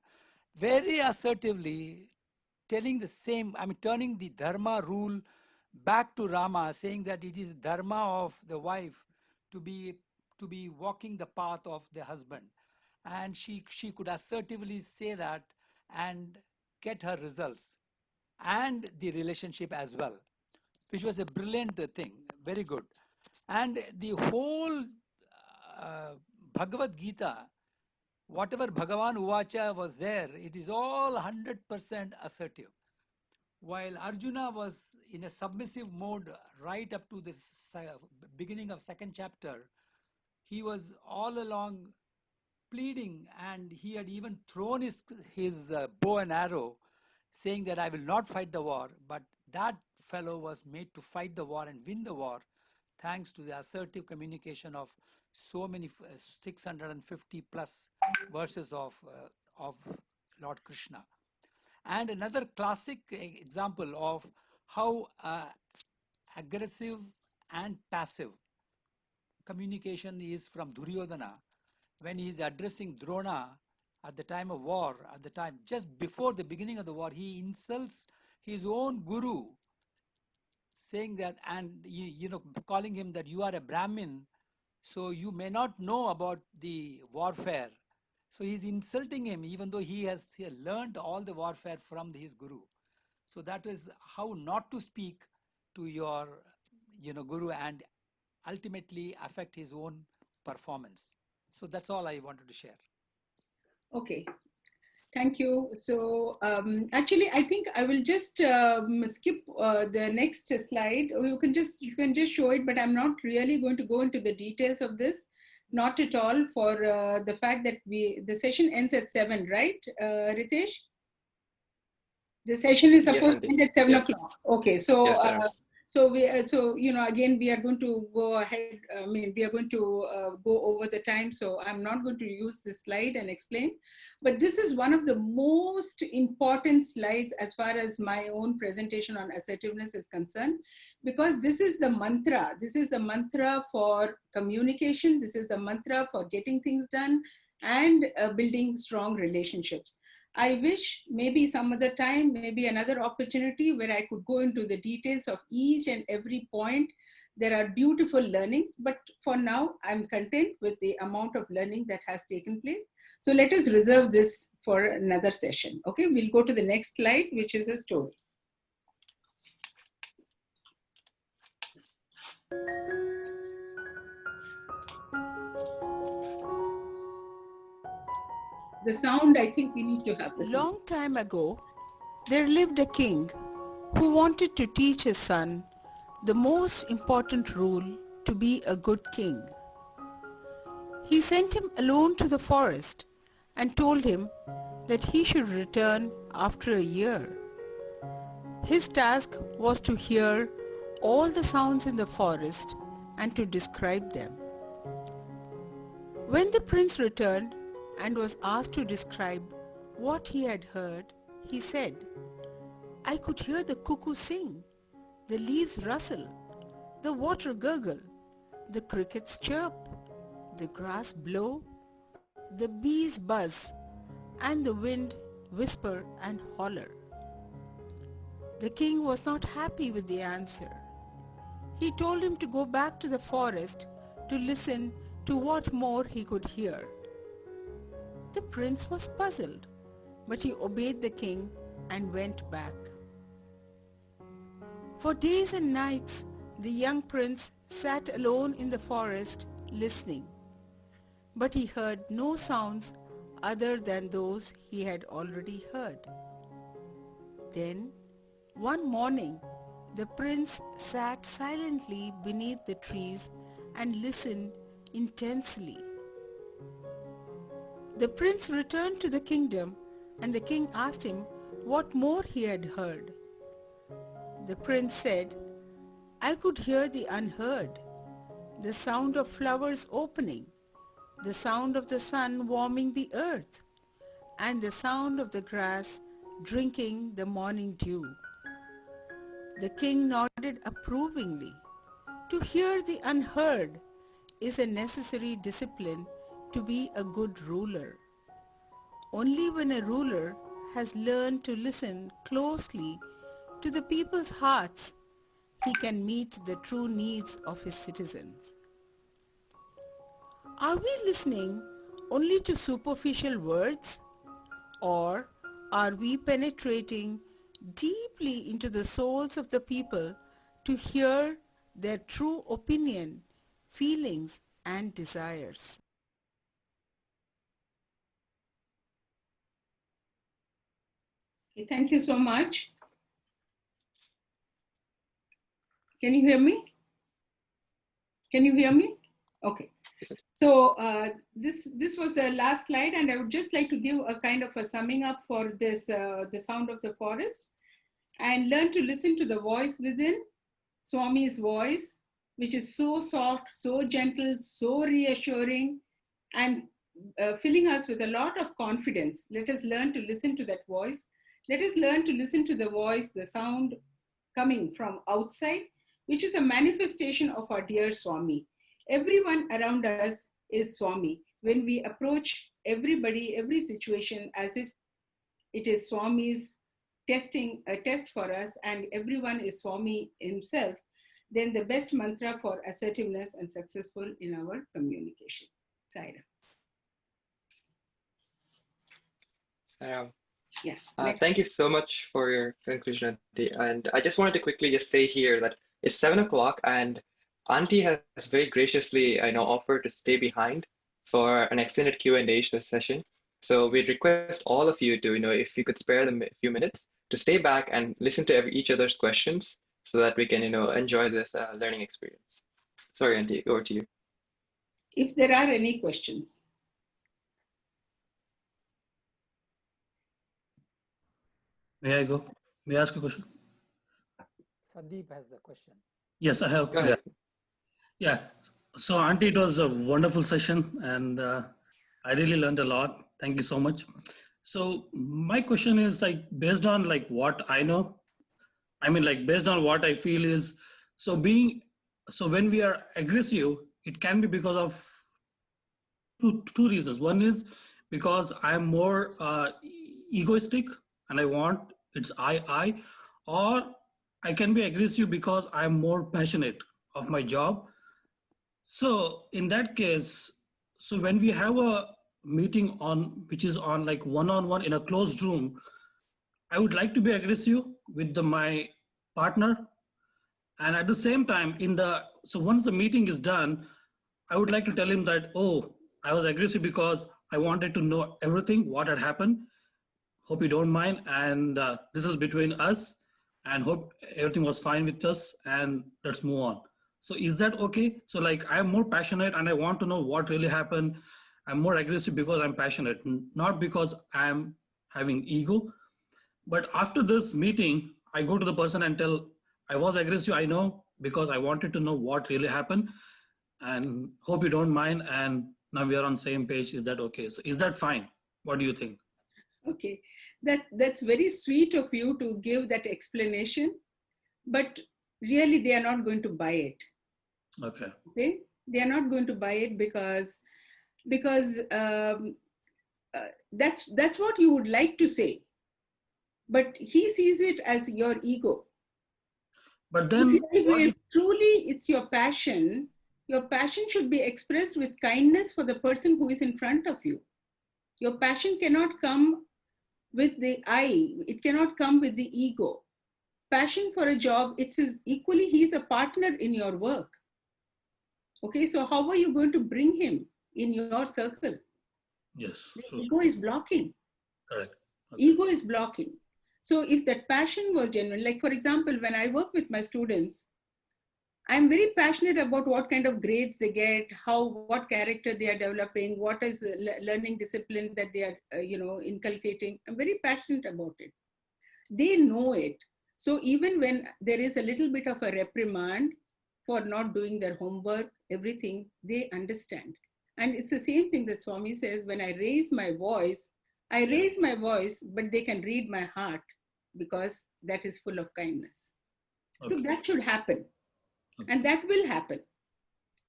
very assertively, telling the same, turning the dharma rule back to Rama, saying that it is dharma of the wife to be walking the path of the husband. And she could assertively say that and get her results and the relationship as well, which was a brilliant thing, very good. And the whole Bhagavad Gita, whatever Bhagavan Uvacha was there, it is all 100% assertive. While Arjuna was in a submissive mode right up to the beginning of second chapter, he was all along pleading, and he had even thrown his bow and arrow, saying that I will not fight the war. But that fellow was made to fight the war and win the war, thanks to the assertive communication of so many 650 plus verses of Lord Krishna. And another classic example of how aggressive and passive communication is from Duryodhana, when he is addressing Drona at the time of war, just before the beginning of the war, he insults his own guru, saying that, and calling him that you are a Brahmin, so you may not know about the warfare. So he's insulting him, even though he has learned all the warfare from his guru. So that is how not to speak to your guru and ultimately affect his own performance. So that's all I wanted to share. Okay, thank you. So actually, I think I will just skip the next slide. You can just show it, but I'm not really going to go into the details of this. Not at all, for the fact that the session ends at 7, right, Ritesh? The session is supposed to end at 7 o'clock. Okay, so Yes, so again we are going to go ahead. I mean, we are going to go over the time. So I'm not going to use this slide and explain, but this is one of the most important slides as far as my own presentation on assertiveness is concerned, because this is the mantra. This is the mantra for communication. This is the mantra for getting things done and building strong relationships. I wish maybe some other time, maybe another opportunity where I could go into the details of each and every point. There are beautiful learnings, but for now, I'm content with the amount of learning that has taken place. So let us reserve this for another session. Okay, we'll go to the next slide, which is a story. The sound, I think we need to have the sound. Long time ago, there lived a king who wanted to teach his son the most important rule to be a good king. He sent him alone to the forest and told him that he should return after a year. His task was to hear all the sounds in the forest and to describe them. When the prince returned and was asked to describe what he had heard, he said, "I could hear the cuckoo sing, the leaves rustle, the water gurgle, the crickets chirp, the grass blow, the bees buzz, and the wind whisper and holler." The king was not happy with the answer. He told him to go back to the forest to listen to what more he could hear. The prince was puzzled, but he obeyed the king and went back. For days and nights, the young prince sat alone in the forest listening, but he heard no sounds other than those he had already heard. Then, one morning, the prince sat silently beneath the trees and listened intensely. The prince returned to the kingdom, and the king asked him what more he had heard. The prince said, "I could hear the unheard, the sound of flowers opening, the sound of the sun warming the earth, and the sound of the grass drinking the morning dew." The king nodded approvingly. To hear the unheard is a necessary discipline to be a good ruler. Only when a ruler has learned to listen closely to the people's hearts, he can meet the true needs of his citizens. Are we listening only to superficial words, or are we penetrating deeply into the souls of the people to hear their true opinion, feelings, and desires? Okay, thank you so much. Can you hear me? Can you hear me? Okay. So this was the last slide, and I would just like to give a kind of a summing up for this, the sound of the forest, and learn to listen to the voice within, Swami's voice, which is so soft, so gentle, so reassuring, and filling us with a lot of confidence. Let us learn to listen to that voice. Let us learn to listen to the voice, the sound coming from outside, which is a manifestation of our dear Swami. Everyone around us is Swami. When we approach everybody, every situation as if it is Swami's testing, a test for us, and everyone is Swami himself, then the best mantra for assertiveness and successful in our communication. Saira. Yeah. Thank you so much for your conclusion, Auntie. And I just wanted to quickly just say here that it's 7 o'clock, and Auntie has very graciously, I know, offered to stay behind for an extended Q&A session. So we'd request all of you to, if you could spare them a few minutes to stay back and listen to each other's questions so that we can, enjoy this learning experience. Sorry, Auntie, over to you. if there are any questions. May I go? May I ask a question? Sandeep has the question. Yes, I have. Yeah. Yeah. So, Auntie, it was a wonderful session and I really learned a lot. Thank you so much. So my question is like based on like what I know, I mean like based on what I feel is, so when we are aggressive, it can be because of two reasons. One is because I'm more egoistic and I want it's I, or I can be aggressive because I'm more passionate of my job. So in that case, so when we have a meeting on which is on like one-on-one in a closed room, I would like to be aggressive with my partner, and at the same time so once the meeting is done, I would like to tell him that, oh, I was aggressive because I wanted to know everything what had happened. Hope you don't mind, and this is between us, and hope everything was fine with us, and let's move on. So is that okay? So like I'm more passionate and I want to know what really happened. I'm more aggressive because I'm passionate, not because I'm having ego. But after this meeting, I go to the person and tell, I was aggressive, I know, because I wanted to know what really happened, and hope you don't mind, and now we are on the same page. Is that okay? So is that fine? What do you think? Okay, that's very sweet of you to give that explanation, but really they are not going to buy it. Okay. Okay, they are not going to buy it because that's what you would like to say, but he sees it as your ego. But then, if truly it's your passion should be expressed with kindness for the person who is in front of you. Your passion cannot come with the I, it cannot come with the ego. Passion for a job, it's equally, he's a partner in your work. Okay, so how are you going to bring him in your circle? Yes. The ego is blocking. Correct. Okay. Ego is blocking. So if that passion was genuine, like for example, when I work with my students, I'm very passionate about what kind of grades they get, what character they are developing, what is the learning discipline that they are, inculcating. I'm very passionate about it. They know it. So even when there is a little bit of a reprimand for not doing their homework, everything, they understand. And it's the same thing that Swami says, when I raise my voice, but they can read my heart because that is full of kindness. Okay. So that should happen. Okay. And that will happen.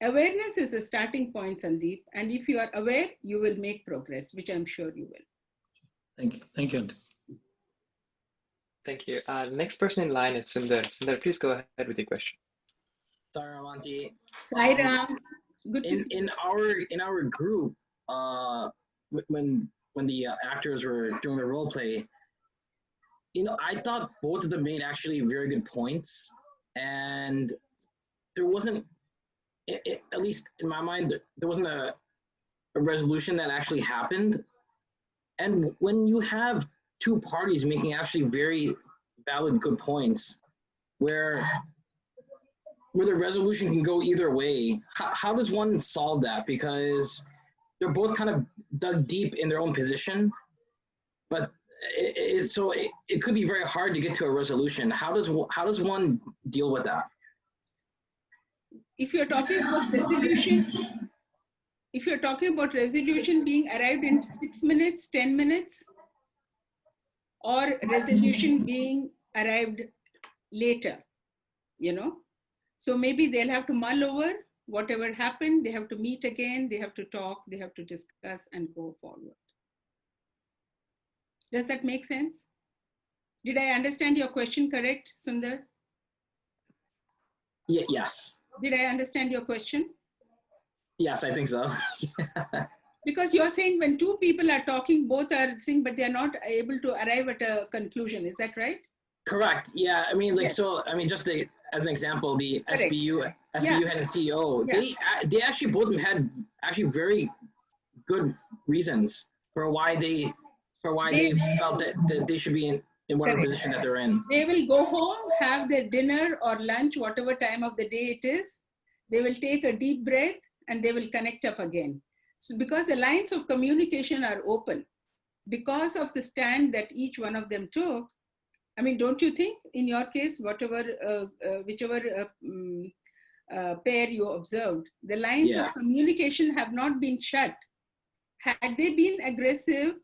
Awareness is the starting point, Sandeep. And if you are aware, you will make progress, which I'm sure you will. Thank you. Thank you. Thank you. Next person in line is Sundar. Sundar, please go ahead with your question. Sorry, Avanti. Hi, Ram. Good to see you. In our group, when the actors were doing the role play, I thought both of them made actually very good points, and there wasn't, at least in my mind, there wasn't a resolution that actually happened. And when you have two parties making actually very valid, good points, where the resolution can go either way, how does one solve that? Because they're both kind of dug deep in their own position, but it could be very hard to get to a resolution. How does one deal with that? If you're talking about resolution, being arrived in 6 minutes, 10 minutes, or resolution being arrived later, so maybe they'll have to mull over whatever happened. They have to meet again. They have to talk. They have to discuss and go forward. Does that make sense? Did I understand your question correct, Sundar? Yes. Did I understand your question? Yes, I think so. Because you're saying when two people are talking, both are saying, but they're not able to arrive at a conclusion. Is that right? Correct. Yeah. I mean, just as an example, the Correct. SBU head and CEO, they actually both had very good reasons for why they felt that they should be in whatever position that they're in. They will go home, have their dinner or lunch, whatever time of the day it is. They will take a deep breath and they will connect up again. So because the lines of communication are open, because of the stand that each one of them took, I mean, don't you think in your case, whichever pair you observed, the lines of communication have not been shut. Had they been aggressive,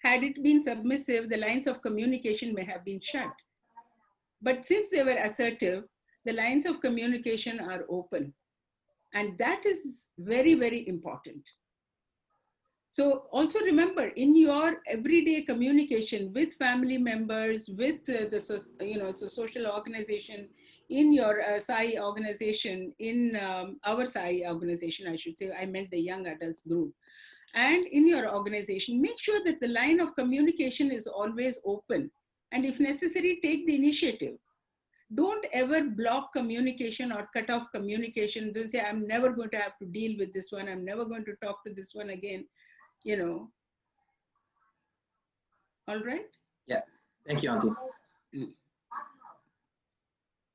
had it been submissive, the lines of communication may have been shut. But since they were assertive, the lines of communication are open. And that is very, very important. So also remember, in your everyday communication with family members, with the social organization, in your SAI organization, in our SAI organization, I should say, I meant the young adults group. And in your organization, make sure that the line of communication is always open. And if necessary, take the initiative. Don't ever block communication or cut off communication. Don't say, I'm never going to have to deal with this one. I'm never going to talk to this one again. You know. All right? Yeah. Thank you, Auntie.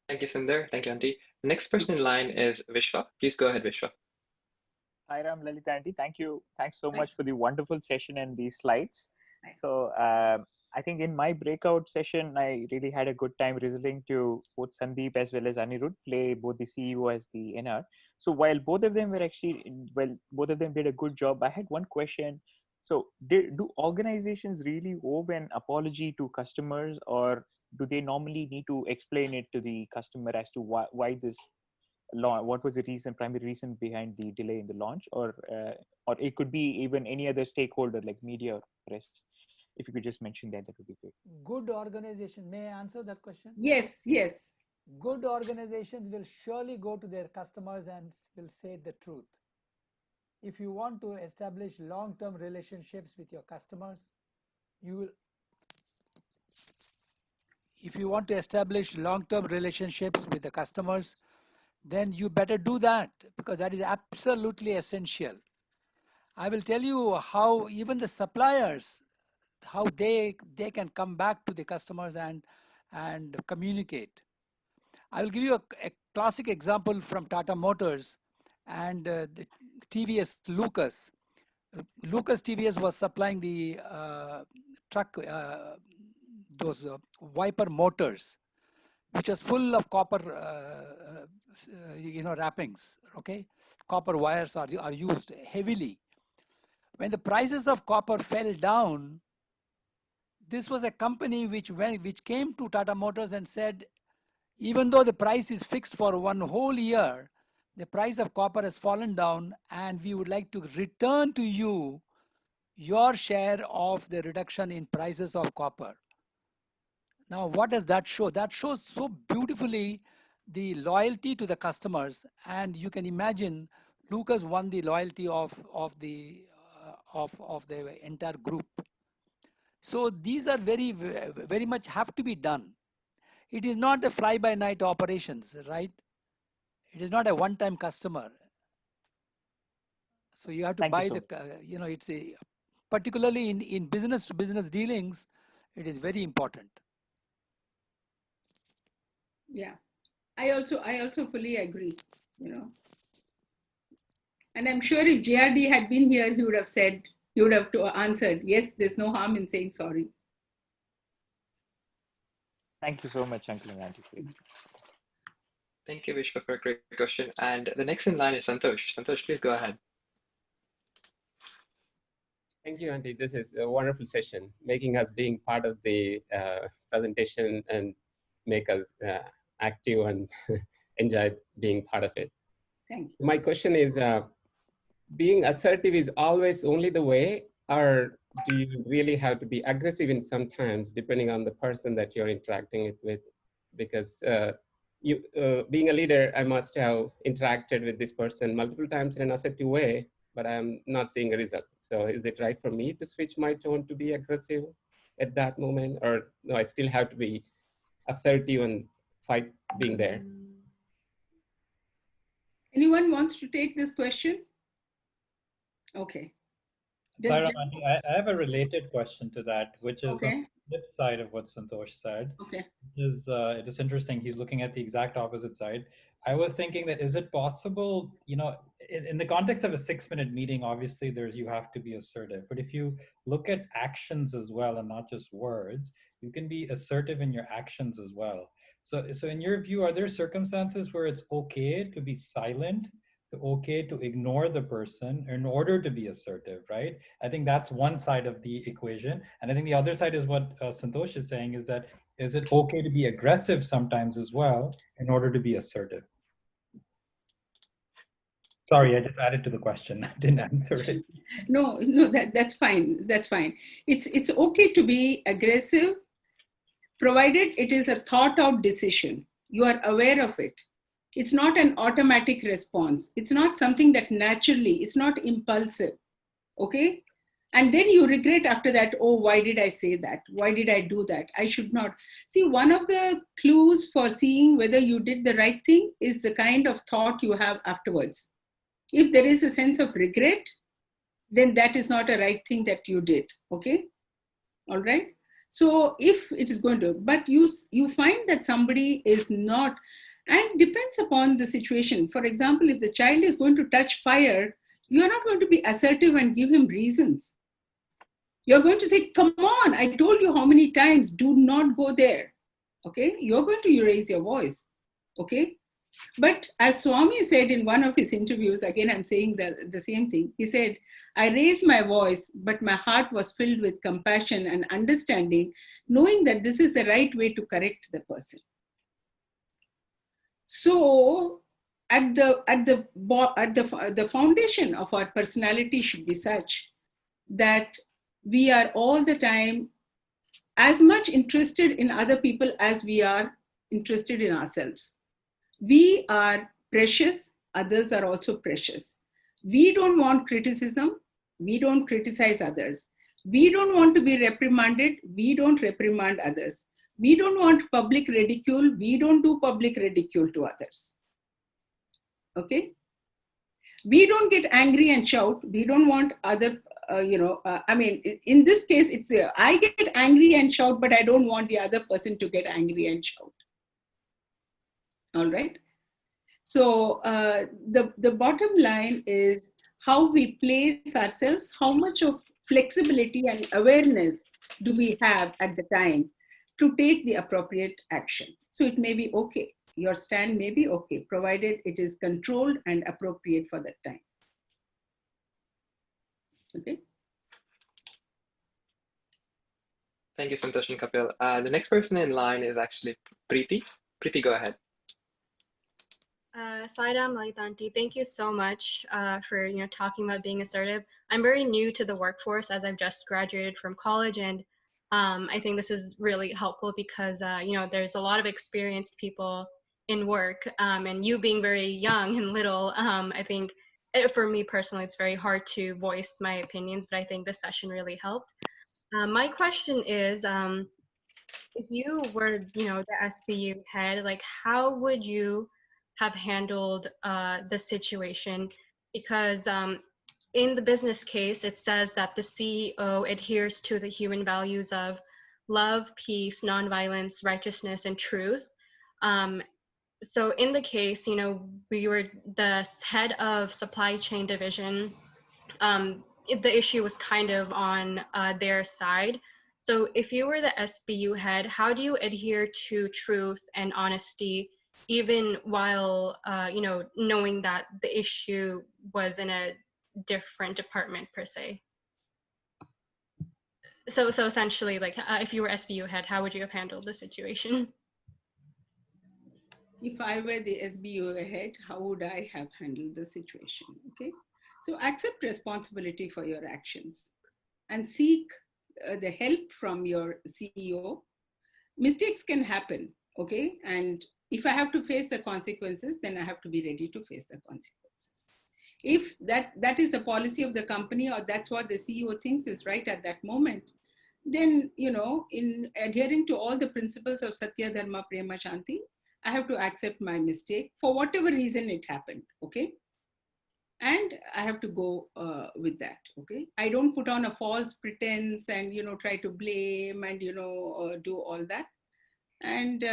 Thank you, Sundar. Thank you, Auntie. The next person in line is Vishwa. Please go ahead, Vishwa. Hi, Ram, Lalita, Auntie. Thank you. Thanks so much for the wonderful session and these slides. So I think in my breakout session, I really had a good time listening to both Sandeep as well as Anirudh play both the CEO as the NR. So while both of them both of them did a good job, I had one question. So do organizations really owe an apology to customers, or do they normally need to explain it to the customer as to why this what was the primary reason behind the delay in the launch, or it could be even any other stakeholder like media or press? If you could just mention that would be great. Good organization, may I answer that question? Yes, yes. Good organizations will surely go to their customers and will say the truth. If you want to establish long-term relationships with your customers, if you want to establish long-term relationships with the customers, then you better do that, because that is absolutely essential. I will tell you how even the suppliers, how they can come back to the customers and communicate. I will give you a classic example from Tata Motors and the TVS Lucas. Lucas TVS was supplying the truck, those wiper motors, which was full of copper, wrappings. Okay, copper wires are used heavily. When the prices of copper fell down, this was a company which came to Tata Motors and said, even though the price is fixed for one whole year, the price of copper has fallen down, and we would like to return to you your share of the reduction in prices of copper. Now, what does that show? That shows so beautifully the loyalty to the customers, and you can imagine Lucas won the loyalty of the entire group. So these are very much have to be done. It is not a fly-by-night operations, right? It is not a one-time customer. So you have to buy it's particularly in business-to-business dealings, it is very important. Yeah, I also fully agree, And I'm sure if JRD had been here, he would have answered, yes, there's no harm in saying sorry. Thank you so much, Uncle and Auntie. Thank you, Vishwa, for a great question. And the next in line is Santosh. Santosh, please go ahead. Thank you, Auntie. This is a wonderful session, making us being part of the presentation and make us active and enjoy being part of it. Thank you. My question is, being assertive is always only the way, or do you really have to be aggressive in sometimes, depending on the person that you're interacting with? Because being a leader, I must have interacted with this person multiple times in an assertive way, but I'm not seeing a result. So is it right for me to switch my tone to be aggressive at that moment? Or no, I still have to be assertive and fight being there? Anyone wants to take this question? Okay. Sarah, I have a related question to that, which is Okay. on the flip side of what Santosh said. Okay. It is interesting. He's looking at the exact opposite side. I was thinking that, is it possible, in the context of a 6-minute meeting, obviously you have to be assertive. But if you look at actions as well and not just words, you can be assertive in your actions as well. So in your view, are there circumstances where it's okay to be silent, okay to ignore the person in order to be assertive, right? I think that's one side of the equation. And I think the other side is what Santosh is saying, is that is it okay to be aggressive sometimes as well in order to be assertive? Sorry, I just added to the question. I didn't answer it. No, that's fine. That's fine. It's okay to be aggressive, provided it is a thought out decision. You are aware of it. It's not an automatic response. It's not something that naturally, it's not impulsive. Okay? And then you regret after that, oh, why did I say that? Why did I do that? I should not. See, one of the clues for seeing whether you did the right thing is the kind of thought you have afterwards. If there is a sense of regret, then that is not a right thing that you did. Okay? All right? So if it is going to, but you find that somebody is not, and depends upon the situation. For example, if the child is going to touch fire, you are not going to be assertive and give him reasons. You're going to say, come on, I told you how many times, do not go there. Okay? You're going to raise your voice. Okay? But as Swami said in one of his interviews, again, I'm saying the same thing. He said, I raised my voice, but my heart was filled with compassion and understanding, knowing that this is the right way to correct the person. So the foundation of our personality should be such that we are all the time as much interested in other people as we are interested in ourselves. We are precious, others are also precious. We don't want criticism, we don't criticize others. We don't want to be reprimanded, we don't reprimand others. We don't want public ridicule, we don't do public ridicule to others. Okay? We don't get angry and shout, we don't want other, I mean, in this case, it's I get angry and shout, but I don't want the other person to get angry and shout. All right? So the bottom line is how we place ourselves, how much of flexibility and awareness do we have at the time to take the appropriate action. So it may be okay. Your stand may be okay, provided it is controlled and appropriate for that time. Okay. Thank you, Santosh and Kapil. The next person in line is actually Preeti. Preeti, go ahead. Saidam Lalitanti, thank you so much for talking about being assertive. I'm very new to the workforce as I've just graduated from college, and I think this is really helpful because there's a lot of experienced people in work, and you being very young and little, I think for me personally it's very hard to voice my opinions, but I think this session really helped. My question is, if you were the SBU head, like how would you have handled the situation? Because in the business case, it says that the CEO adheres to the human values of love, peace, nonviolence, righteousness, and truth. So in the case, we were the head of supply chain division. The issue was kind of on their side. So if you were the SBU head, how do you adhere to truth and honesty, even while knowing that the issue was in a different department per se? So essentially, like if you were SBU head, how would you have handled the situation? If I were the SBU head, how would I have handled the situation? Okay, so accept responsibility for your actions and seek the help from your CEO. Mistakes can happen, okay? And if I have to face the consequences, then I have to be ready to face the consequences. If that is a policy of the company, or that's what the CEO thinks is right at that moment, then, in adhering to all the principles of Satya, Dharma, Prema, Shanti, I have to accept my mistake for whatever reason it happened, okay? And I have to go with that, okay? I don't put on a false pretense and, try to blame and, do all that. And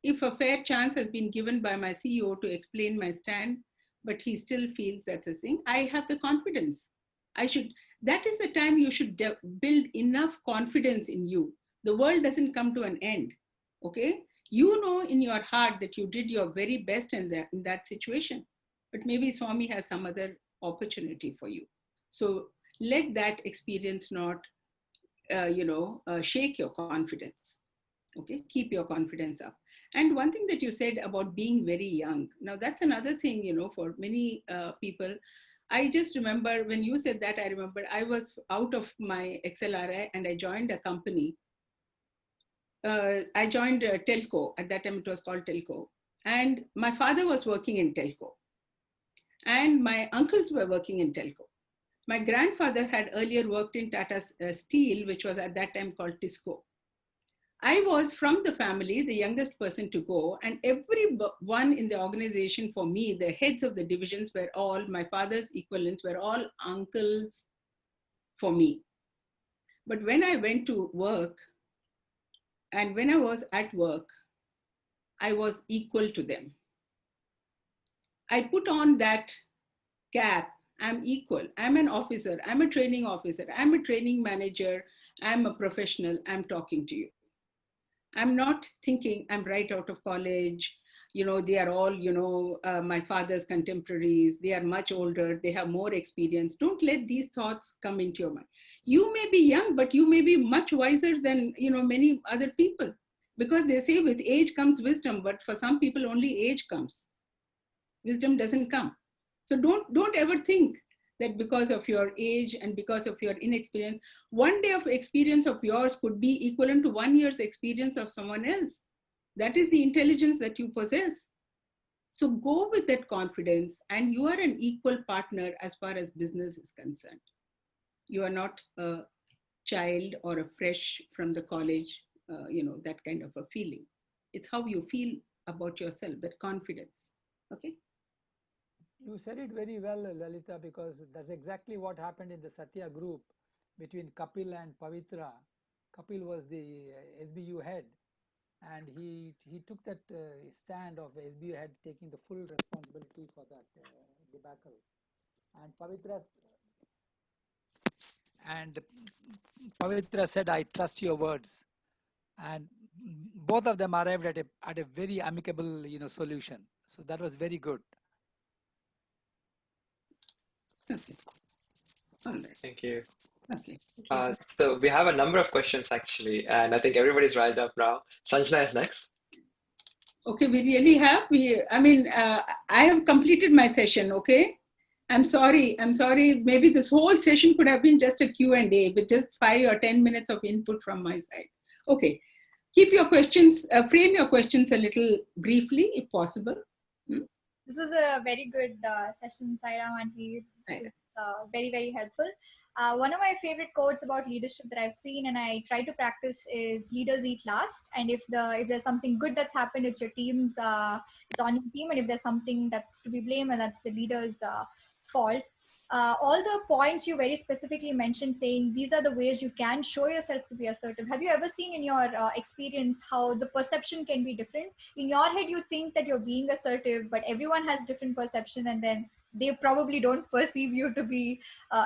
if a fair chance has been given by my CEO to explain my stand, but he still feels that's a thing. I have the confidence. That is the time you should build enough confidence in you. The world doesn't come to an end, okay? You know in your heart that you did your very best in that situation, but maybe Swami has some other opportunity for you. So let that experience not, shake your confidence, okay? Keep your confidence up. And one thing that you said about being very young, now that's another thing, for many people. I just remember when you said that, I remember I was out of my XLRI and I joined a company. I joined Telco. At that time it was called Telco. And my father was working in Telco. And my uncles were working in Telco. My grandfather had earlier worked in Tata Steel, which was at that time called Tisco. I was from the family, the youngest person to go, and everyone in the organization for me, the heads of the divisions were all, my father's equivalents were all uncles for me. But when I went to work, and when I was at work, I was equal to them. I put on that cap, I'm equal, I'm an officer, I'm a training officer, I'm a training manager, I'm a professional, I'm talking to you. I'm not thinking I'm right out of college, they are all, my father's contemporaries, they are much older, they have more experience. Don't let these thoughts come into your mind. You may be young, but you may be much wiser than, many other people, because they say with age comes wisdom, but for some people only age comes. Wisdom doesn't come. So don't ever think that because of your age and because of your inexperience, one day of experience of yours could be equivalent to 1 year's experience of someone else. That is the intelligence that you possess. So go with that confidence, and you are an equal partner as far as business is concerned. You are not a child or a fresh from the college, that kind of a feeling. It's how you feel about yourself, that confidence. Okay. You said it very well, Lalita, because that's exactly what happened in the Satya group between Kapil and Pavitra. Kapil was the SBU head, and he took that stand of the SBU head taking the full responsibility for that debacle. And Pavitra said, "I trust your words," and both of them arrived at a very amicable solution. So that was very good. Thank you. Okay. So we have a number of questions actually, and I think everybody's riled up now. Sanjana is next. Okay, we really have. I have completed my session, okay? I'm sorry. Maybe this whole session could have been just a Q&A with just 5 or 10 minutes of input from my side. Okay, keep your questions, frame your questions a little briefly if possible. This was a very good session, Sairam Auntie. Very, very helpful. One of my favorite quotes about leadership that I've seen and I try to practice is leaders eat last. And if there's something good that's happened, it's your team's, it's on your team. And if there's something that's to be blamed, and that's the leader's fault. All the points you very specifically mentioned, saying these are the ways you can show yourself to be assertive. Have you ever seen in your experience how the perception can be different? In your head, you think that you're being assertive, but everyone has different perception, and then they probably don't perceive you to be,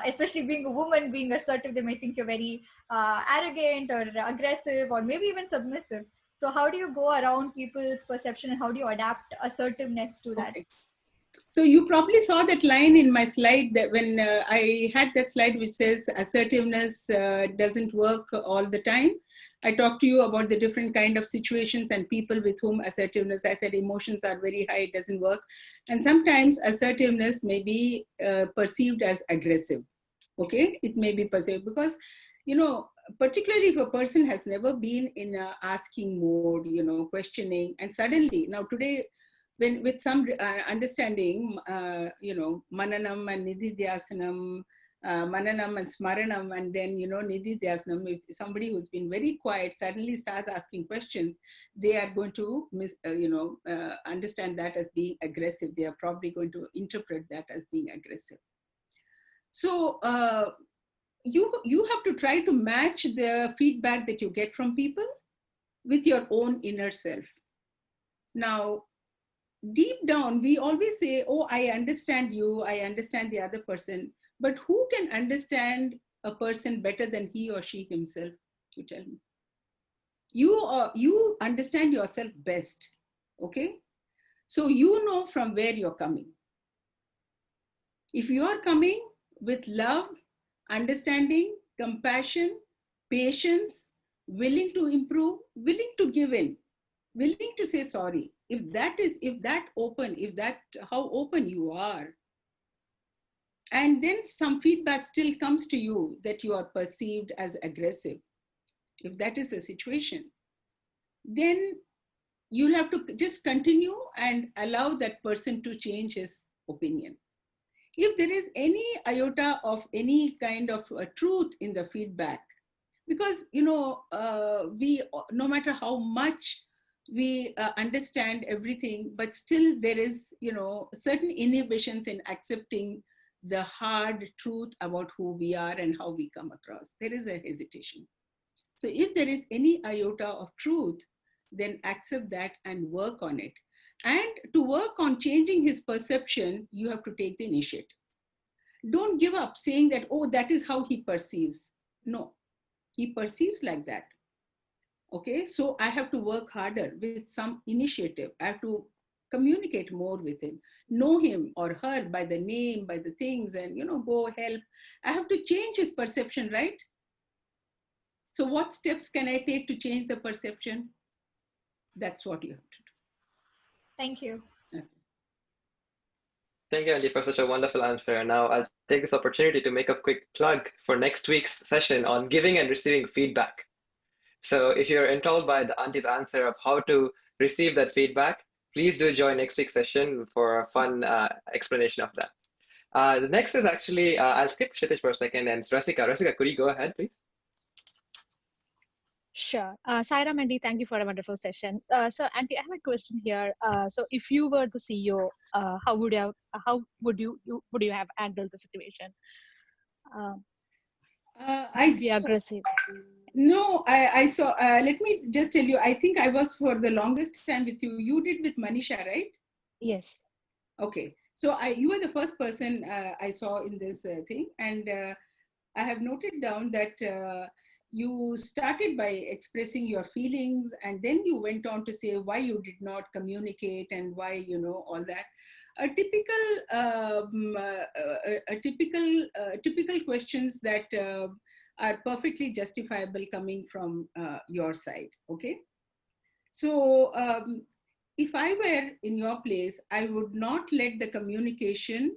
especially being a woman, being assertive, they may think you're very arrogant or aggressive or maybe even submissive. So how do you go around people's perception and how do you adapt assertiveness to that? Okay. So you probably saw that line in my slide that when I had that slide which says assertiveness doesn't work all the time. I talked to you about the different kind of situations and people with whom assertiveness, I said emotions are very high, it doesn't work. And sometimes assertiveness may be perceived as aggressive. Okay, it may be perceived because, particularly if a person has never been in a asking mode, questioning, and suddenly, now today, when with some understanding, mananam and nididhyasanam, mananam and smaranam, and then, nididhyasanam, if somebody who's been very quiet suddenly starts asking questions, they are going to understand that as being aggressive. They are probably going to interpret that as being aggressive. So you have to try to match the feedback that you get from people with your own inner self. Now, deep down, we always say, oh, I understand you, I understand the other person. But who can understand a person better than he or she himself? You tell me. You understand yourself best, okay? So you know from where you're coming. If you are coming with love, understanding, compassion, patience, willing to improve, willing to give in, willing to say sorry, if that how open you are, and then some feedback still comes to you that you are perceived as aggressive, if that is the situation, then you'll have to just continue and allow that person to change his opinion. If there is any iota of any kind of truth in the feedback, because we no matter how much we understand everything, but still there is certain inhibitions in accepting the hard truth about who we are and how we come across. There is a hesitation. So if there is any iota of truth, then accept that and work on it. And to work on changing his perception, you have to take the initiative. Don't give up saying that, oh, that is how he perceives. No, he perceives like that. Okay, so I have to work harder with some initiative. I have to communicate more with him, know him or her by the name, by the things, and go help. I have to change his perception, right? So what steps can I take to change the perception? That's what you have to do. Thank you. Okay. Thank you, Andy, for such a wonderful answer. And now I'll take this opportunity to make a quick plug for next week's session on giving and receiving feedback. So if you're enthralled by the Auntie's answer of how to receive that feedback, please do join next week's session for a fun explanation of that. The next is actually, I'll skip Kshitish for a second, and it's Rasika. Rasika, could you go ahead, please? Sure. Saira Mendy, thank you for a wonderful session. So, Auntie, I have a question here. So, if you were the CEO, how would you have handled the situation? Be aggressive. No, I saw. Let me just tell you. I think I was for the longest time with you. You did with Manisha, right? Yes. Okay. So you were the first person I saw in this thing, and I have noted down that you started by expressing your feelings, and then you went on to say why you did not communicate and why all that. Typical questions that are perfectly justifiable coming from your side. Okay, so if I were in your place, I would not let the communication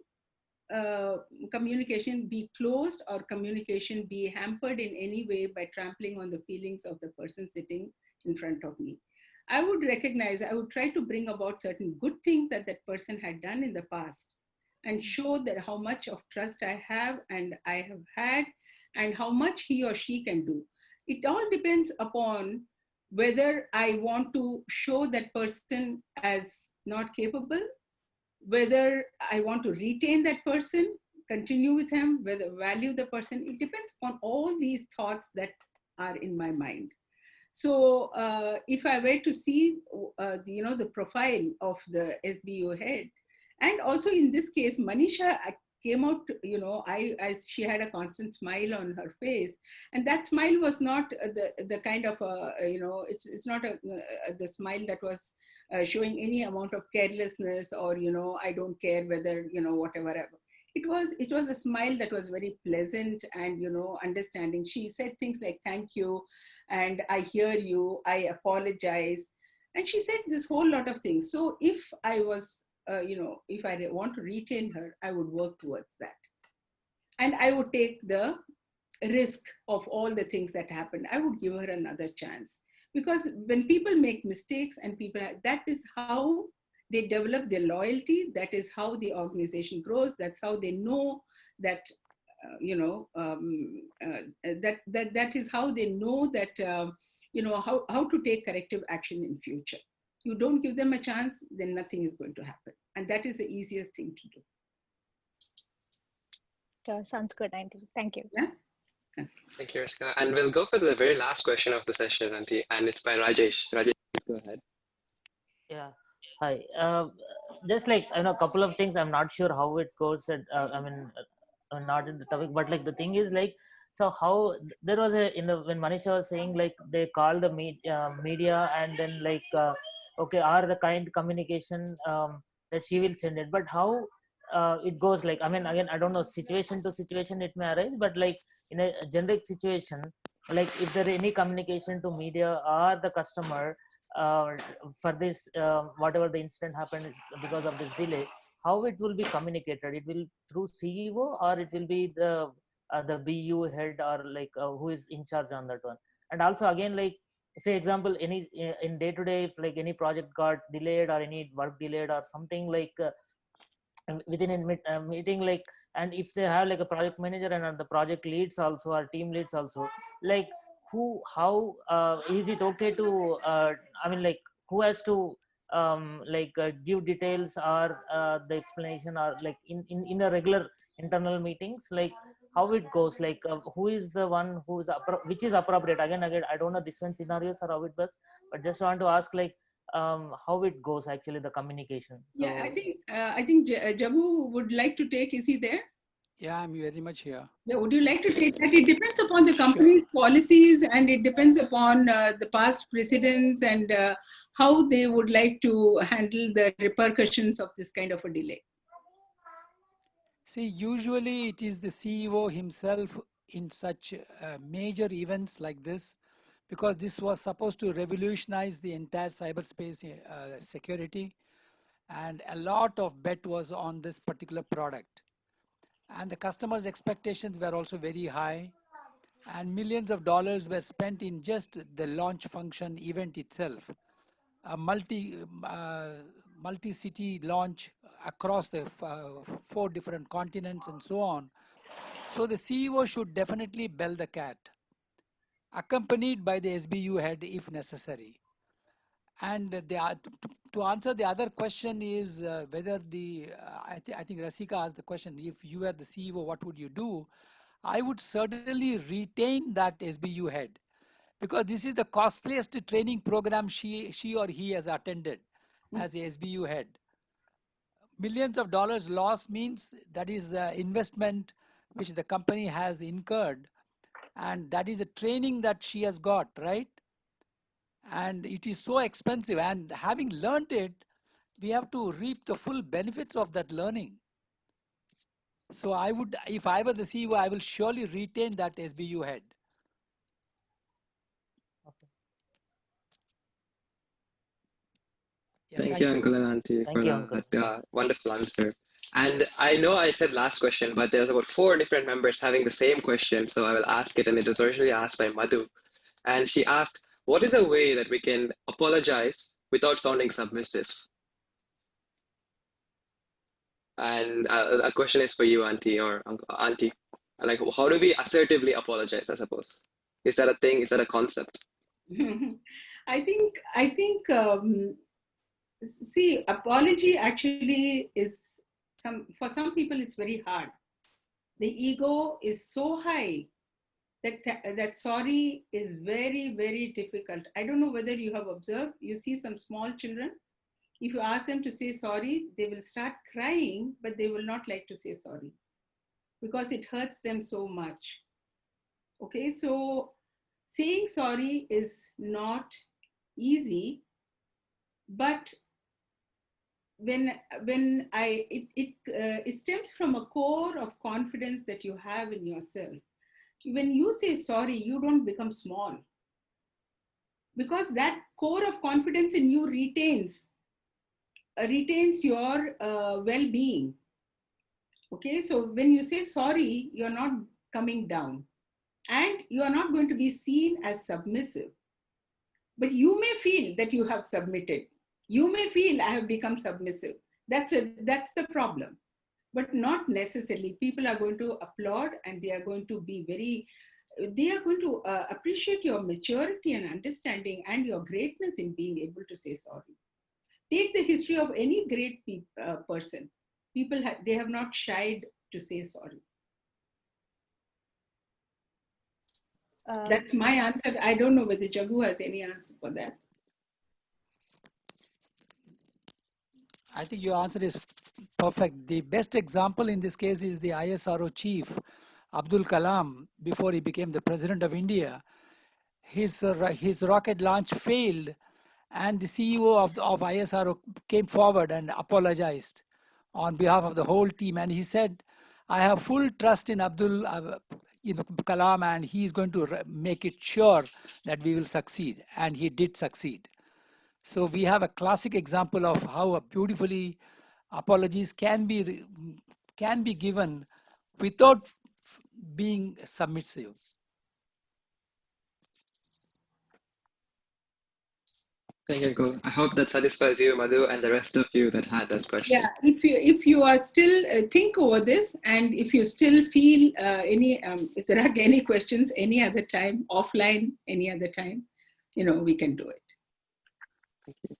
be closed or communication be hampered in any way by trampling on the feelings of the person sitting in front of me. I would try to bring about certain good things that that person had done in the past and show that how much of trust I have and I have had and how much he or she can do. It all depends upon whether I want to show that person as not capable, whether I want to retain that person, continue with him, whether value the person. It depends upon all these thoughts that are in my mind. So if I were to see the profile of the SBU head, and also in this case, Manisha came out, she had a constant smile on her face, and that smile was not the kind of it's not the smile that was showing any amount of carelessness or I don't care whether whatever. It was a smile that was very pleasant and understanding. She said things like thank you, and I hear you, I apologize, and she said this whole lot of things. So if I was if I want to retain her, I would work towards that, and I would take the risk of all the things that happened. I would give her another chance, because when people make mistakes and that is how they develop their loyalty. That is how the organization grows. That's how they know that that is how they know that how to take corrective action in future. You don't give them a chance, then nothing is going to happen, and that is the easiest thing to do. Sure, sounds good, Auntie. Thank you. Yeah. Thank you, Rasika. And we'll go for the very last question of the session, Auntie, and it's by Rajesh. Rajesh, please go ahead. Yeah. Hi. Just like a couple of things. I'm not sure how it goes. Not in the topic, but like the thing is like, so how there was a when Manisha was saying like they called the media and then like okay, are the kind communication that she will send it, but how it goes like again I don't know, situation to situation it may arise, but like in a generic situation, like if there any communication to media or the customer uh, for this whatever the incident happened because of this delay, how it will be communicated? It will through CEO or it will be the BU head or like who is in charge on that one? And also again like say example any in day to day, if like any project got delayed or any work delayed or something like within a meeting, like, and if they have like a project manager and the project leads also or team leads also, like who how is it okay to like who has to give details or the explanation or like in a regular internal meetings, like how it goes, like who is the one who is which is appropriate? Again I don't know different scenarios or how it works, but just want to ask like how it goes actually the communication. So Yeah, I think Jagu would like to take. Is he there? Yeah, I'm very much here. Yeah, would you like to take that? It depends upon the Sure. company's policies and it depends upon the past precedents and how they would like to handle the repercussions of this kind of a delay. See, usually it is the CEO himself in such major events like this, because this was supposed to revolutionize the entire cyberspace security, and a lot of bet was on this particular product. And the customers' expectations were also very high, and millions of dollars were spent in just the launch function event itself. A multi-city launch across the 4 different continents and so on. So the CEO should definitely bell the cat, accompanied by the SBU head if necessary. And to answer the other question is whether I think Rasika asked the question, if you were the CEO, what would you do? I would certainly retain that SBU head, because this is the costliest training program she or he has attended as a SBU head. Millions of dollars loss means that is investment which the company has incurred, and that is a training that she has got, right? And it is so expensive, and having learned it, we have to reap the full benefits of that learning. So I would, if I were the CEO, I will surely retain that SBU head. Yeah, Thank you, Uncle and Auntie, Thank for you, Uncle. that wonderful answer. And I know I said last question, but there's about 4 different members having the same question, so I will ask it. And it was originally asked by Madhu. And she asked, what is a way that we can apologize without sounding submissive? And a question is for you, Auntie or Auntie. Like, how do we assertively apologize, I suppose? Is that a thing? Is that a concept? I think see, apology actually is for some people it's very hard. The ego is so high that sorry is very, very difficult. I don't know whether you have observed, you see some small children, if you ask them to say sorry, they will start crying, but they will not like to say sorry because it hurts them so much. Okay, so saying sorry is not easy, but it stems from a core of confidence that you have in yourself. When you say sorry, you don't become small, because that core of confidence in you retains your well-being. Okay, so when you say sorry, you're not coming down, and you are not going to be seen as submissive. But you may feel that you have submitted. You may feel I have become submissive. That's the problem. But not necessarily. People are going to applaud, and they are going to appreciate your maturity and understanding and your greatness in being able to say sorry. Take the history of any great person. They have not shied to say sorry. That's my answer. I don't know whether Jagu has any answer for that. I think your answer is perfect. The best example in this case is the ISRO chief, Abdul Kalam, before he became the president of India. His rocket launch failed, and the CEO of ISRO came forward and apologized on behalf of the whole team. And he said, I have full trust in Abdul Kalam, and he's going to make it sure that we will succeed. And he did succeed. So we have a classic example of how beautifully apologies can be given without being submissive. Thank you, Nicole. I hope that satisfies you, Madhu, and the rest of you that had that question. Yeah, if you are still think over this, and if you still feel if there are any questions any other time, offline any other time, we can do it. Thank you.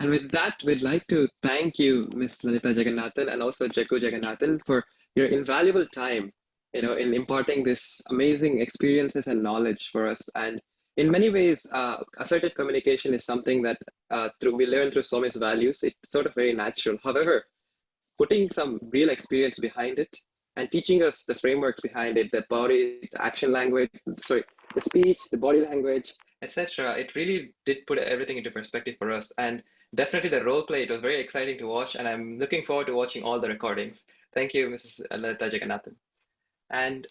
And with that, we'd like to thank you, Ms. Lalita Jagannathan, and also Jaku Jagannathan, for your invaluable time, in imparting this amazing experiences and knowledge for us. And in many ways, assertive communication is something that we learn through Swami's values. It's sort of very natural. However, putting some real experience behind it and teaching us the framework behind it, the body, the action language, the speech, the body language, etc. It really did put everything into perspective for us. And definitely the role play, it was very exciting to watch, and I'm looking forward to watching all the recordings. Thank you, Mrs. Lalita Jagannathan. And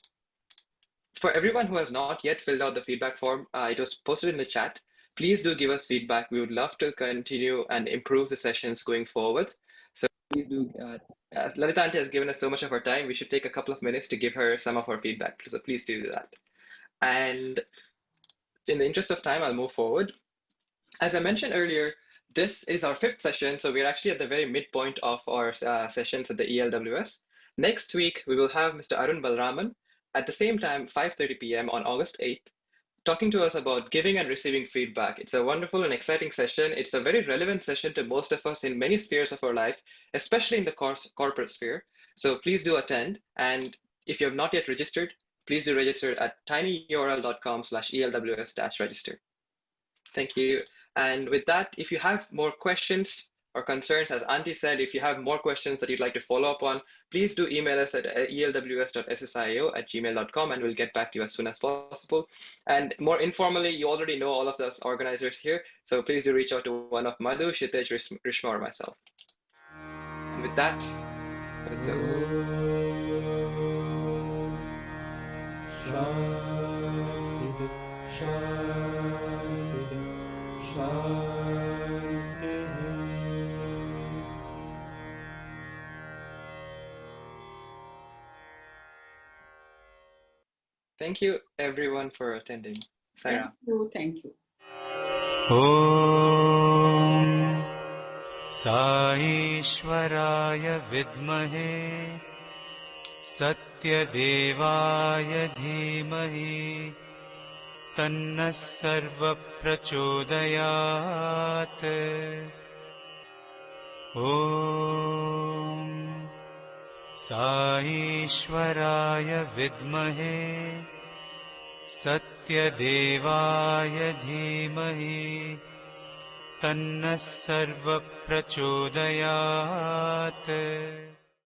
for everyone who has not yet filled out the feedback form, it was posted in the chat. Please do give us feedback. We would love to continue and improve the sessions going forward. So please do, Lalita Auntie has given us so much of her time. We should take a couple of minutes to give her some of our feedback. So please do that. And in the interest of time, I'll move forward. As I mentioned earlier, this is our 5th session, so we're actually at the very midpoint of our sessions at the ELWS. Next week, we will have Mr. Arun Balraman at the same time, 5:30 p.m. on August 8th, talking to us about giving and receiving feedback. It's a wonderful and exciting session. It's a very relevant session to most of us in many spheres of our life, especially in the corporate sphere. So please do attend. And if you have not yet registered, please do register at tinyurl.com/ELWS-register. Thank you. And with that, if you have more questions or concerns, as Auntie said, if you have more questions that you'd like to follow up on, please do email us at elws.ssio@gmail.com, and we'll get back to you as soon as possible. And more informally, you already know all of the organizers here, so please do reach out to one of Madhu, Kshitij, Rishma, or myself. And with that, we'll Thank you, everyone, for attending. Sarah. Thank you. ॐ साईश्वराय विद्महे सत्यदेवाय धीमहि तन्नः सर्वप्रचोदयात् ॐ साईश्वराय विद्महे सत्यदेवाय धीमहि तन्नः सर्वप्रचोदयात्